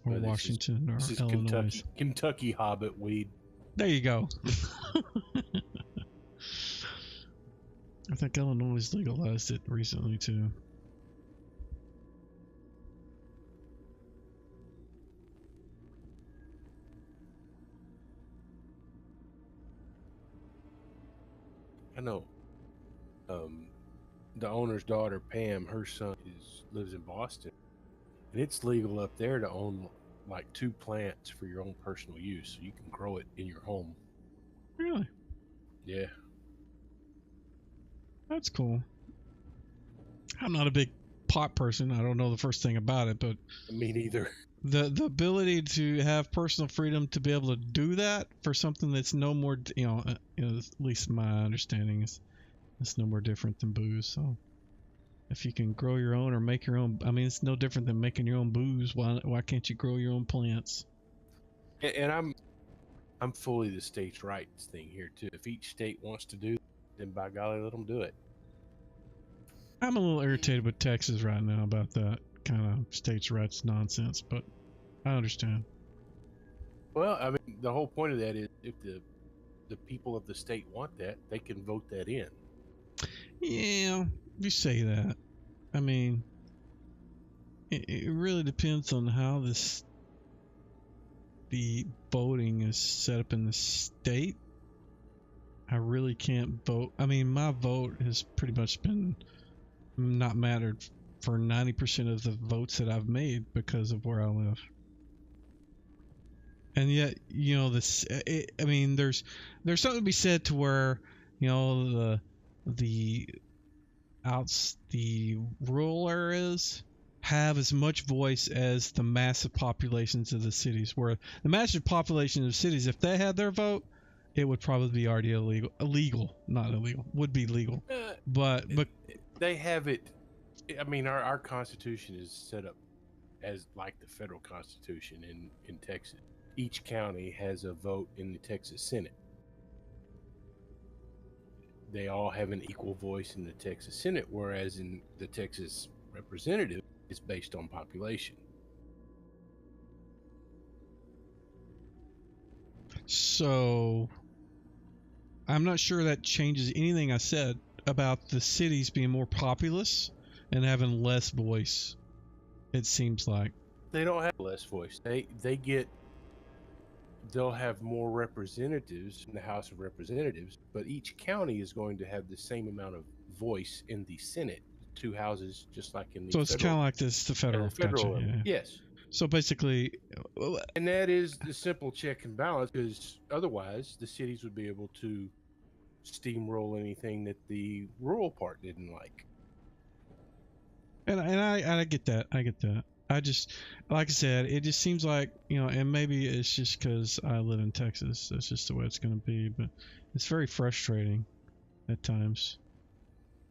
or Washington or Illinois? Kentucky Hobbit weed. There you go. I think Illinois legalized it recently too. I know. The owner's daughter, Pam, her son lives in Boston, and it's legal up there to own like 2 plants for your own personal use, so you can grow it in your home. Really? Yeah. That's cool. I'm not a big pot person. I don't know the first thing about it, but me neither. The ability to have personal freedom to be able to do that for something that's no more, at least my understanding is it's no more different than booze. So if you can grow your own or make your own, I mean, it's no different than making your own booze. Why can't you grow your own plants? And I'm fully the states' rights thing here too. If each state wants to do, then by golly, let them do it. I'm a little irritated with Texas right now about that kind of states' rights nonsense, but I understand. Well, I mean, the whole point of that is if the people of the state want that, they can vote that in. Yeah, you say that. I mean, it really depends on how the voting is set up in the state. I really can't vote. I mean, my vote has pretty much been not mattered for 90% of the votes that I've made because of where I live. And yet, there's something to be said to where, the rural areas have as much voice as the massive populations of the cities, where the massive population of cities, if they had their vote, it would probably be already would be legal. But they have it. I mean, our Constitution is set up as like the federal Constitution in Texas. Each county has a vote in the Texas Senate. They all have an equal voice in the Texas Senate, whereas in the Texas representative, it's based on population. So, I'm not sure that changes anything I said about the cities being more populous, and having less voice. It seems like. They don't have less voice. They'll have more representatives in the House of Representatives, but each county is going to have the same amount of voice in the Senate. 2 houses, just like in the So it's kind of like the federal. federal Gotcha, yeah. Yes. So basically, and that is the simple check and balance, because otherwise the cities would be able to steamroll anything that the rural part didn't like. And I get that. I get that. I just, like I said, it just seems like, and maybe it's just because I live in Texas. That's just the way it's going to be. But it's very frustrating at times.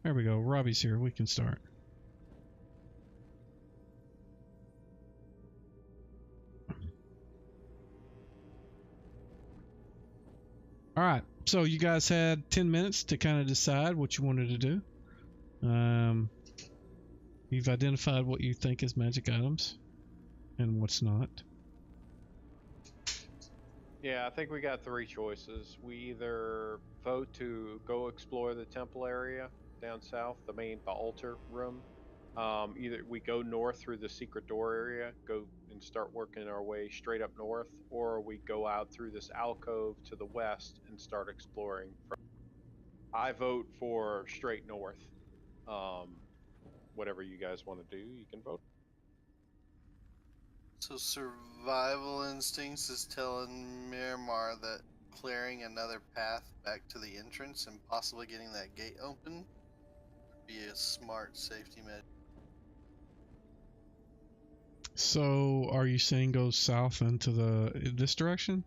There we go. Robbie's here. We can start. All right. So you guys had 10 minutes to kind of decide what you wanted to do. You've identified what you think is magic items and what's not. Yeah, I think we got 3 choices. We either vote to go explore the temple area down south, the main altar room. Either we go north through the secret door area, go and start working our way straight up north, or we go out through this alcove to the west and start exploring. I vote for straight north. Whatever you guys want to do, you can vote. So survival instincts is telling Miramar that clearing another path back to the entrance and possibly getting that gate open would be a smart safety measure. So are you saying go south into this direction?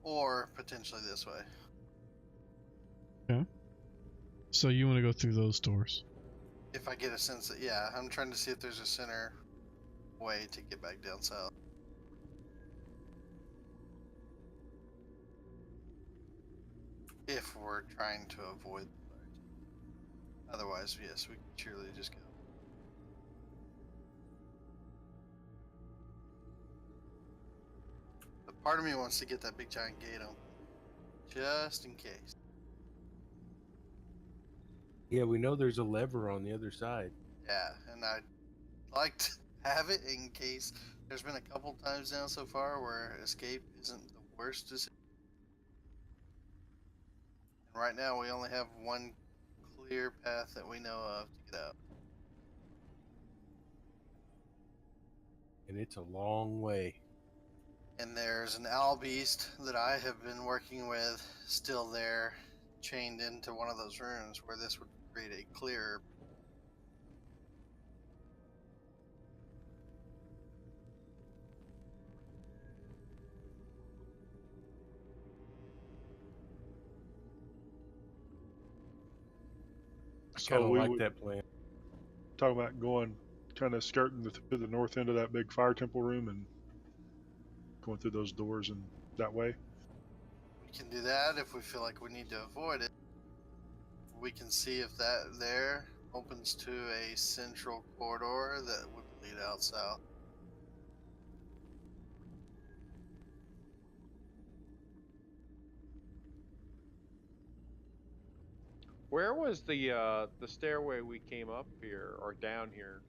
Or potentially this way. Okay. So you want to go through those doors? If I get a sense that, yeah, I'm trying to see if there's a center way to get back down south. If we're trying to avoid the fire. Otherwise, yes, we can surely just go. But part of me wants to get that big giant gate open, just in case. Yeah, we know there's a lever on the other side. Yeah, and I'd like to have it in case. There's been a couple times now so far where escape isn't the worst decision. And right now we only have one clear path that we know of to get out. And it's a long way. And there's an owl beast that I have been working with still there, chained into one of those rooms where this would create a clearer. I kind of like that plan. Talking about going, kind of skirting through the north end of that big fire temple room and going through those doors and that way. We can do that if we feel like we need to avoid it. We can see if that there opens to a central corridor that would lead out south. Where was the stairway we came up here or down here?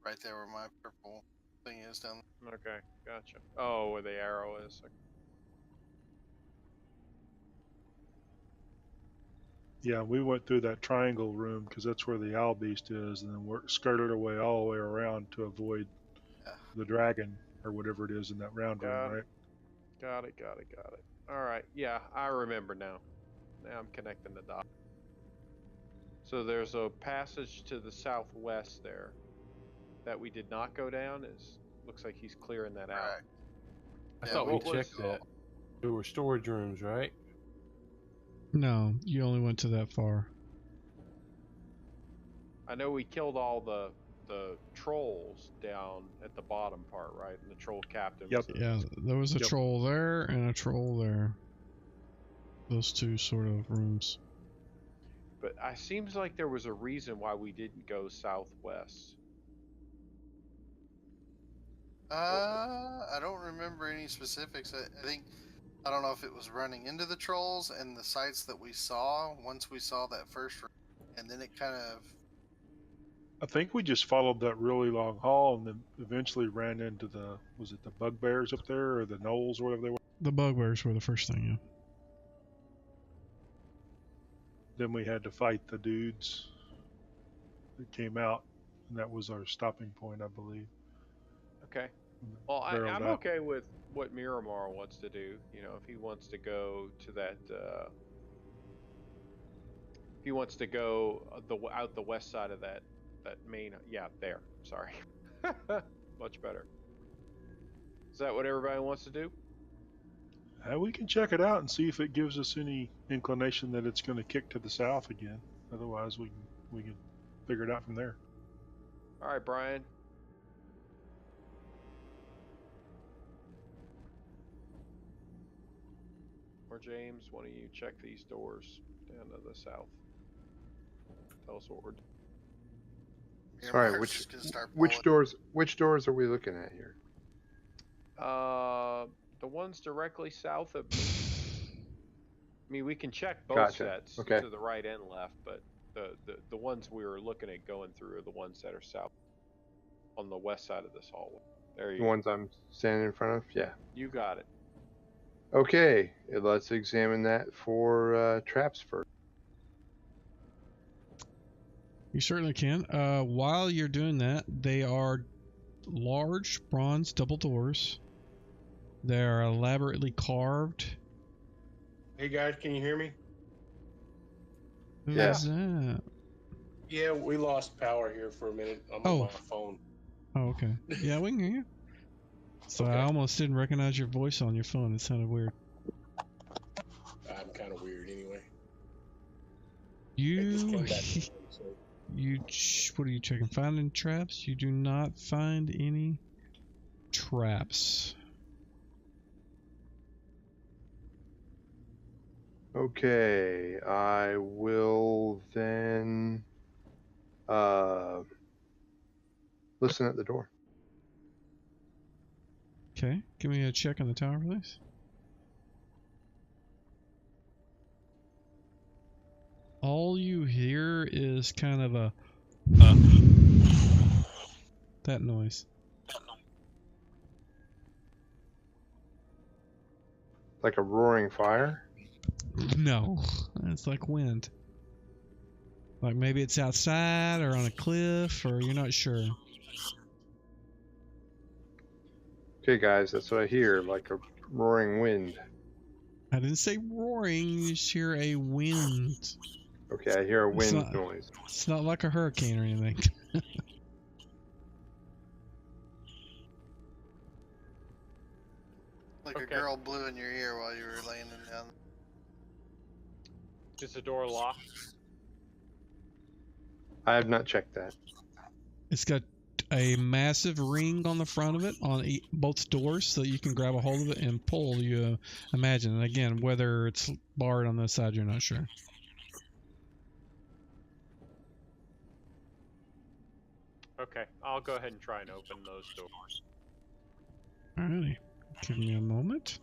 Right there where my purple thing is down there. Okay, gotcha. Oh, where the arrow is. Yeah, we went through that triangle room because that's where the owl beast is, and then we skirted our way all the way around to avoid the dragon or whatever it is in that round room, right? Got it. All right, yeah, I remember now. Now I'm connecting the dots. So there's a passage to the southwest there that we did not go down. Looks like he's clearing that out. I thought we checked that. There were storage rooms, right? No, you only went to that far. I know we killed all the trolls down at the bottom part, right? And the troll captain. Yep. Yeah, there was a troll there and a troll there. Those two sort of rooms. But it seems like there was a reason why we didn't go southwest. I don't remember any specifics. I don't know if it was running into the trolls and the sites that we saw once we saw that first room. and then it kind of. I think we just followed that really long hall and then eventually ran into was it the bugbears up there or the gnolls or whatever they were? The bugbears were the first thing, yeah. Then we had to fight the dudes that came out, and that was our stopping point, I believe. Okay. Well, Barreled I'm out. okay with what Miramar wants to do. You know, if he wants to go to that, if he wants to go out the west side of that main, yeah, there. Sorry, much better. Is that what everybody wants to do? We can check it out and see if it gives us any inclination that it's going to kick to the south again. Otherwise, we can figure it out from there. All right, Brian. Or James, why don't you check these doors down to the south? Tell us what we're doing. Sorry, which doors are we looking at here? The ones directly south of me. I mean, we can check both Gotcha. sets Okay. to the right and left, but the ones we were looking at going through are the ones that are south on the west side of this hallway. There you The go. ones I'm standing in front of? Yeah. You got it. Okay, let's examine that for traps first. You certainly can. While you're doing that, they are large bronze double doors. They're elaborately carved. Hey guys, can you hear me? Who's Yeah. that? Yeah, we lost power here for a minute. I'm Oh. on my phone. Oh, okay. Yeah, we can hear you. So Okay. I almost didn't recognize your voice on your phone. It sounded weird. I'm kind of weird anyway. I just You, came back home, so. what are you checking? Finding traps? You do not find any traps. Okay, I will then listen at the door. Okay, give me a check on the tower, please. All you hear is kind of a that noise. Like a roaring fire? No, it's like wind. Like maybe it's outside or on a cliff, or you're not sure. Okay, guys, that's what I hear, like a roaring wind. I didn't say roaring, you just hear a wind. Okay, I hear a It's wind not- noise. It's not like a hurricane or anything. Like Okay. a girl blew in your ear while you were laying down. Is the door locked? I have not checked that. It's got a massive ring on the front of it on both doors, so that you can grab a hold of it and pull. You imagine, and again, whether it's barred on this side, you're not sure. Okay, I'll go ahead and try and open those doors. Alrighty, give me a moment.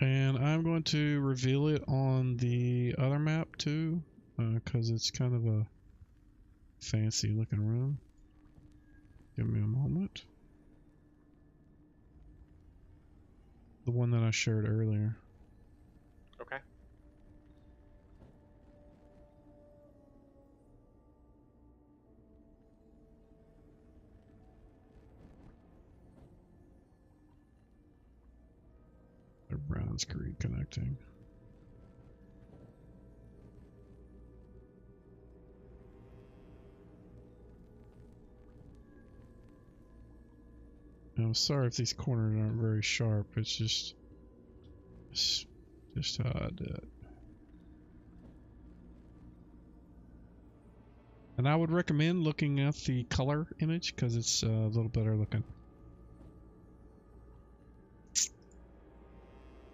And I'm going to reveal it on the other map too, because it's kind of a fancy looking room. Give me a moment. The one that I shared earlier. Okay. The brown screen connecting. sorry if these corners aren't very sharp. It's just how I do it. And I would recommend looking at the color image because it's a little better looking.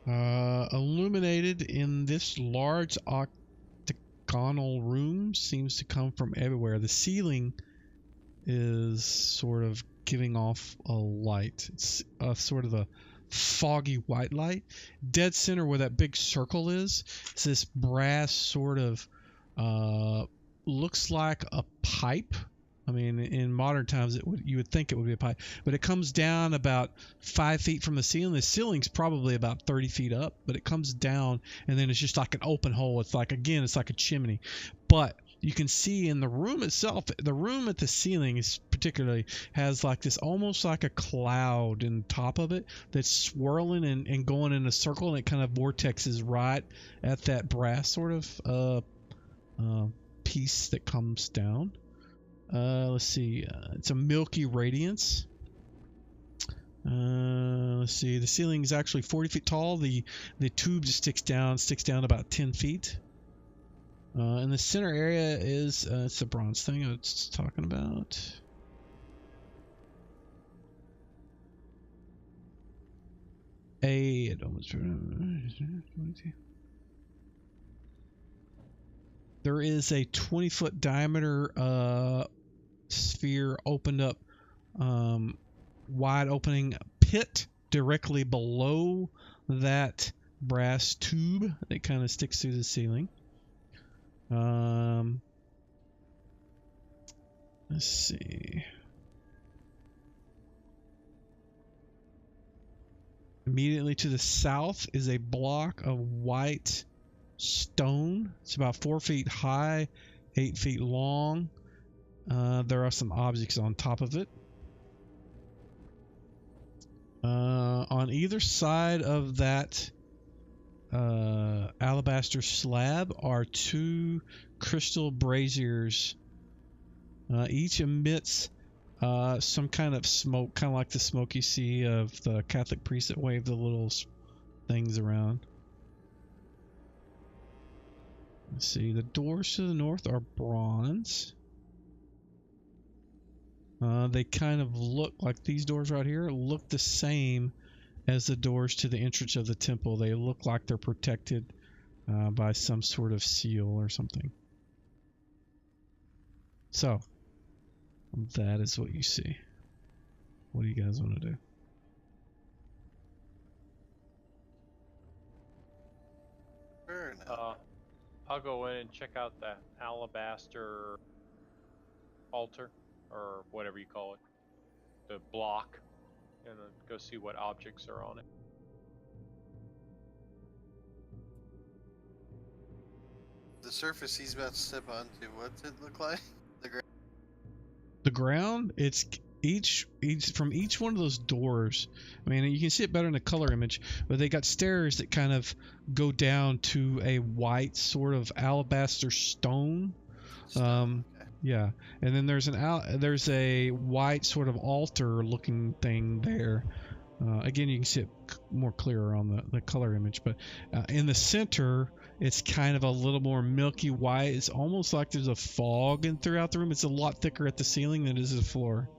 Illuminated in this large octagonal room seems to come from everywhere. The ceiling is sort of giving off a light. It's sort of a foggy white light. Dead center where that big circle is, it's this brass sort of looks like a pipe. I mean, in modern times, you would think it would be a pipe, but it comes down about 5 feet from the ceiling. The ceiling's probably about 30 feet up, but it comes down, and then it's just like an open hole. It's like, again, it's like a chimney. But you can see in the room itself, the room at the ceiling is particularly has like this almost like a cloud in top of it that's swirling and going in a circle, and it kind of vortexes right at that brass sort of piece that comes down. Let's see. It's a milky radiance. Let's see. The ceiling is actually 40 feet tall. The tube just sticks down about 10 feet. And the center area is it's the bronze thing I was talking about. There is a 20-foot diameter sphere opened up, wide opening pit directly below that brass tube that kind of sticks through the ceiling. Let's see. Immediately to the south is a block of white stone. It's about 4 feet high, 8 feet long. There are some objects on top of it. On either side of that alabaster slab are 2 crystal braziers. Each emits some kind of smoke, kind of like the smoke you see of the Catholic priests that wave the little things around. Let's see, the doors to the north are bronze. They kind of look like these doors right here look the same as the doors to the entrance of the temple. They look like they're protected by some sort of seal or something. So, that is what you see. What do you guys want to do? I'll go in and check out that alabaster altar, or whatever you call it, the block, and go see what objects are on it. The surface he's about to step onto, what's it look like? The ground, it's from each one of those doors. I mean, you can see it better in the color image, but they got stairs that kind of go down to a white sort of alabaster stone. Okay. Yeah, and then there's a white sort of altar looking thing there. Again, you can see it more clearer on the color image, but in the center, it's kind of a little more milky white. It's almost like there's a fog throughout the room. It's a lot thicker at the ceiling than it is at the floor.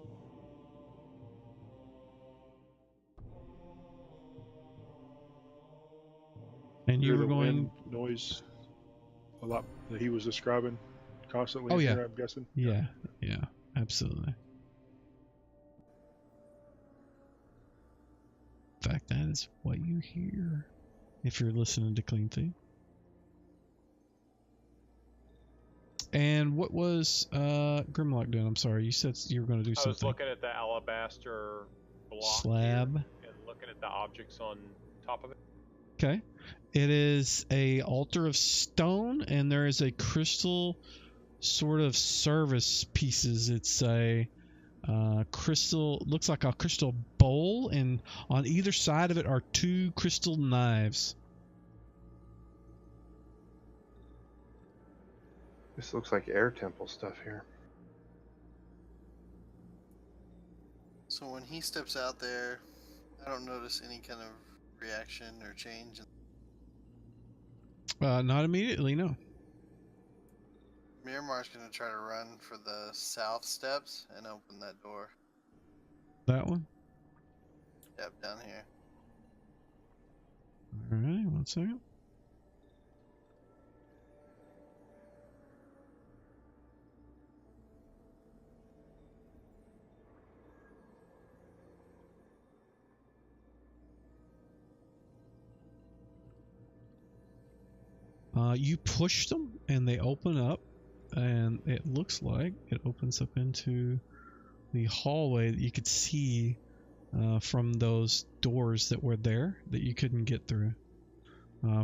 And you were going noise a lot that he was describing constantly. Oh yeah, here, I'm guessing. Yeah, absolutely. In fact, that is what you hear if you're listening to Clean Theme. And what was Grimlock doing? I'm sorry, you said you were going to do something. I was looking at the alabaster block slab and looking at the objects on top of it. Okay. It is a altar of stone, and there is a crystal sort of service pieces. It's a crystal, looks like a crystal bowl, and on either side of it are 2 crystal knives. This looks like air temple stuff here. So when he steps out there, I don't notice any kind of reaction or change. Not immediately, no. Miramar's going to try to run for the south steps and open that door. That one? Yep, down here. Alright, 1 second. You push them and they open up, and it looks like it opens up into the hallway that you could see from those doors that were there that you couldn't get through.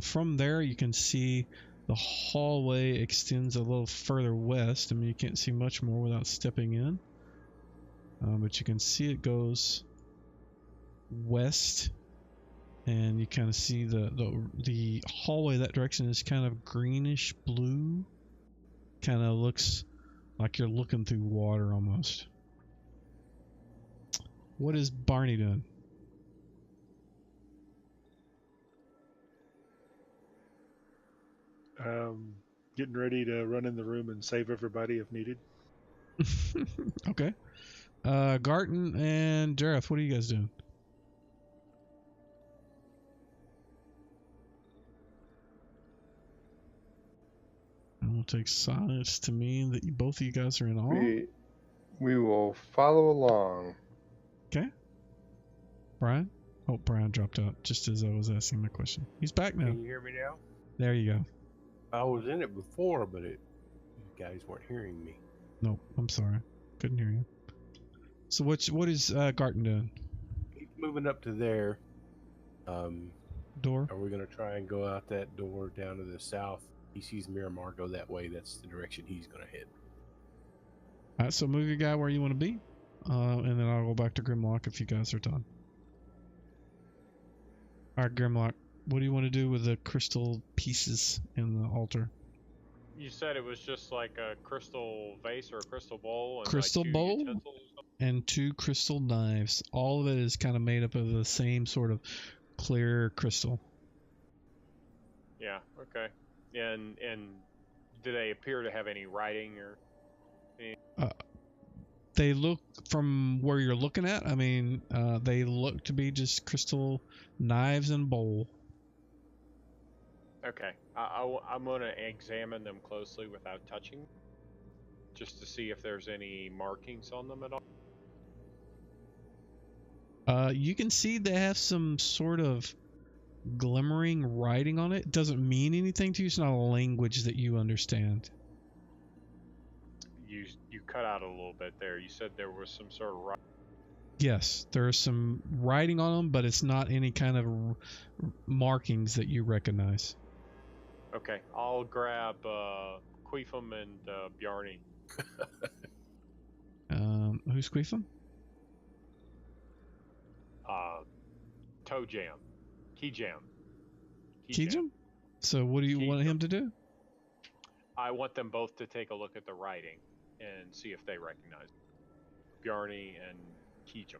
From there you can see the hallway extends a little further west. I mean, you can't see much more without stepping in, but you can see it goes west. And you kind of see the hallway that direction is kind of greenish blue. Kind of looks like you're looking through water almost. What is Barney doing? Getting ready to run in the room and save everybody if needed. Okay. Garton and Jareth, what are you guys doing? I will take silence to mean that both of you guys are in awe. We will follow along. Okay. Brian? Oh, Brian dropped out just as I was asking my question. He's back now. Can you hear me now? There you go. I was in it before, but you guys weren't hearing me. Nope, I'm sorry. Couldn't hear you. So what is Garton doing? He's moving up to there. Door? Are we going to try and go out that door down to the south? He sees Miramar go that way. That's the direction he's going to head. Alright, so move your guy where you want to be. And then I'll go back to Grimlock if you guys are done. Alright, Grimlock, what do you want to do with the crystal pieces in the altar? You said it was just like a crystal vase or a crystal bowl? And Crystal like bowl and 2 crystal knives. All of it is kind of made up of the same sort of clear crystal. Yeah, okay. And do they appear to have any writing or anything? They look, from where you're looking at, I mean, they look to be just crystal knives and bowl. Okay. I'm going to examine them closely without touching, just to see if there's any markings on them at all. You can see they have some sort of glimmering writing on it. It doesn't mean anything to you. It's not a language that you understand. You cut out a little bit there. You said there was some sort of writing. Yes, there's some writing on them, but it's not any kind of markings that you recognize. Okay, I'll grab Queefum and Bjarni. Who's Queefum? Toe Jam. Key Jam. Key Jam? So what do you want him to do? I want them both to take a look at the writing and see if they recognize it. Bjarni and Key Jam.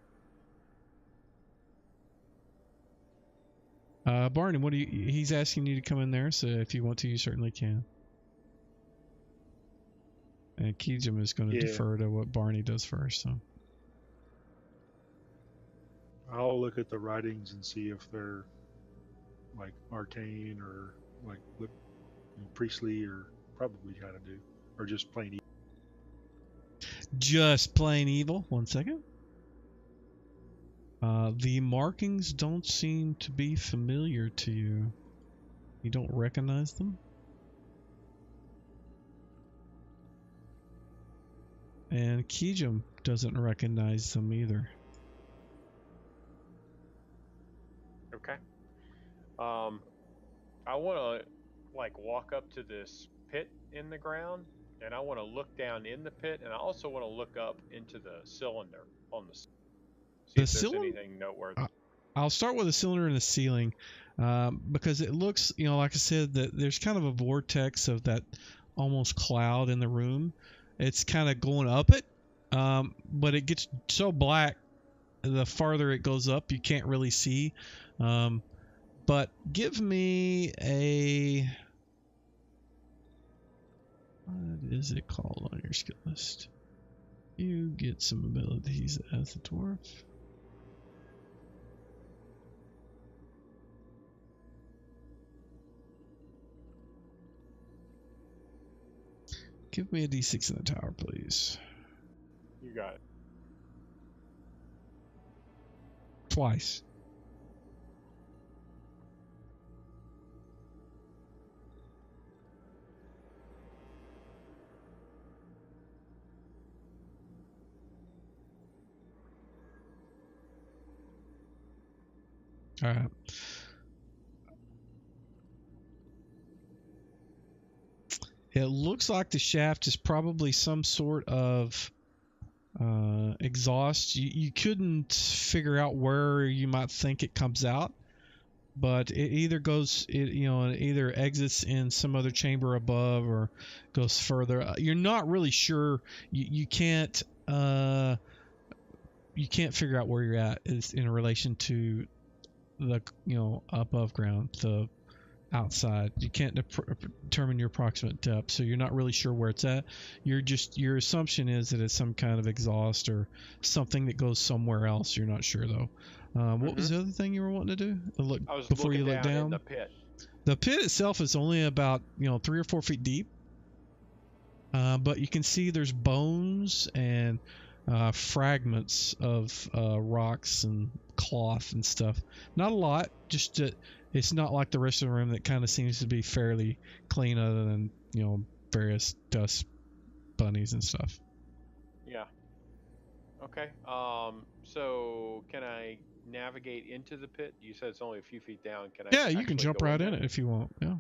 Barney, what do you? He's asking you to come in there, so if you want to, you certainly can. And Kijum is going to defer to what Barney does first. So I'll look at the writings and see if they're like arcane or like priestly, or probably kind of do, or just plain evil. Just plain evil. 1 second. The markings don't seem to be familiar to you. You don't recognize them? And Kijum doesn't recognize them either. Okay. I want to like walk up to this pit in the ground, and I want to look down in the pit, and I also want to look up into the cylinder on the. See if there's anything noteworthy. I'll start with the cylinder in the ceiling, because it looks, you know, like I said, that there's kind of a vortex of that almost cloud in the room. It's kind of going up it, but it gets so black the farther it goes up, you can't really see. But give me a... What is it called on your skill list? You get some abilities as a dwarf. Give me a d6 in the tower, please. You got it. Twice. All right. It looks like the shaft is probably some sort of exhaust. You couldn't figure out where you might think it comes out, but it either goes, it either exits in some other chamber above or goes further. You're not really sure. You can't figure out where you're at is in relation to the above ground, the outside. You can't determine your approximate depth, so you're not really sure where it's at. Your assumption is that it's some kind of exhaust or something that goes somewhere else. You're not sure though. What was the other thing you were wanting to do? Look I was before you looking look down down. in the pit. The pit itself is only about 3 or 4 feet deep, but you can see there's bones and fragments of rocks and cloth and stuff. Not a lot, just it's not like the rest of the room that kind of seems to be fairly clean, other than various dust bunnies and stuff. Yeah. Okay. So can I navigate into the pit? You said it's only a few feet down. Can I? Yeah, you can actually jump go right in there? it if you want. Yeah.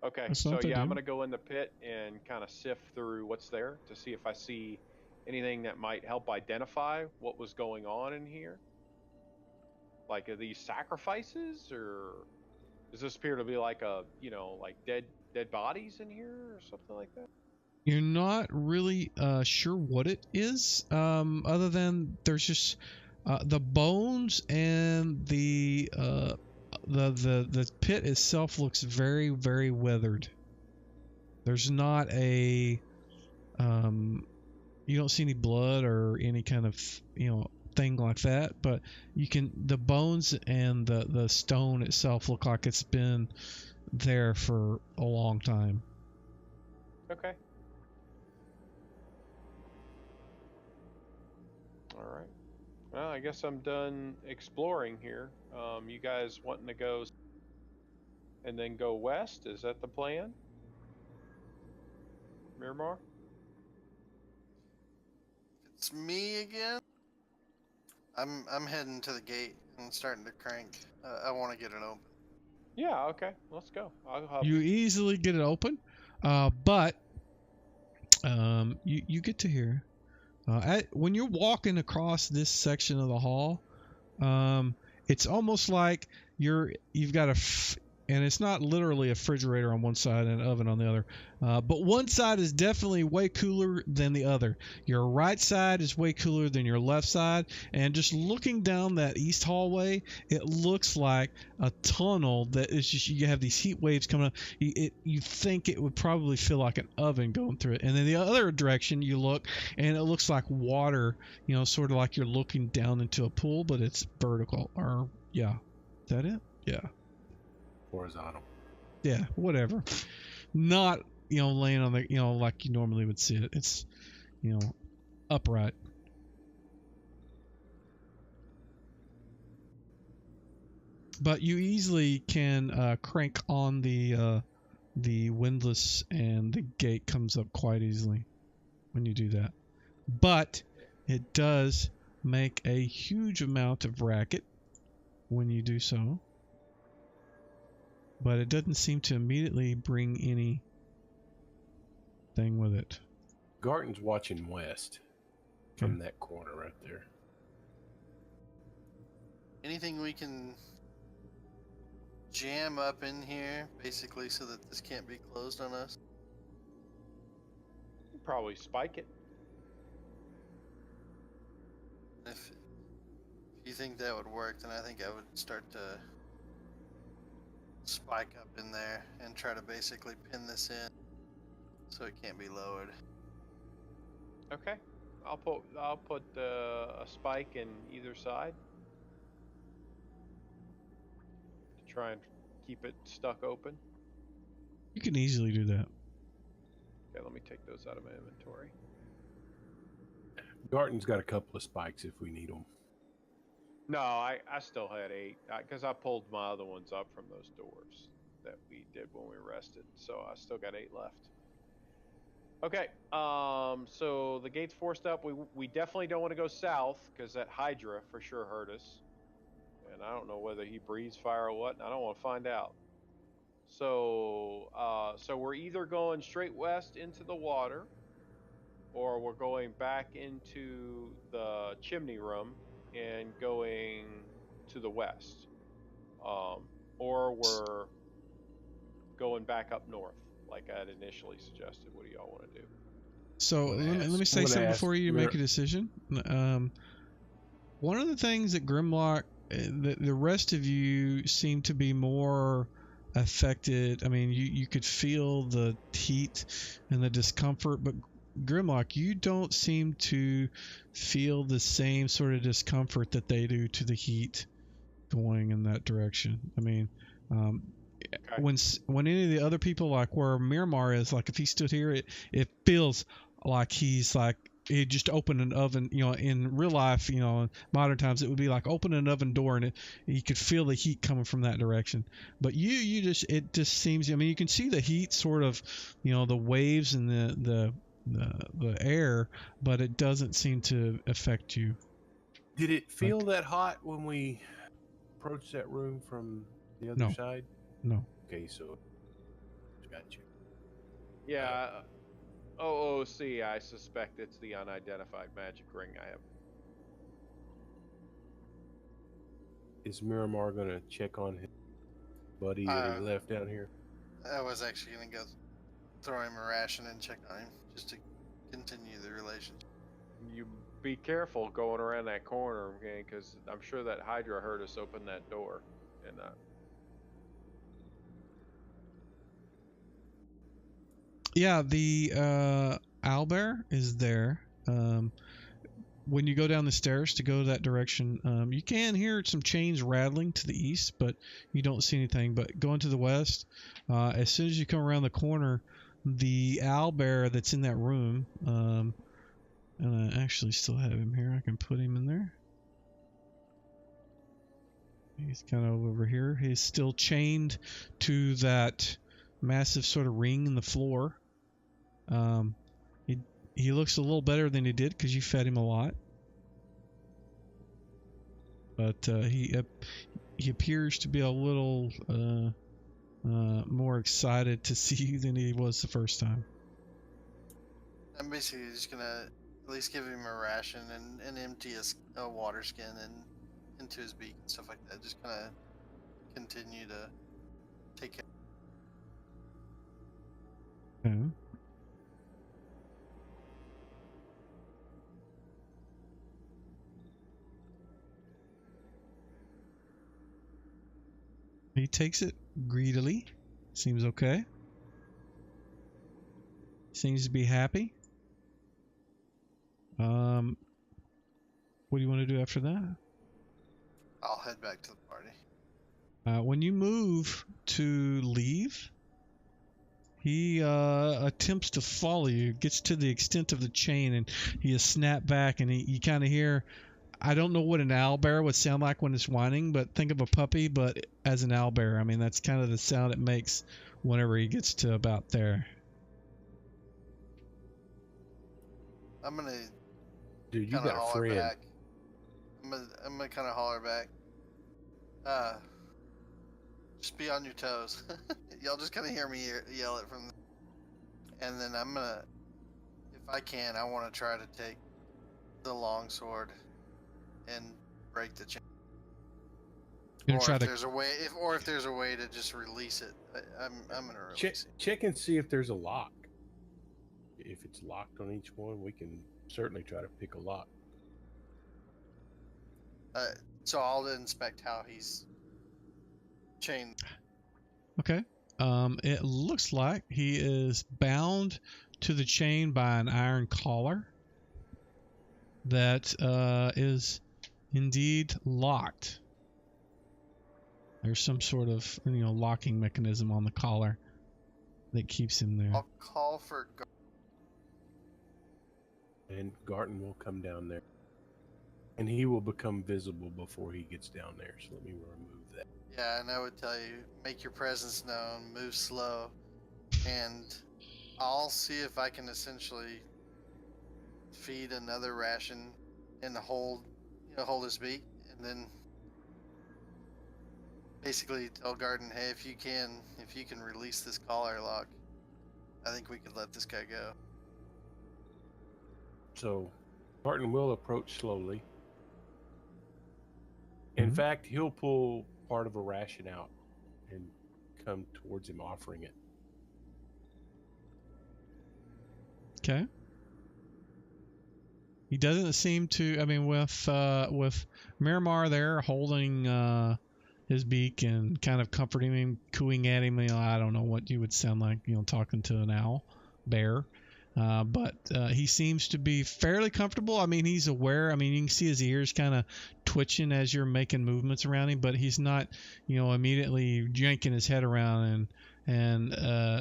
Okay. That's So not that yeah, I'm deal. gonna go in the pit and kind of sift through what's there to see if I see anything that might help identify what was going on in here. Like, are these sacrifices, or does this appear to be like a like dead bodies in here or something like that? You're not really sure what it is, other than there's just the bones, and the pit itself looks very, very weathered. There's not a you don't see any blood or any kind of thing like that, but the bones and the stone itself look like it's been there for a long time. Okay. All right. Well, I guess I'm done exploring here. You guys wanting to go and then go west? Is that the plan? Miramar? It's me again. I'm heading to the gate and starting to crank. I want to get it open. Yeah. Okay. Let's go. I'll help You you. easily get it open, but you get to hear when you're walking across this section of the hall, it's almost like you've got and it's not literally a refrigerator on one side and an oven on the other, but one side is definitely way cooler than the other. Your right side is way cooler than your left side, and just looking down that east hallway, it looks like a tunnel that is just, you have these heat waves coming up. You think it would probably feel like an oven going through it, and then the other direction you look, and it looks like water, sort of like you're looking down into a pool, but it's vertical. Or yeah, is that it? Yeah. Horizontal. Yeah, whatever. Not, laying on the, like you normally would see it. It's, upright. But you easily can crank on the windlass, and the gate comes up quite easily when you do that. But it does make a huge amount of racket when you do so. But it doesn't seem to immediately bring anything with it. Garton's watching west from that corner right there. Anything we can jam up in here, basically, so that this can't be closed on us? Probably spike it. you think that would work, then I think I would start to spike up in there and try to basically pin this in so it can't be lowered. Okay. I'll put a spike in either side to try and keep it stuck open. You can easily do that. Okay, let me take those out of my inventory. Garton's got a couple of spikes if we need them. No, I still had 8 because I pulled my other ones up from those doors that we did when we rested, so I still got 8 left. Okay, so the gate's forced up. We definitely don't want to go south because that Hydra for sure hurt us, and I don't know whether he breathes fire or what, and I don't want to find out. So, so we're either going straight west into the water, or we're going back into the chimney room and going to the west, or we're going back up north, like I had initially suggested. What do y'all want to do? So let me say something before you make a decision. One of the things that Grimlock, the rest of you seem to be more affected. I mean, you could feel the heat and the discomfort, but Grimlock, you don't seem to feel the same sort of discomfort that they do to the heat going in that direction. I mean, when any of the other people, like where Miramar is, like if he stood here, it feels like he's like he just opened an oven. You know, in real life, you know, in modern times, it would be like opening an oven door, and you could feel the heat coming from that direction. But it just seems. I mean, you can see the heat sort of, you know, the waves and the air, but it doesn't seem to affect you. Did it feel that hot when we approached that room from the other side? No. Okay, so got you. Yeah, OOC, I suspect it's the unidentified magic ring I have. Is Miramar gonna check on his buddy that he left down here? I was actually gonna go throw him a ration and check on him just to continue the relationship. You be careful going around that corner, okay? Because I'm sure that Hydra heard us open that door, and yeah, the owlbear is there. When you go down the stairs to go that direction, you can hear some chains rattling to the east, but you don't see anything. But going to the west, as soon as you come around the corner, the owlbear that's in that room, and I actually still have him here. I can put him in there. He's kind of over here. He's still chained to that massive sort of ring in the floor. He looks a little better than he did because you fed him a lot. But he appears to be a little more excited to see you than he was the first time. I'm basically just gonna at least give him a ration and empty a water skin and into his beak and stuff like that. Just kind of continue to take care. Okay. He takes it greedily. Seems okay. Seems to be happy. What do you want to do after that? I'll head back to the party. When you move to leave, he attempts to follow you, gets to the extent of the chain, and he is snapped back, and you kind of hear, I don't know what an owlbear would sound like when it's whining, but think of a puppy, but as an owlbear. I mean, that's kind of the sound it makes whenever he gets to about there. I'm gonna. Dude, you got a friend. Back. I'm gonna kind of holler back. Just be on your toes. Y'all just kind of hear me yell it from. And then I'm gonna, if I can, I want to try to take the longsword and break the chain. If there's a way to just release it, I'm gonna release it. Check and see if there's a lock. If it's locked on each one, we can certainly try to pick a lock. So I'll inspect how he's chained. Okay. It looks like he is bound to the chain by an iron collar that is indeed locked. There's some sort of locking mechanism on the collar that keeps him there. I'll call for. And Garton will come down there. And he will become visible before he gets down there. So let me remove that. Yeah, and I would tell you, make your presence known, move slow, and I'll see if I can essentially feed another ration and hold his beak, and then basically tell Garden, hey, if you can release this collar lock, I think we could let this guy go. So Garton will approach slowly. In fact, he'll pull part of a ration out and come towards him, offering it. Okay. He doesn't seem to. I mean, with Miramar there holding his beak and kind of comforting him, cooing at him. I don't know what you would sound like, talking to an owl, bear. But he seems to be fairly comfortable. I mean, he's aware. I mean, you can see his ears kind of twitching as you're making movements around him, but he's not, immediately yanking his head around and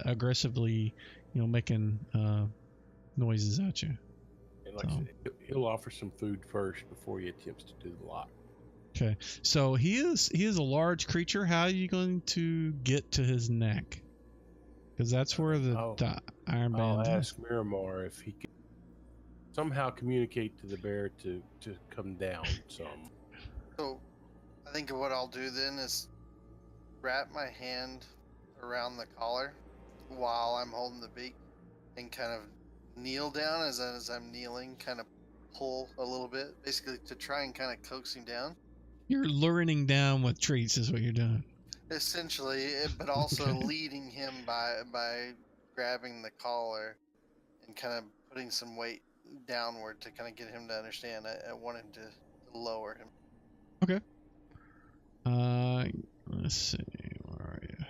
aggressively, making noises at you. And like I said, he'll offer some food first before he attempts to do the lock. Okay, so he is a large creature. How are you going to get to his neck? Because that's where the iron band is. I'll ask Miramar if he can somehow communicate to the bear to come down some. So I think what I'll do then is wrap my hand around the collar while I'm holding the beak and kind of kneel down as I'm kneeling, kind of pull a little bit, basically to try and kind of coax him down. You're luring him down with treats is what you're doing. Essentially, but also leading him by grabbing the collar and kind of putting some weight downward to kind of get him to understand. I want him to lower him. Okay. Let's see. Where are you?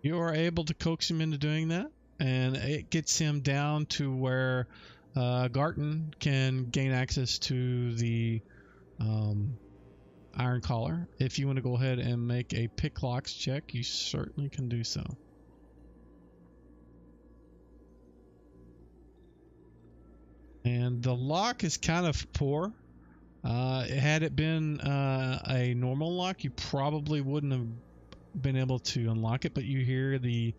You are able to coax him into doing that, and it gets him down to where Garton can gain access to the iron collar. If you want to go ahead and make a pick locks check, you certainly can do so. And the lock is kind of poor. Had it been a normal lock, you probably wouldn't have been able to unlock it, but you hear the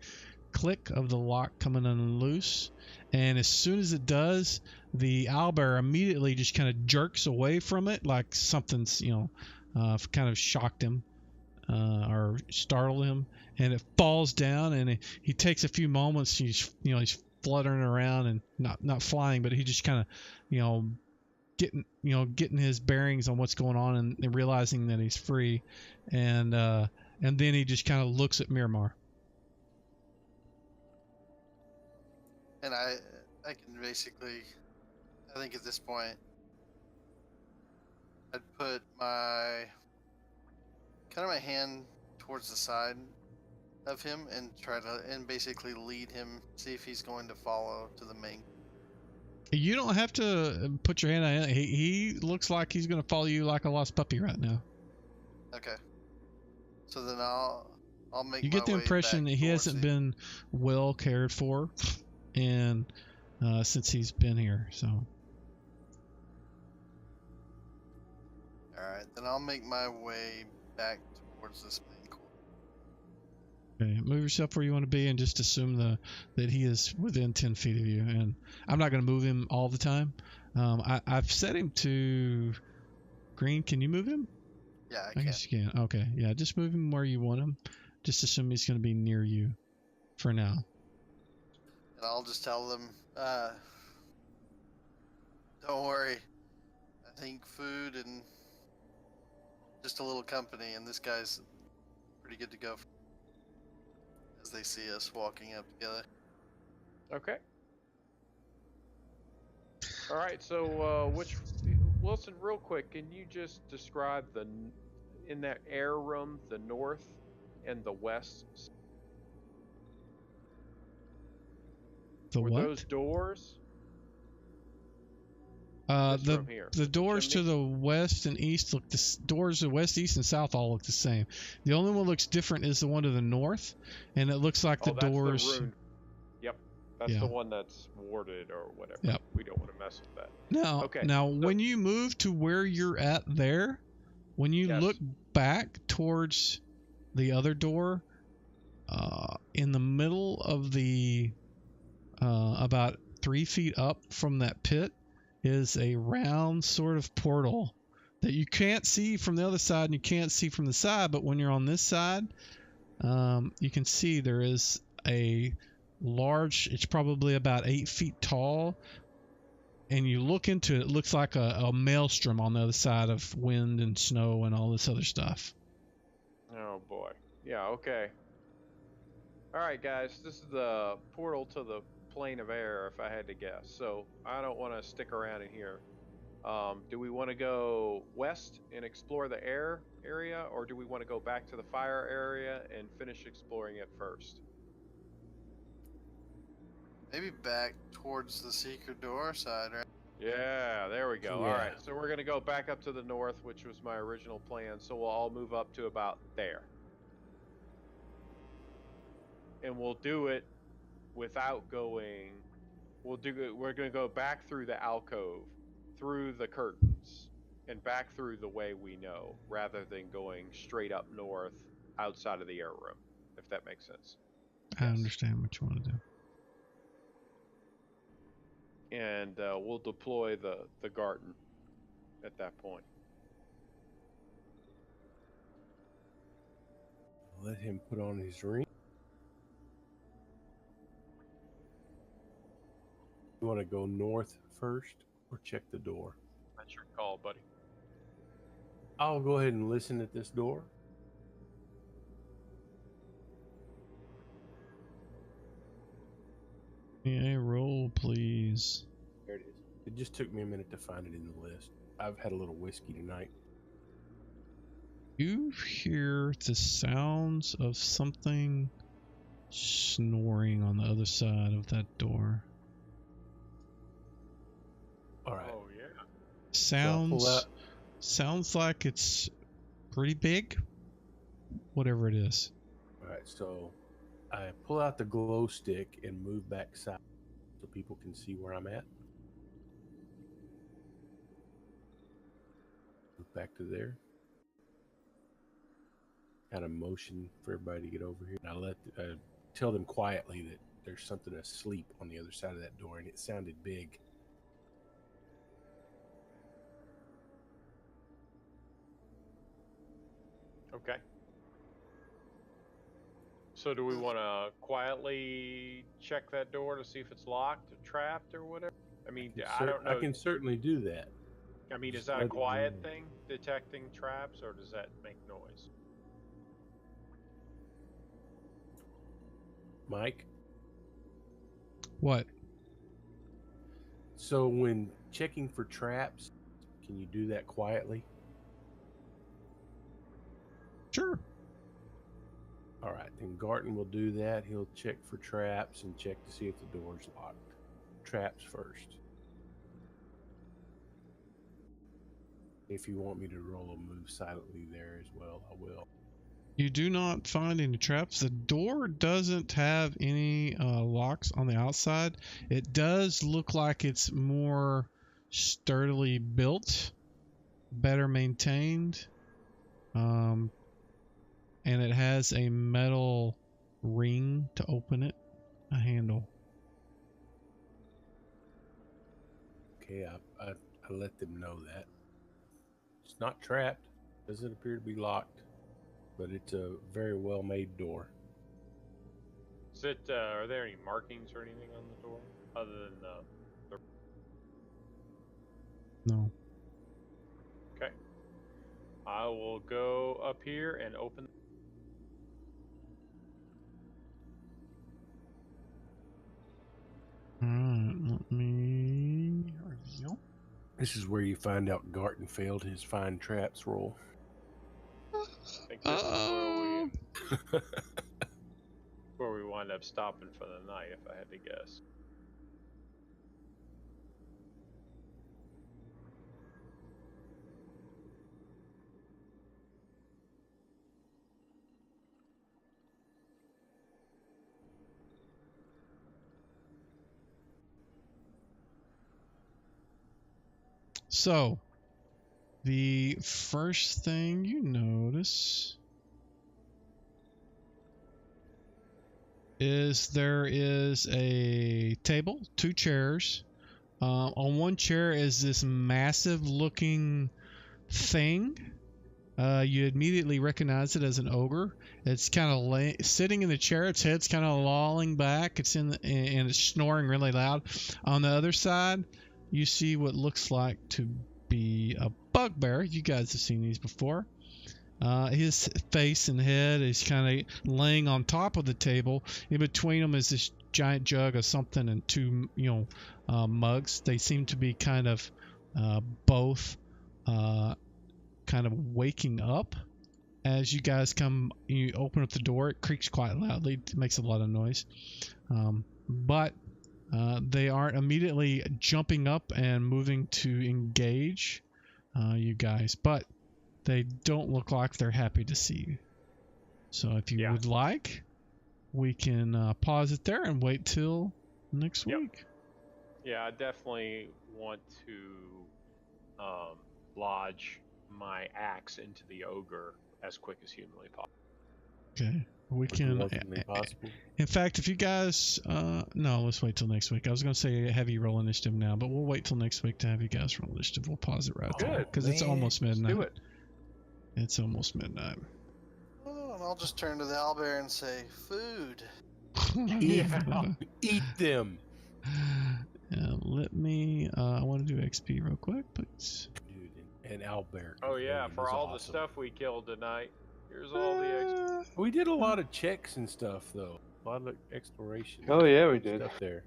click of the lock coming unloose, and as soon as it does, the owlbear immediately just kind of jerks away from it like something's kind of shocked him or startled him, and it falls down, and he takes a few moments. He's fluttering around and not flying, but he just kind of getting his bearings on what's going on and realizing that he's free, and then he just kind of looks at Miramar. And I can basically, I think at this point, I'd put my hand towards the side of him and and basically lead him, see if he's going to follow to the main. You don't have to put your hand on it. He looks like he's going to follow you like a lost puppy right now. Okay. So then I'll make. You get the impression that he hasn't been well cared for, and since he's been here, so. All right, then I'll make my way back towards this main core. Okay, move yourself where you want to be, and just assume that he is within 10 feet of you. And I'm not going to move him all the time. I've set him to green. Can you move him? Yeah, I can. Guess you can. Okay, yeah, just move him where you want him. Just assume he's going to be near you for now. And I'll just tell them, don't worry. I think food and just a little company, and this guy's pretty good to go as they see us walking up together. Okay. All right. So, Wilson, real quick, can you just describe in that air room, the north and the west? The Were what? those doors? This room here. The doors to chimney? the west and east look doors to west, east, and south all look the same. The only one that looks different is the one to the north, and it looks like the that's doors. the ruined. Yep, that's Yeah. the one that's warded or whatever. Yep. We don't want to mess with that. Now, Okay, now so- when you move to where you're at there, when you Yes. look back towards the other door, in the middle of the about 3 feet up from that pit is a round sort of portal that you can't see from the other side and you can't see from the side, but when you're on this side, you can see there is a large, it's probably about 8 feet tall, and you look into it, it looks like a maelstrom on the other side of wind and snow and all this other stuff. Oh boy. Yeah. Okay. All right, guys. This is the portal to the plane of air, if I had to guess. So I don't want to stick around in here. Do we want to go west and explore the air area, or do we want to go back to the fire area and finish exploring it first? Maybe back towards the secret door side, right? Yeah, there we go. Yeah. All right, so we're going to go back up to the north, which was my original plan. So we'll all move up to about there. And we'll do it without going. We're going to go back through the alcove, through the curtains, and back through the way we know, rather than going straight up north outside of the air room, if that makes sense. I understand what you want to do. And we'll deploy the garden at that point. Let him put on his ring. You want to go north first or check the door? That's your call, buddy. I'll go ahead and listen at this door. Yeah, roll, please. There it is. It just took me a minute to find it in the list. I've had a little whiskey tonight. You hear the sounds of something snoring on the other side of that door. All right. Oh, yeah. Sounds like it's pretty big. Whatever it is. All right. So I pull out the glow stick and move back south so people can see where I'm at. Move back to there. Kind of motion for everybody to get over here. And I tell them quietly that there's something asleep on the other side of that door, and it sounded big. Okay. So do we want to quietly check that door to see if it's locked or trapped or whatever? I mean, I don't know. I can certainly do that. I mean, is Just that a let it quiet know. thing, detecting traps, or does that make noise? Mike? What? So when checking for traps, can you do that quietly? Sure. All right, then Garton will do that. He'll check for traps and check to see if the door's locked. Traps first. If you want me to roll a move silently there as well, I will. You do not find any traps. The door doesn't have any locks on the outside. It does look like it's more sturdily built, better maintained, and it has a metal ring to open it, a handle. Okay, I let them know that. It's not trapped. Doesn't appear to be locked, but it's a very well made door. Is it? Are there any markings or anything on the door other than the? No. Okay. I will go up here and open. This is where you find out Garton failed his find traps roll. I think this is where we wind up stopping for the night, if I had to guess. So, the first thing you notice is there is a table, 2 chairs. On one chair is this massive looking thing. You immediately recognize it as an ogre. It's kind of sitting in the chair. Its head's kind of lolling back. It's and it's snoring really loud. On the other side, you see what looks like to be a bugbear. You guys have seen these before. His face and head is kind of laying on top of the table. In between them is this giant jug of something and 2, mugs. They seem to be kind of both kind of waking up. As you guys come, you open up the door. It creaks quite loudly. It makes a lot of noise. But they aren't immediately jumping up and moving to engage you guys, but they don't look like they're happy to see you. So if you would like, we can pause it there and wait till next week. Yeah, I definitely want to lodge my axe into the ogre as quick as humanly possible. Okay. We can. In fact, if you guys, no, let's wait till next week. I was going to say have you roll initiative now, but we'll wait till next week to have you guys roll initiative. We'll pause it right there because it's almost midnight. Let's do it. It's almost midnight. Oh, and I'll just turn to the owlbear and say, "Food." Eat them. Let me. I want to do XP real quick, please. Dude, an owlbear. Oh yeah, for all the stuff we killed tonight. Here's all the XP. We did a lot of checks and stuff, though. A lot of exploration. Oh yeah, we did. Stuff there.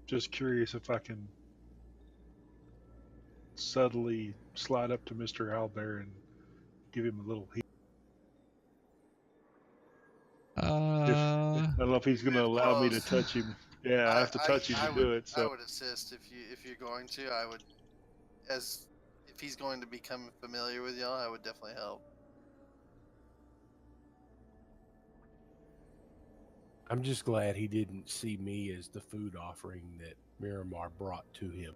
Just curious if I can subtly slide up to Mr. Owlbear and give him a little heat. I don't know if he's going to allow me to touch him. Yeah, I have to touch him to do it. So I would assist if you're going to. I would, if he's going to become familiar with y'all, I would definitely help. I'm just glad he didn't see me as the food offering that Miramar brought to him.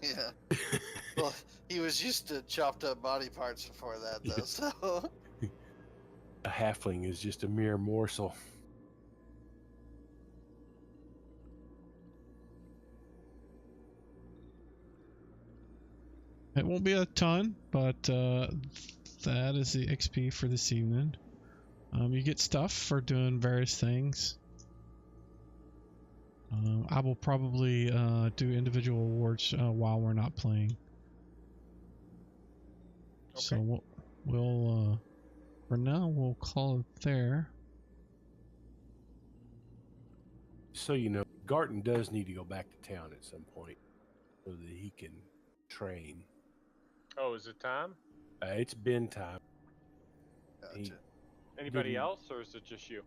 Yeah. Well, he was used to chopped up body parts before that, though. So a halfling is just a mere morsel. It won't be a ton, but that is the XP for this evening. You get stuff for doing various things. I will probably do individual awards while we're not playing. Okay. So we'll for now we'll call it there. So you know, Garton does need to go back to town at some point so that he can train. Oh, is it time? It's been time. gotcha. Anybody else, or is it just you?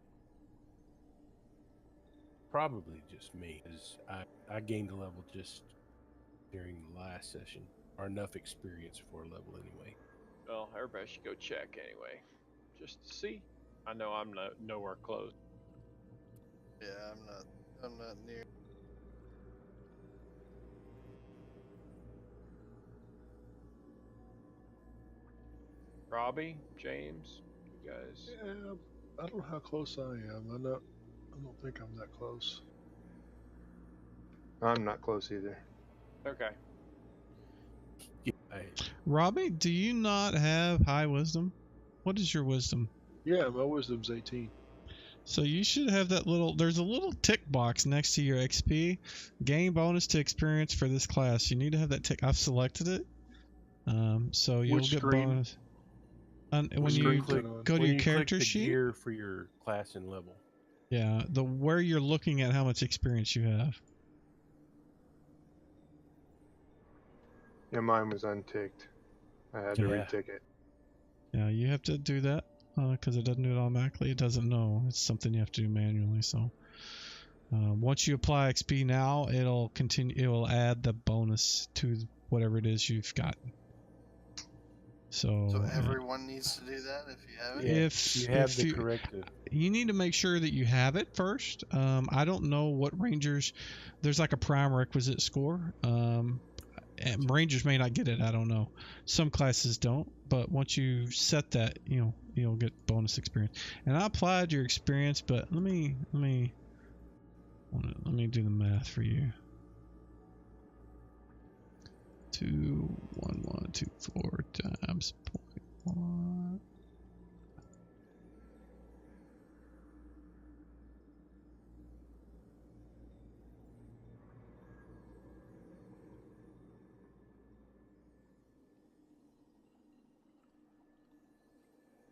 Probably just me, because I gained a level just during the last session, or enough experience for a level anyway. Well, everybody should go check anyway, just to see. I know I'm nowhere close. Yeah, I'm not near. Robbie, James, you guys. yeah, I don't know how close I am. I don't think I'm that close. I'm not close either. Okay. Robbie, do you not have high wisdom? What is your wisdom? Yeah, my wisdom's 18. So you should have that there's a little tick box next to your XP. Gain bonus to experience for this class. You need to have that tick. I've selected it. So you'll Which get screen? bonus. When Which you screen go click to When your you character click the sheet. gear for your class and level. Yeah, where you're looking at how much experience you have. Yeah, mine was unticked. I had to retick it. Yeah, you have to do that because it doesn't do it automatically. It doesn't know. It's something you have to do manually. So once you apply XP now, it'll continue. It will add the bonus to whatever it is you've got. So everyone needs to do that if you have it. If you have the corrective, you need to make sure that you have it first. I don't know what rangers. There's like a prime requisite score. And rangers may not get it. I don't know. Some classes don't. But once you set that, you'll get bonus experience. And I applied your experience, but let me do the math for you. 21124 times 0.1.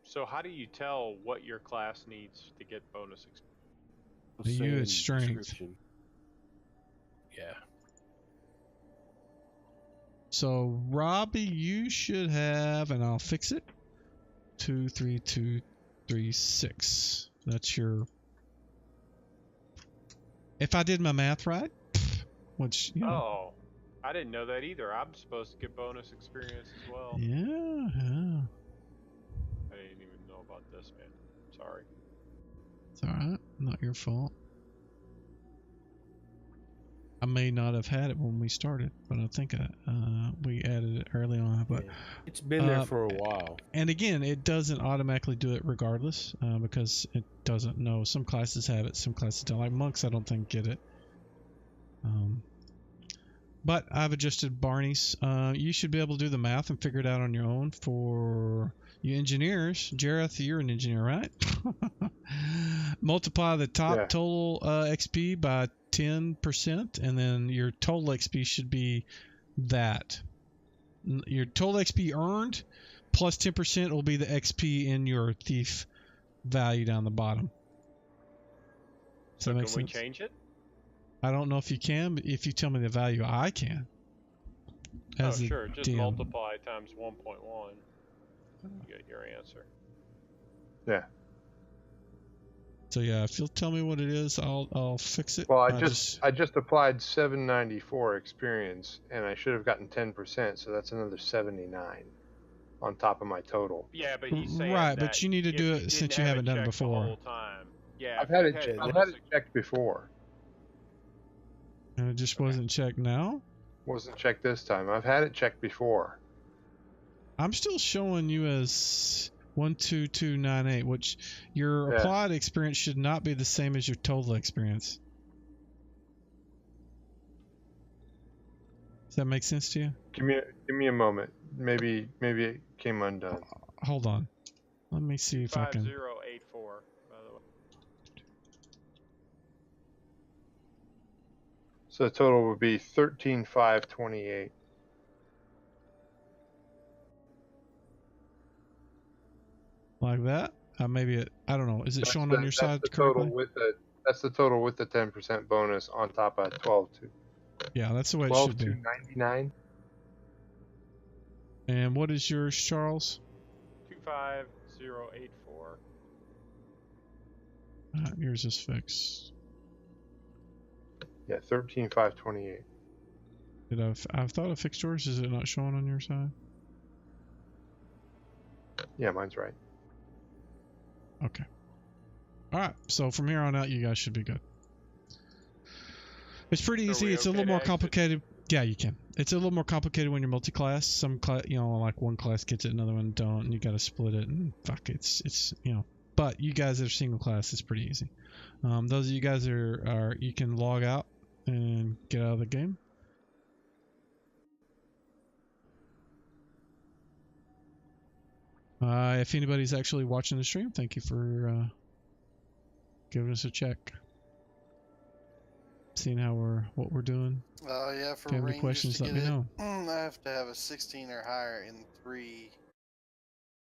So how do you tell what your class needs to get bonus experience? You had strength. Yeah. So Robbie, you should have, and I'll fix it. 23236. That's your. If I did my math right, which Oh, I didn't know that either. I'm supposed to get bonus experience as well. Yeah. I didn't even know about this, man. Sorry. It's alright. Not your fault. I may not have had it when we started, but I think we added it early on. But it's been there for a while. And again, it doesn't automatically do it regardless because it doesn't know. Some classes have it, some classes don't. Like monks, I don't think get it. But I've adjusted Barney's. You should be able to do the math and figure it out on your own. For you engineers, Jareth, you're an engineer, right? Multiply the top total XP by 10%, and then your total XP should be that. Your total XP earned plus 10% will be the XP in your thief value down the bottom. So can we change it? I don't know if you can, but if you tell me the value, I can. As sure. Just multiply times 1.1. You get your answer. Yeah. So yeah, if you'll tell me what it is, I'll fix it. Well, I just applied 794 experience, and I should have gotten 10%, so that's another 79 on top of my total. Yeah, but he's saying right, but you need to do it since you haven't done it before. The whole time. Yeah, I've had it checked before. And it just wasn't checked now? Wasn't checked this time. I've had it checked before. I'm still showing you as 12298, which your applied experience should not be the same as your total experience. Does that make sense to you? Give me a moment. Maybe it came undone. Hold on. Let me see if I can. 5084, by the way. So the total would be 13,528. Like that? Maybe I don't know. Is it showing on your side correctly? That's the total with the 10% bonus on top of 12,2. Yeah, that's the way it should be. 12,299. And what is yours, Charles? 25084. Yours is fixed. Yeah, 13,528. I thought I fixed yours. Is it not showing on your side? Yeah, mine's right. Okay. All right. So from here on out, you guys should be good. It's pretty easy. It's a little more complicated. Yeah, you can. It's a little more complicated when you're multi-class. Some class, like one class gets it, another one don't, and you got to split it. And fuck, it's. But you guys that are single class, it's pretty easy. Those of you guys are you can log out and get out of the game. If anybody's actually watching the stream, thank you for giving us a check. Seeing what we're doing. Oh yeah, for if you have any questions, let me know. I have to have a 16 or higher in 3